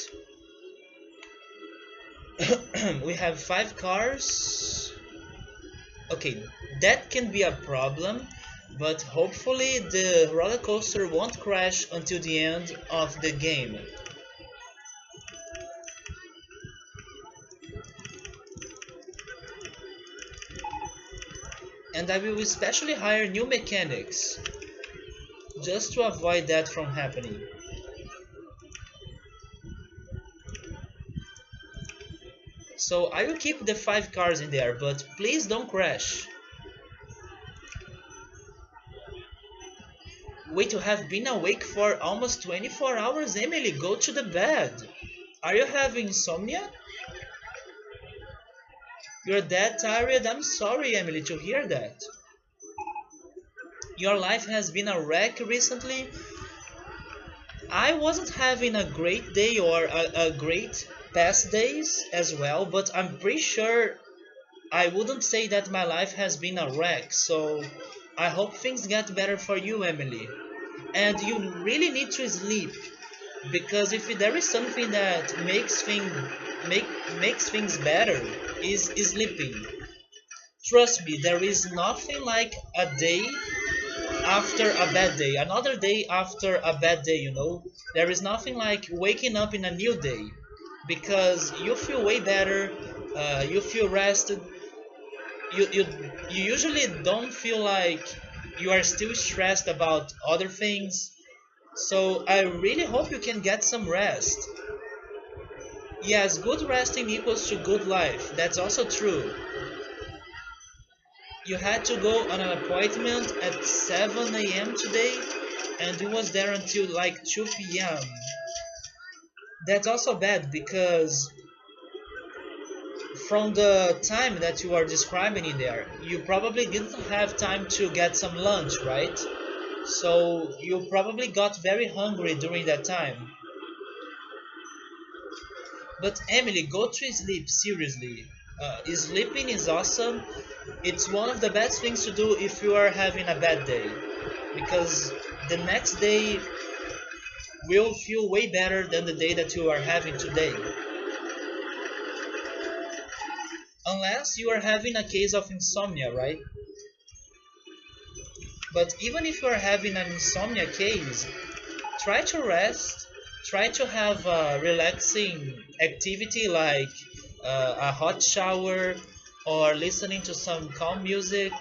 A: We have 5 cars. Okay, that can be a problem, but hopefully the roller coaster won't crash until the end of the game. And I will especially hire new mechanics, just to avoid that from happening. So I will keep the 5 cars in there, but please don't crash. Wait, you have been awake for almost 24 hours, Emily, go to the bed. Are you having insomnia? You're that tired? I'm sorry, Emily, to hear that. Your life has been a wreck recently. I wasn't having a great day or a great past days as well, but I'm pretty sure I wouldn't say that my life has been a wreck, so I hope things get better for you, Emily. And you really need to sleep, because if there is something that makes things better, is sleeping. Trust me, there is nothing like a day after a bad day, another day after a bad day, you know. There is nothing like waking up in a new day. because you feel way better. You feel rested. You usually don't feel like you are still stressed about other things. So I really hope you can get some rest. Yes, good resting equals to good life. That's also true. You had to go on an appointment at 7 a.m. today, and you was there until like 2 p.m. That's also bad because from the time that you are describing in there, you probably didn't have time to get some lunch, right? So you probably got very hungry during that time. But Emily, go to sleep, seriously. Sleeping is awesome. It's one of the best things to do if you are having a bad day. Because the next day will feel way better than the day that you are having today. Unless you are having a case of insomnia, right? But even if you are having an insomnia case, try to rest, try to have a relaxing activity like a hot shower or listening to some calm music,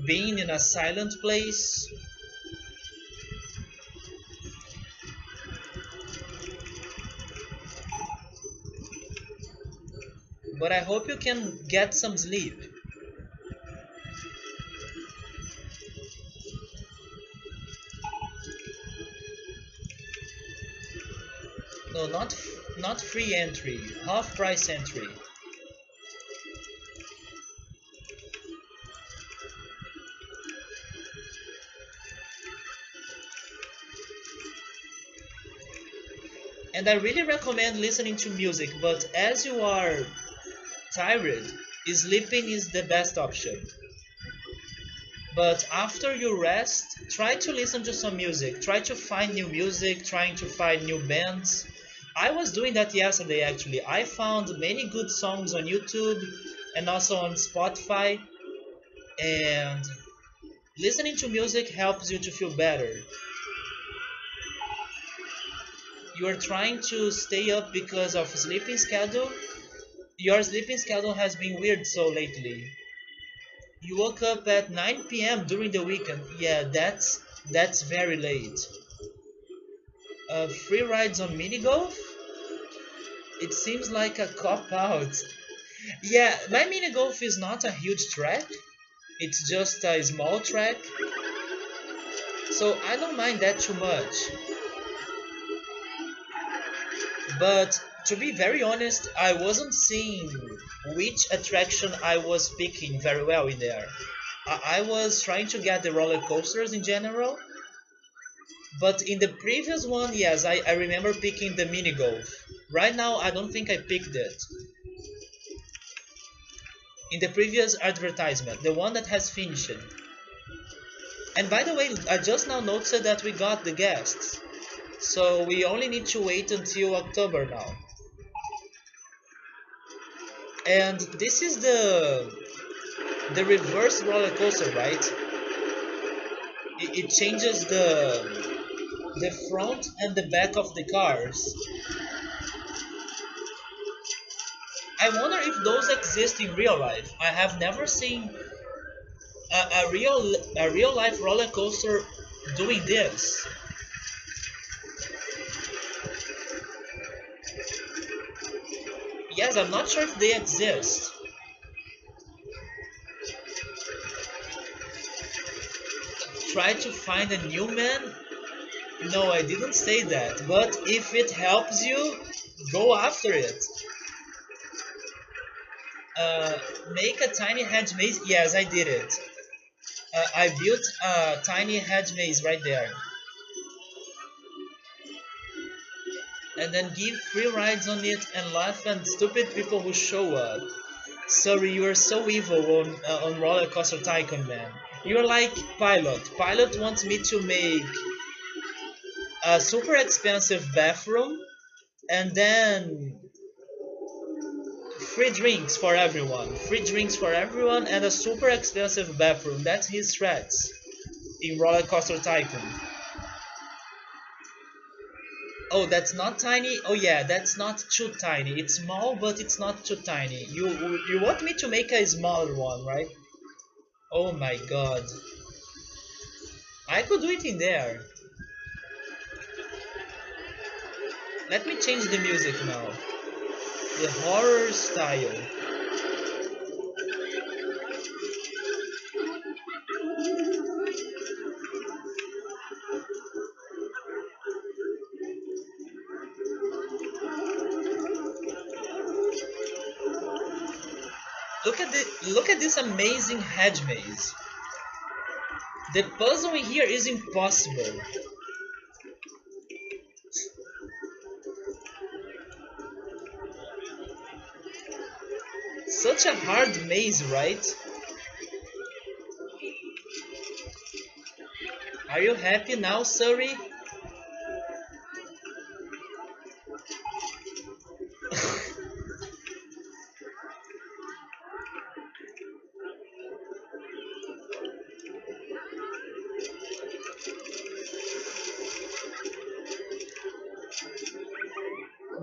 A: being in a silent place. But I hope you can get some sleep. No, not free entry, half price entry. And I really recommend listening to music, but as you are tired, sleeping is the best option. But after you rest, try to listen to some music. Try to find new music, trying to find new bands. I was doing that yesterday actually. I found many good songs on YouTube and also on Spotify. And listening to music helps you to feel better. You are trying to stay up because of sleeping schedule. Your sleeping schedule has been weird so lately. You woke up at 9 p.m. during the weekend. Yeah, that's very late. Free rides on mini golf? It seems like a cop out. Yeah, my mini golf is not a huge track. It's just a small track. So I don't mind that too much. But to be very honest, I wasn't seeing which attraction I was picking very well in there. I was trying to get the roller coasters in general, but in the previous one, yes, I remember picking the mini golf. Right now, I don't think I picked it. In the previous advertisement, the one that has finished. And by the way, I just now noticed that we got the guests. So we only need to wait until October now. And this is the reverse roller coaster, right? It changes the front and the back of the cars. I wonder if those exist in real life. I have never seen a real life roller coaster doing this. Yes, I'm not sure if they exist. Try to find a new man? No, I didn't say that. But if it helps you, go after it. Uh, Make a tiny hedge maze? Yes, I did it. I built a tiny hedge maze right there. And then give free rides on it and laugh at stupid people who show up. Sorry, you are so evil on RollerCoaster Tycoon, man. You're like Pilot. Pilot wants me to make a super expensive bathroom and then free drinks for everyone. Free drinks for everyone and a super expensive bathroom. That's his threats in RollerCoaster Tycoon. Oh, that's not tiny. Oh yeah, that's not too tiny. It's small, but it's not too tiny. You want me to make a smaller one, right? Oh my god. I could do it in there. Let me change the music now. The horror style. Look at this amazing hedge maze. The puzzle in here is impossible. Such a hard maze, right? Are you happy now, Surrey?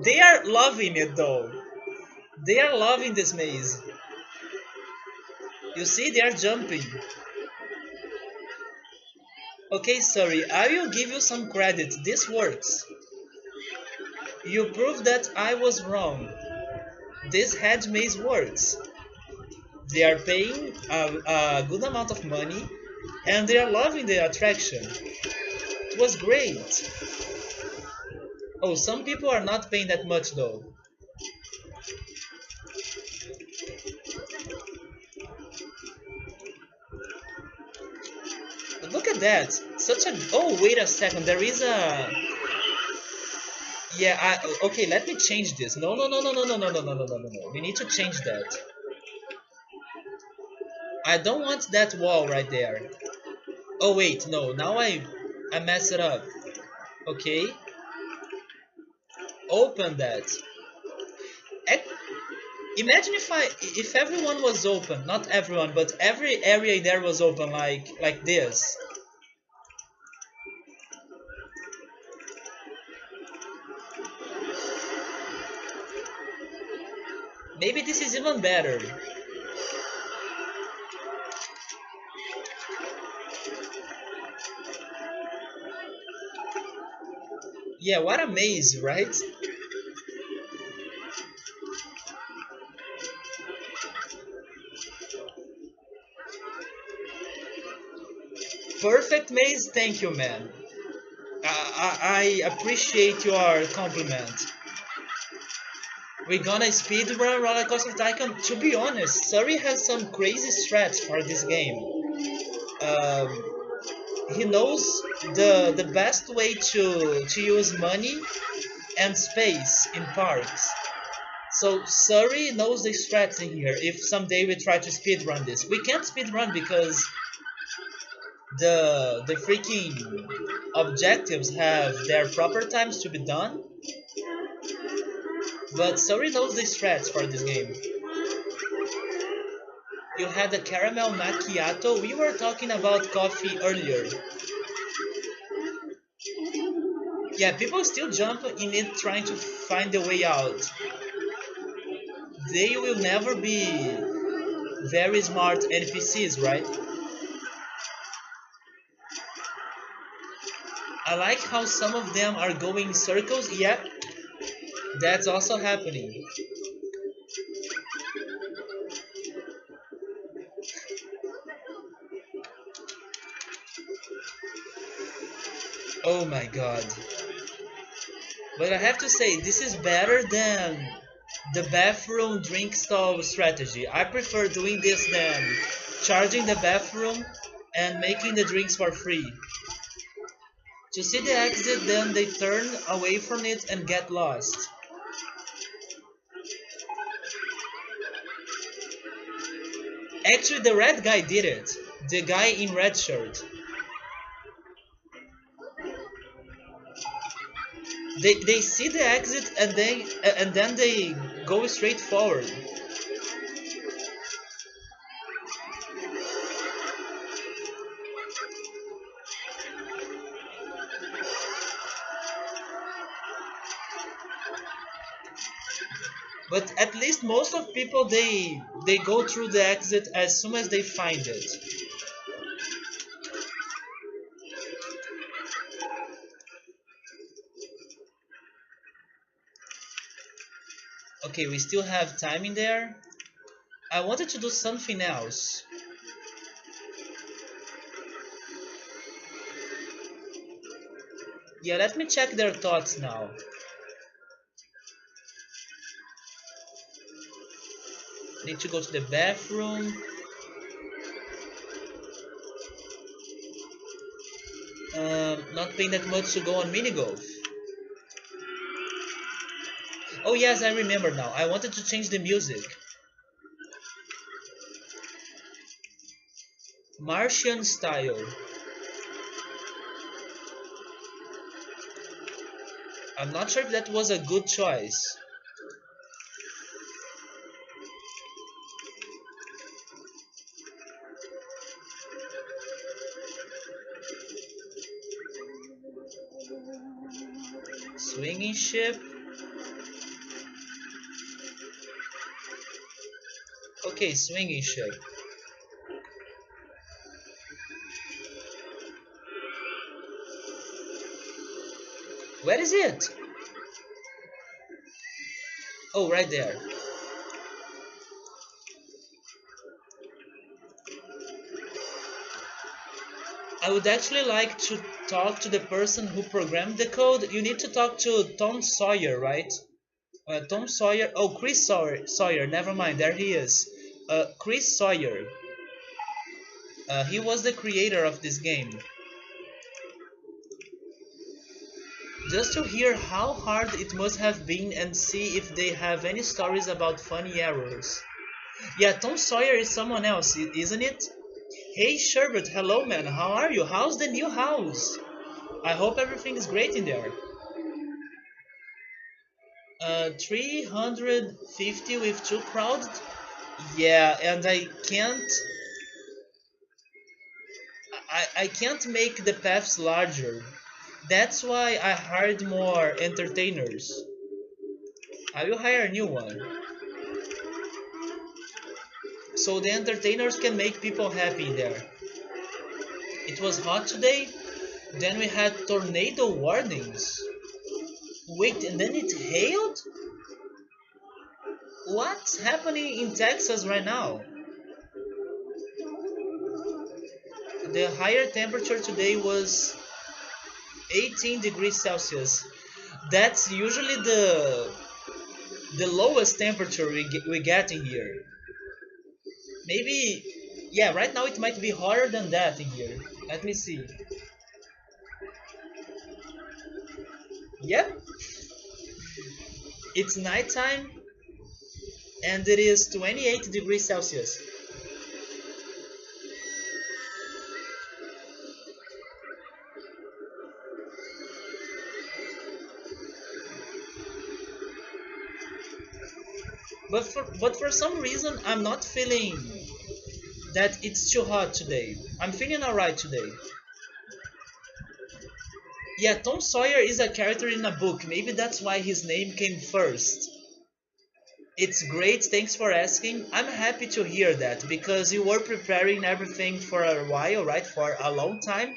A: They are loving it though. They are loving this maze. You see, they are jumping. Okay, sorry, I will give you some credit. This works. You proved that I was wrong. This hedge maze works. They are paying a good amount of money and they are loving the attraction. It was great. Oh, some people are not paying that much though. But look at that. Such a... Oh, wait a second. There is a... Yeah, okay, let me change this. No, no, no, no, no, no, no, no, no, no, no, no, no. We need to change that. I don't want that wall right there. Oh, wait, no. Now I mess it up. Okay. Open that. Ec- Imagine if everyone was open. Not everyone, but every area there was open like this. Maybe this is even better. Yeah, what a maze, right? Perfect maze, thank you, man. I appreciate your compliment. We're gonna speedrun RollerCoaster Tycoon. To be honest, Surrey has some crazy strats for this game. Um, he knows the best way to use money and space in parks. So Surrey knows the strats in here. If someday we try to speedrun this, we can't speedrun because the freaking objectives have their proper times to be done. But Surrey knows the strats for this game. You had a caramel macchiato. We were talking about coffee earlier. Yeah, people still jump in it trying to find the way out. They will never be very smart NPCs, right? I like how some of them are going in circles. Yep, that's also happening. Oh my god. But I have to say, this is better than the bathroom drink stall strategy. I prefer doing this than charging the bathroom and making the drinks for free. To see the exit, then they turn away from it and get lost. Actually, the red guy did it. The guy in red shirt. They see the exit and then they go straight forward. But at least most of people they go through the exit as soon as they find it. Okay, we still have time in there. I wanted to do something else. Yeah, let me check their thoughts now. Need to go to the bathroom. Not paying that much to go on mini golf. Oh yes, I remember now. I wanted to change the music. Martian style. I'm not sure if that was a good choice. Swinging ship. Okay, swinging ship. Where is it? Oh, right there. I would actually like to talk to the person who programmed the code. You need to talk to Tom Sawyer, right? Tom Sawyer. Oh, Chris Sawyer. Sawyer. Never mind. There he is. Chris Sawyer. He was the creator of this game. Just to hear how hard it must have been and see if they have any stories about funny errors. Yeah, Tom Sawyer is someone else, isn't it? Hey Sherbert, hello man, how are you? How's the new house? I hope everything is great in there. 350 with too crowded? Yeah, and I can't make the paths larger. That's why I hired more entertainers. I will hire a new one. So the entertainers can make people happy in there. It was hot today, then we had tornado warnings. Wait, and then it hailed? What's happening in Texas right now? The higher temperature today was 18 degrees Celsius. That's usually the lowest temperature we get in here. Maybe, yeah, right now it might be hotter than that in here. Let me see. Yep, it's nighttime and it is 28 degrees Celsius. But for some reason I'm not feeling that it's too hot today. I'm feeling alright today. Yeah, Tom Sawyer is a character in a book. Maybe that's why his name came first. It's great, thanks for asking. I'm happy to hear that because you were preparing everything for a while, right? For a long time.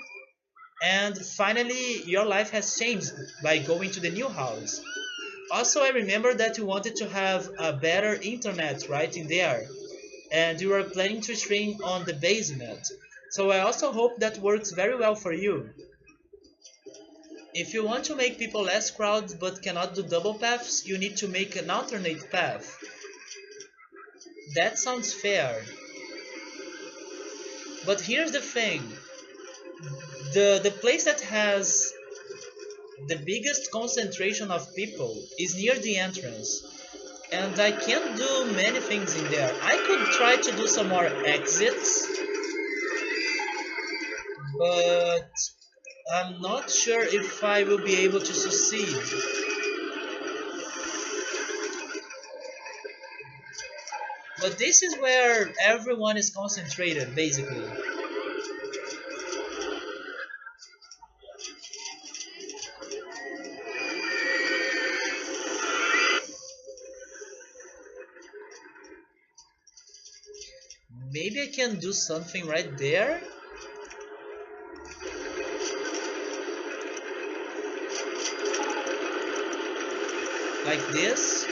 A: And finally, your life has changed by going to the new house. Also, I remember that you wanted to have a better internet right in there. And you are planning to stream on the basement. So I also hope that works very well for you. If you want to make people less crowded but cannot do double paths, you need to make an alternate path. That sounds fair. But here's the thing. The place that has the biggest concentration of people is near the entrance. And I can't do many things in there. I could try to do some more exits, but I'm not sure if I will be able to succeed. But this is where everyone is concentrated, basically. maybe I can do something right there, like this.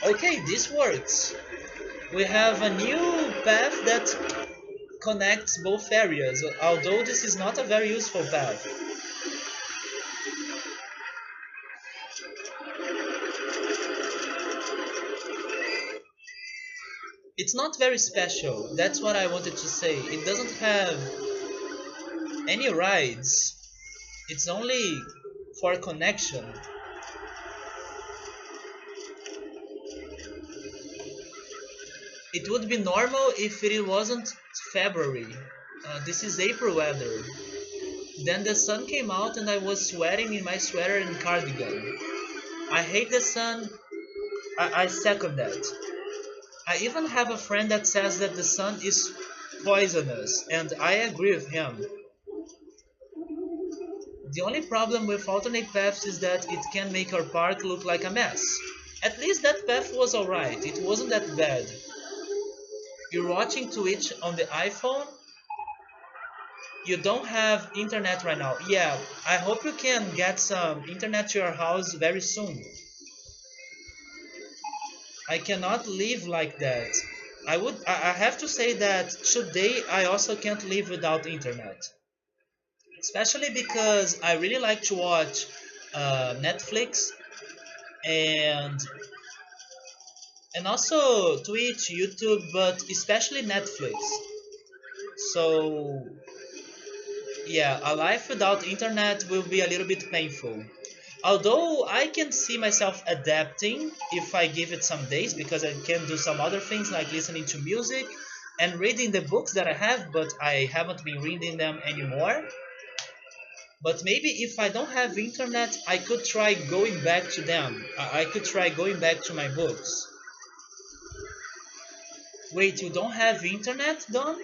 A: Okay, this works. We have a new path that connects both areas, although this is not a very useful path. It's not very special, that's what I wanted to say. It doesn't have any rides, it's only for connection. It would be normal if it wasn't February. This is April weather. Then the sun came out and I was sweating in my sweater and cardigan. I hate the sun. I second that. I even have a friend that says that the sun is poisonous, and I agree with him. The only problem with alternate paths is that it can make our park look like a mess. At least that path was alright, it wasn't that bad. You're watching Twitch on the iPhone? You don't have internet right now. Yeah, I hope you can get some internet to your house very soon. I cannot live like that. I have to say that today I also can't live without internet. Especially because I really like to watch Netflix and and also Twitch, YouTube, but especially Netflix. So yeah, a life without internet will be a little bit painful. Although I can see myself adapting if I give it some days because I can do some other things like listening to music and reading the books that I have, but I haven't been reading them anymore. But maybe if I don't have internet, I could try going back to them. I could try going back to my books. Wait, you don't have internet, Don?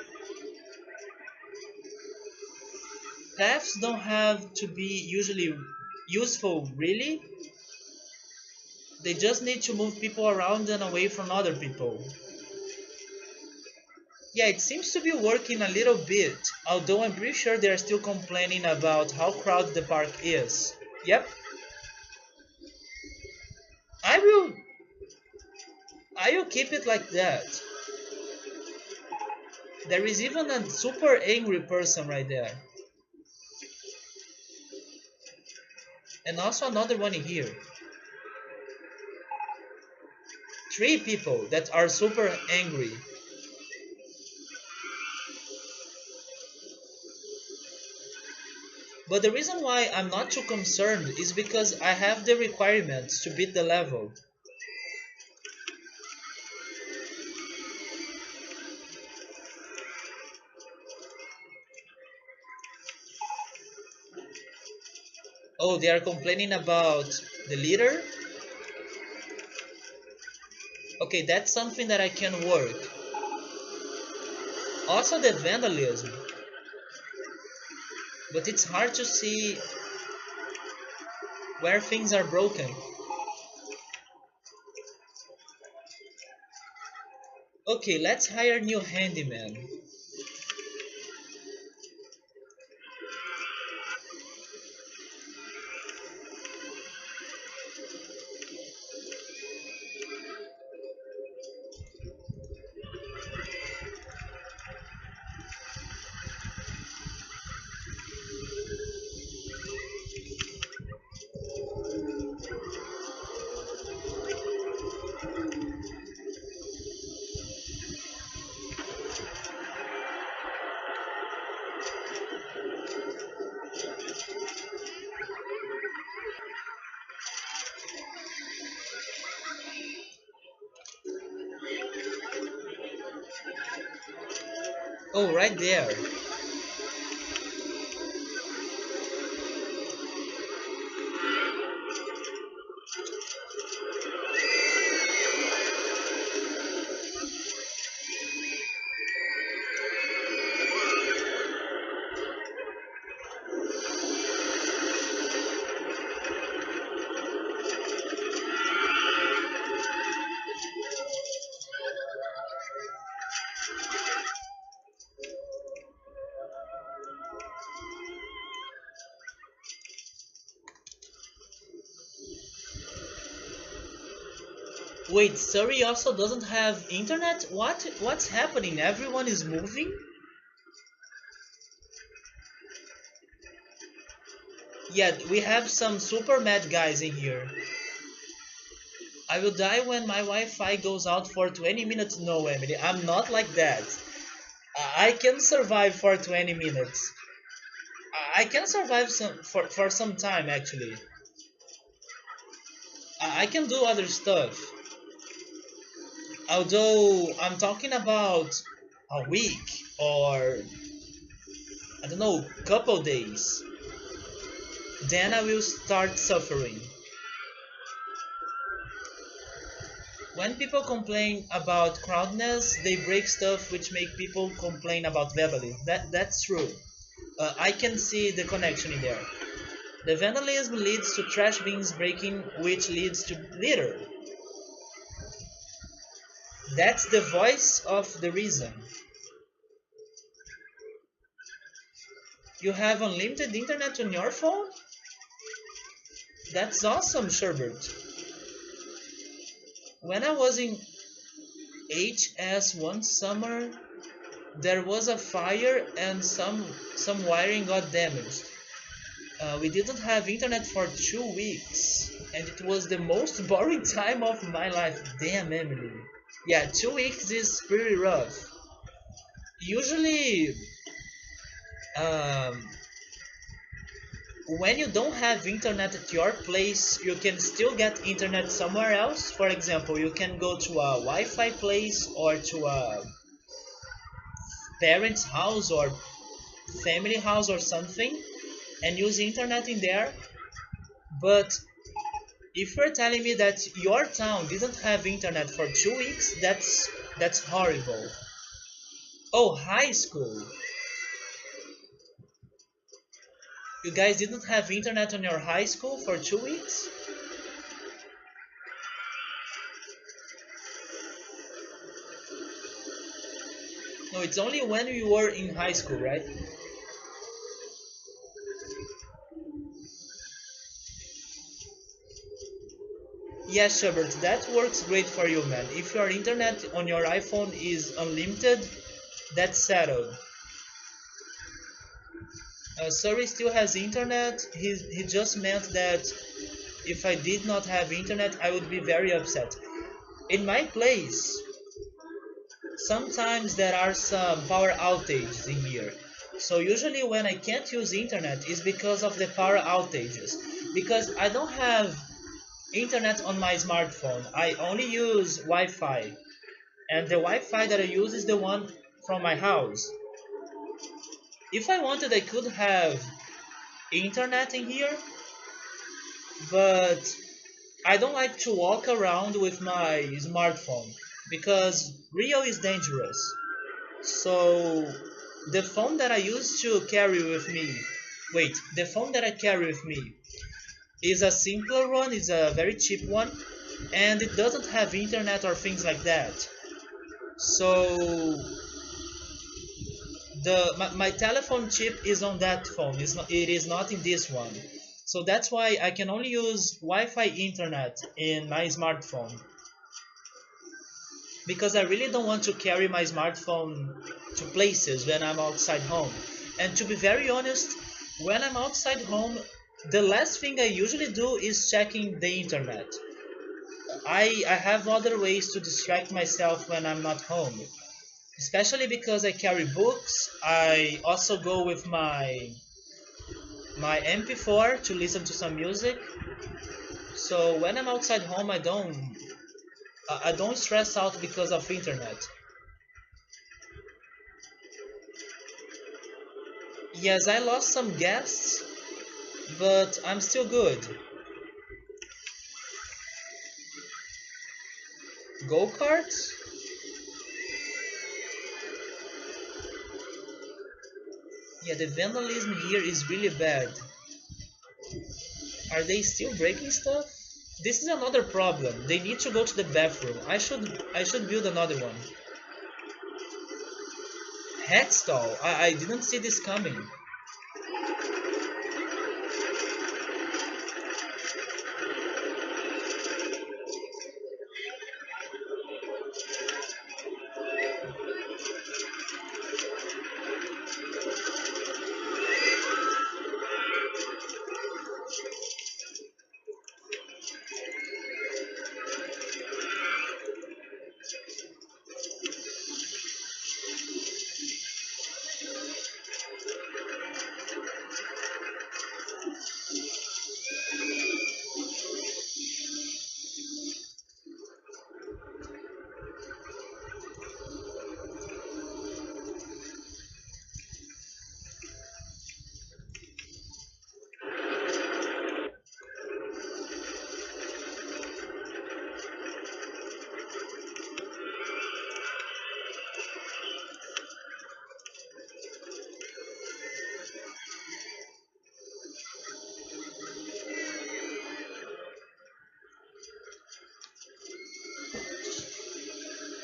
A: Paths don't have to be usually useful, really? They just need to move people around and away from other people. Yeah, it seems to be working a little bit, although I'm pretty sure they're still complaining about how crowded the park is. Yep, I will I will keep it like that. There is even a super angry person right there. And also another one in here. Three people that are super angry. But the reason why I'm not too concerned is because I have the requirements to beat the level. Oh, they are complaining about the leader? Okay, that's something that I can work. Also the vandalism. But it's hard to see where things are broken. Okay, let's hire new handyman. Oh, right there. Wait, Surrey also doesn't have internet? What's happening? Everyone is moving? Yeah, we have some super mad guys in here. I will die when my Wi-Fi goes out for 20 minutes. No, Emily, I'm not like that. I can survive for 20 minutes. I can survive for some time actually. I can do other stuff. Although I'm talking about a week or I don't know, couple days, then I will start suffering. When people complain about crowdness, they break stuff which make people complain about vandalism. That's true. I can see the connection in there. The vandalism leads to trash bins breaking, which leads to litter. That's the voice of the reason. You have unlimited internet on your phone? That's awesome, Sherbert. When I was in HS one summer, there was a fire and some wiring got damaged. We didn't have internet for 2 weeks, and it was the most boring time of my life. Damn, Emily. Yeah, 2 weeks is pretty rough. Usually, um, when you don't have internet at your place, you can still get internet somewhere else. For example, you can go to a Wi-Fi place or to a parent's house or family house or something and use internet in there. But if you're telling me that your town didn't have internet for 2 weeks, that's horrible. Oh, high school. You guys didn't have internet on your high school for 2 weeks? No, it's only when you were in high school, right? Yes, Shepard, that works great for you, man. If your internet on your iPhone is unlimited, that's settled. Surrey still has internet. He just meant that if I did not have internet, I would be very upset. In my place, sometimes there are some power outages in here. So usually when I can't use internet is because of the power outages. Because I don't have internet on my smartphone. I only use Wi-Fi. And the Wi-Fi that I use is the one from my house. If I wanted, I could have internet in here, but I don't like to walk around with my smartphone because Rio is dangerous. So the phone that I used to carry with me, the phone that I carry with me is a simpler one, it's a very cheap one, and it doesn't have internet or things like that. So my telephone chip is on that phone. It is not in this one. So that's why I can only use Wi-Fi internet in my smartphone. Because I really don't want to carry my smartphone to places when I'm outside home. And to be very honest, when I'm outside home, the last thing I usually do is checking the internet. I have other ways to distract myself when I'm not home. Especially because I carry books. I also go with my MP4 to listen to some music. So when I'm outside home, I don't stress out because of internet. Yes, I lost some guests, but I'm still good. Go-karts? Yeah, the vandalism here is really bad. Are they still breaking stuff? This is another problem. They need to go to the bathroom. I should build another one. Head stall. I didn't see this coming.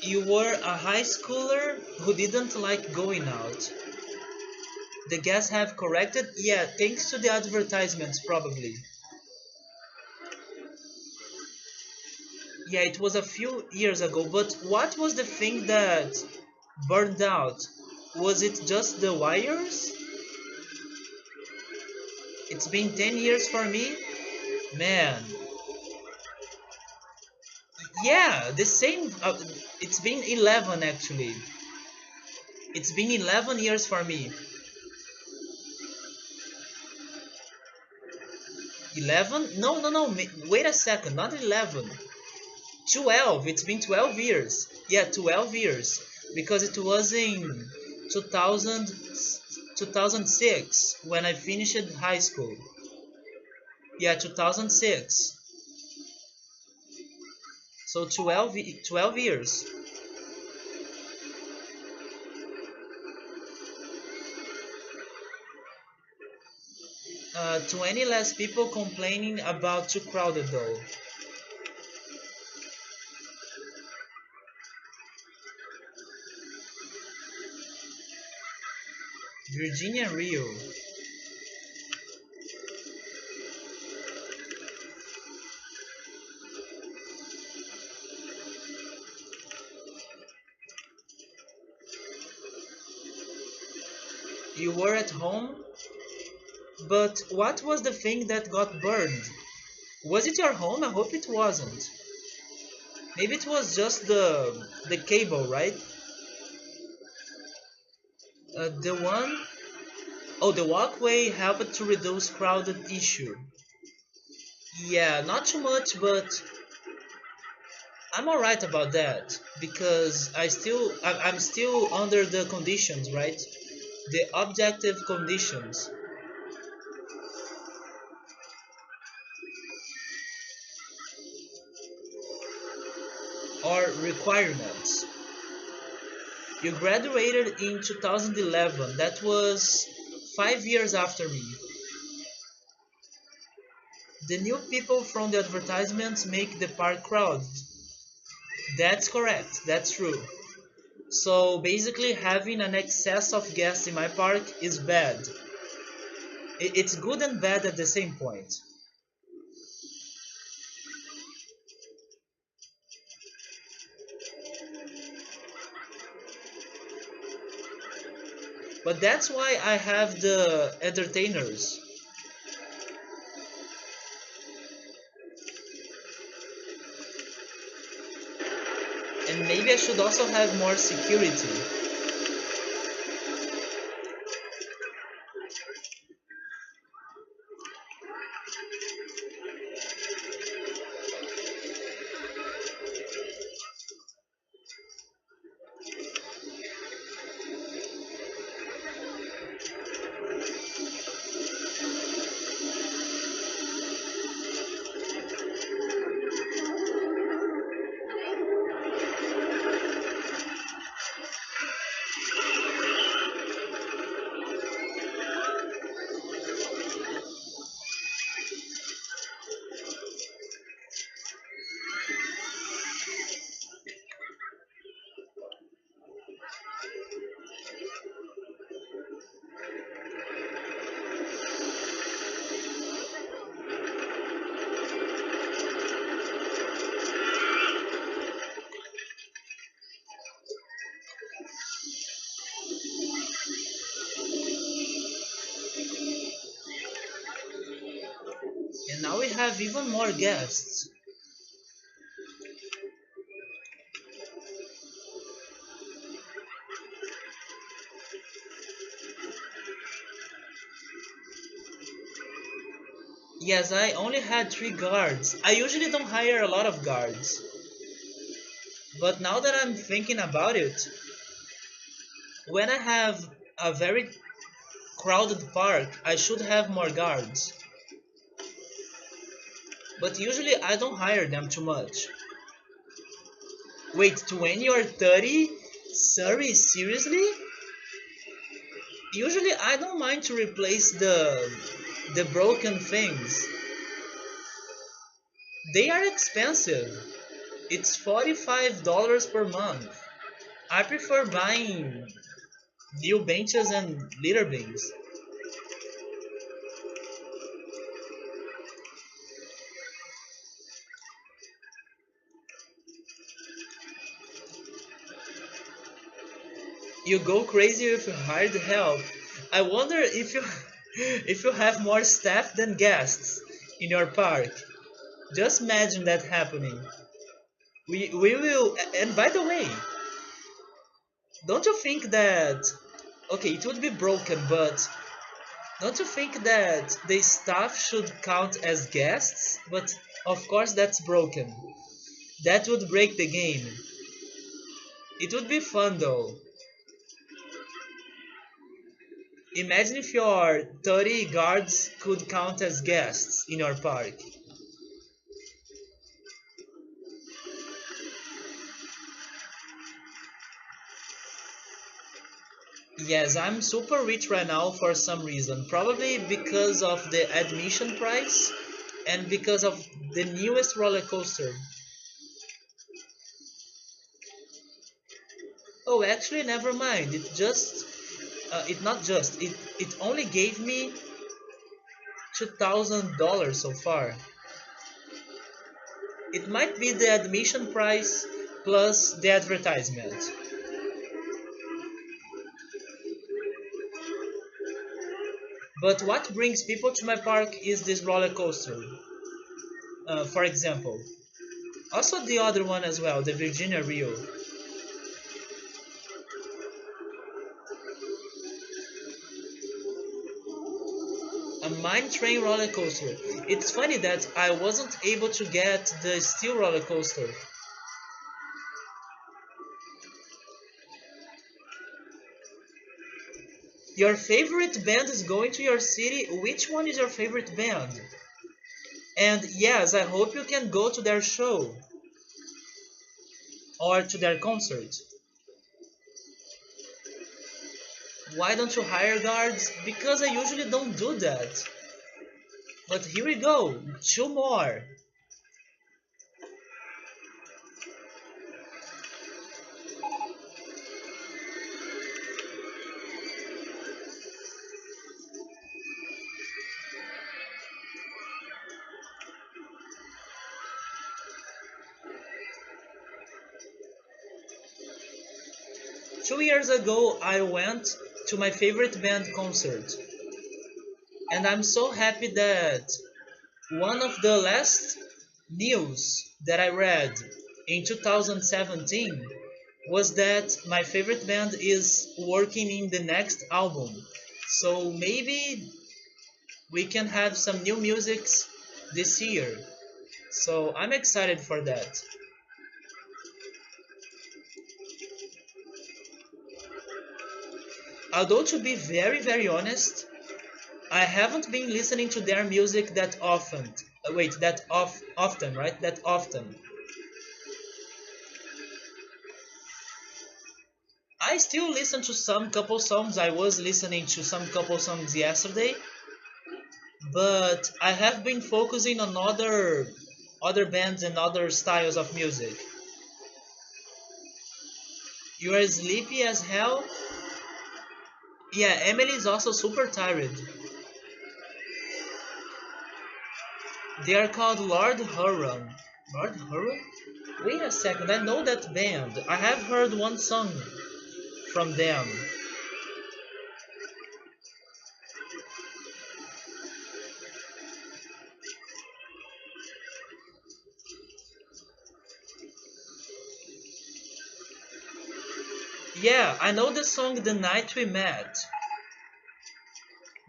A: You were a high schooler who didn't like going out. The guests have corrected? Yeah, thanks to the advertisements, probably. Yeah, it was a few years ago, but what was the thing that burned out? Was it just the wires? It's been 10 years for me? Man. Yeah, the same. It's been 11 actually. It's been 11 years for me. 11? No, no, no. Wait a second. Not 11. 12. It's been 12 years. Yeah, 12 years. Because it was in 2000, 2006 when I finished high school. Yeah, 2006. So 12 years. 20 less people complaining about too crowded though. Virginia and Rio. You were at home, but what was the thing that got burned? Was it your home? I hope it wasn't. Maybe it was just the cable, right? The one oh the walkway helped to reduce crowded issue. Yeah, not too much, but I'm alright about that because I'm still under the conditions, right? The objective conditions or requirements. You graduated in 2011. That was 5 years after me. The new people from the advertisements make the park crowded. That's correct. That's true. So basically, having an excess of guests in my park is bad. It's good and bad at the same point. But that's why I have the entertainers. And maybe I should also have more security. And now we have even more guests. Yes, I only had 3 guards. I usually don't hire a lot of guards. But now that I'm thinking about it, when I have a very crowded park, I should have more guards. But usually I don't hire them too much. Wait, 20 or 30? Sorry, seriously? Usually I don't mind to replace the broken things. They are expensive. It's $45 per month. I prefer buying new benches and litter bins. You go crazy if you hired help. I wonder if you if you have more staff than guests in your park. Just imagine that happening. We will. And by the way, don't you think that okay, it would be broken, but don't you think that the staff should count as guests? But of course, that's broken. That would break the game. It would be fun though. Imagine if your 30 guards could count as guests in your park. Yes, I'm super rich right now for some reason. Probably because of the admission price and because of the newest roller coaster. Oh, actually, never mind. It not just, it only gave me $2,000 so far. It might be the admission price plus the advertisement. But what brings people to my park is this roller coaster. For example, also the other one as well, the Virginia Rio. A mine train roller coaster. It's funny that I wasn't able to get the steel roller coaster. Your favorite band is going to your city. Which one is your favorite band? And yes, I hope you can go to their show or to their concert. Why don't you hire guards? Because I usually don't do that. But here we go, two more. 2 years ago, I went to my favorite band concert, and I'm so happy that one of the last news that I read in 2017 was that my favorite band is working in the next album. So maybe we can have some new musics this year. So I'm excited for that. Although to be very honest, I haven't been listening to their music that often. Wait, often, right? That often. I still listen to some couple songs. I was listening to some couple songs yesterday, but I have been focusing on other bands and other styles of music. You are sleepy as hell? Yeah, Emily is also super tired. They are called Lord Huron. Lord Huron? Wait a second, I know that band. I have heard one song from them. Yeah, I know the song The Night We Met.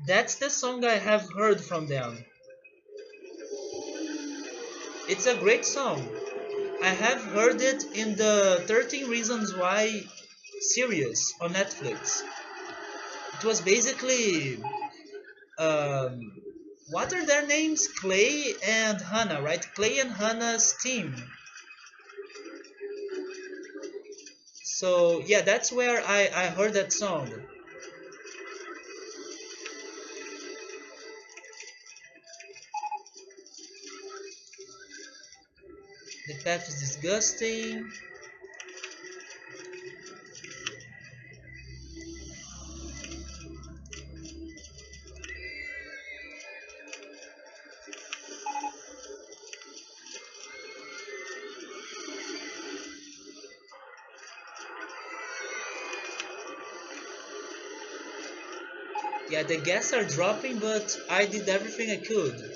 A: That's the song I have heard from them. It's a great song. I have heard it in the 13 Reasons Why series on Netflix. It was basically um, what are their names? Clay and Hannah, right? Clay and Hannah's team. So yeah, that's where I heard that song. The path is disgusting. Yeah, the gas are dropping, but I did everything I could.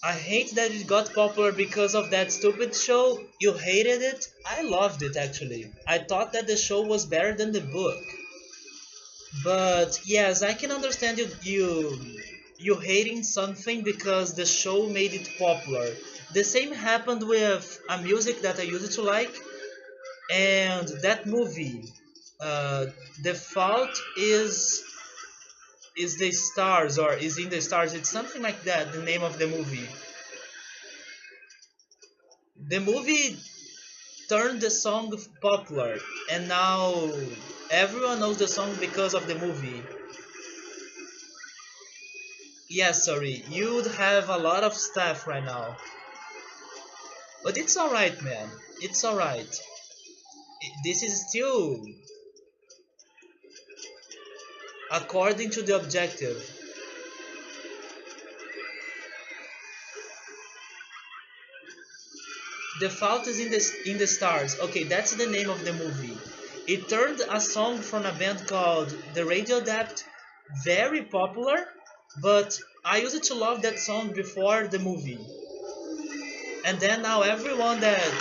A: I hate that it got popular because of that stupid show. You hated it? I loved it actually. I thought that the show was better than the book. But yes, I can understand you hating something because the show made it popular. The same happened with a music that I used to like, and that movie. Uh, the fault is the stars or is in the stars. It's something like that. The name of the movie. The movie turned the song popular, and now everyone knows the song because of the movie. Yes, sorry, you'd have a lot of stuff right now. But it's alright, man. It's alright. This is still according to the objective. The Fault is in the Stars. Okay, that's the name of the movie. It turned a song from a band called The Radio Depth very popular, but I used to love that song before the movie. And then now everyone that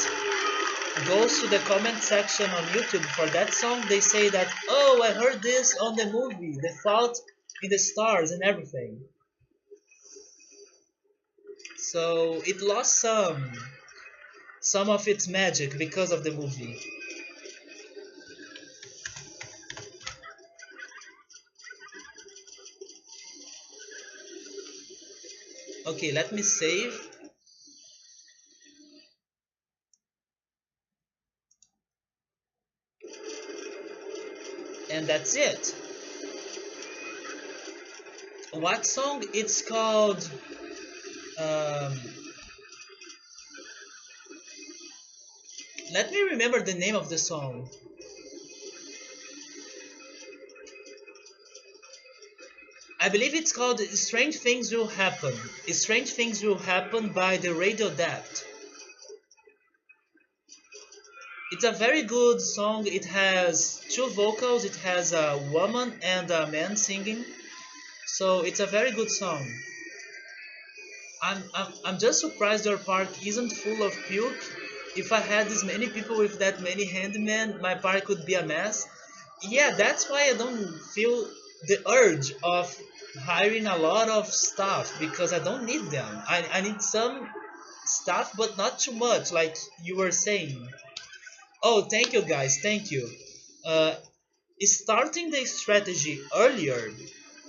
A: goes to the comment section on YouTube for that song, they say that, oh, I heard this on the movie, The Fault in the Stars and everything. So it lost some of its magic because of the movie. Okay, let me save. And that's it. What song? It's called. Um, Let me remember the name of the song. I believe it's called Strange Things Will Happen. Strange Things Will Happen by the Radio Depth. It's a very good song. It has two vocals. It has a woman and a man singing. So it's a very good song. I'm just surprised your park isn't full of puke. If I had this many people with that many handymen, my park would be a mess. Yeah, that's why I don't feel the urge of hiring a lot of staff because I don't need them. I need some staff, but not too much, like you were saying. Oh, thank you guys, thank you. Uh, Starting the strategy earlier,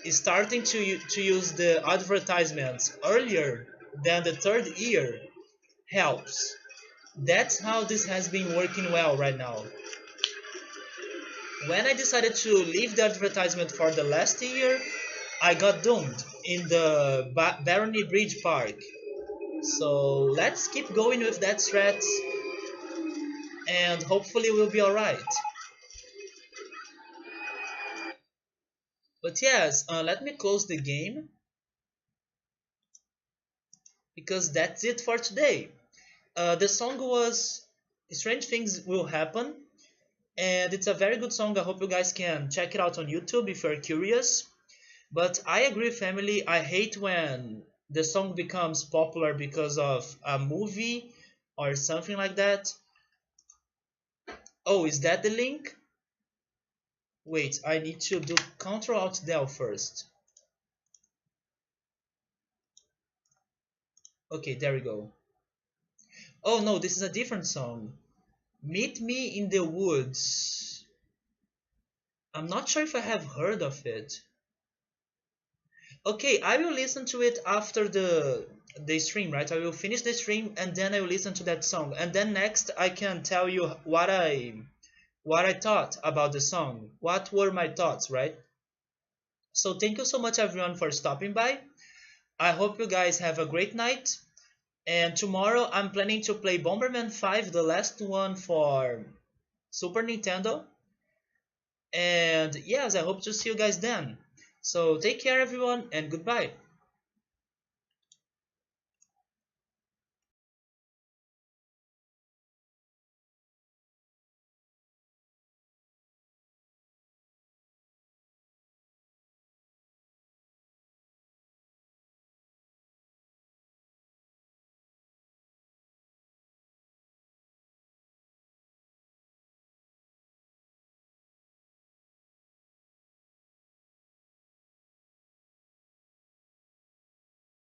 A: starting to use the advertisements earlier than the third year helps. That's how this has been working well right now. When I decided to leave the advertisement for the last year, I got doomed in the Barony Bridge Park. So let's keep going with that strat and hopefully we'll be alright. But yes, let me close the game because that's it for today. The song was Strange Things Will Happen, and it's a very good song. I hope you guys can check it out on YouTube if you're curious. But I agree, family. I hate when the song becomes popular because of a movie or something like that. Oh, is that the link? Wait, I need to do Ctrl Alt Del first. Okay, there we go. Oh no, this is a different song. Meet Me in the Woods. I'm not sure if I have heard of it. Okay, I will listen to it after the stream, right? I will finish the stream and then I will listen to that song. And then next I can tell you what I thought about the song. What were my thoughts, right? So thank you so much everyone for stopping by. I hope you guys have a great night. And tomorrow I'm planning to play Bomberman 5, the last one for Super Nintendo. And yes, I hope to see you guys then. So take care everyone and goodbye.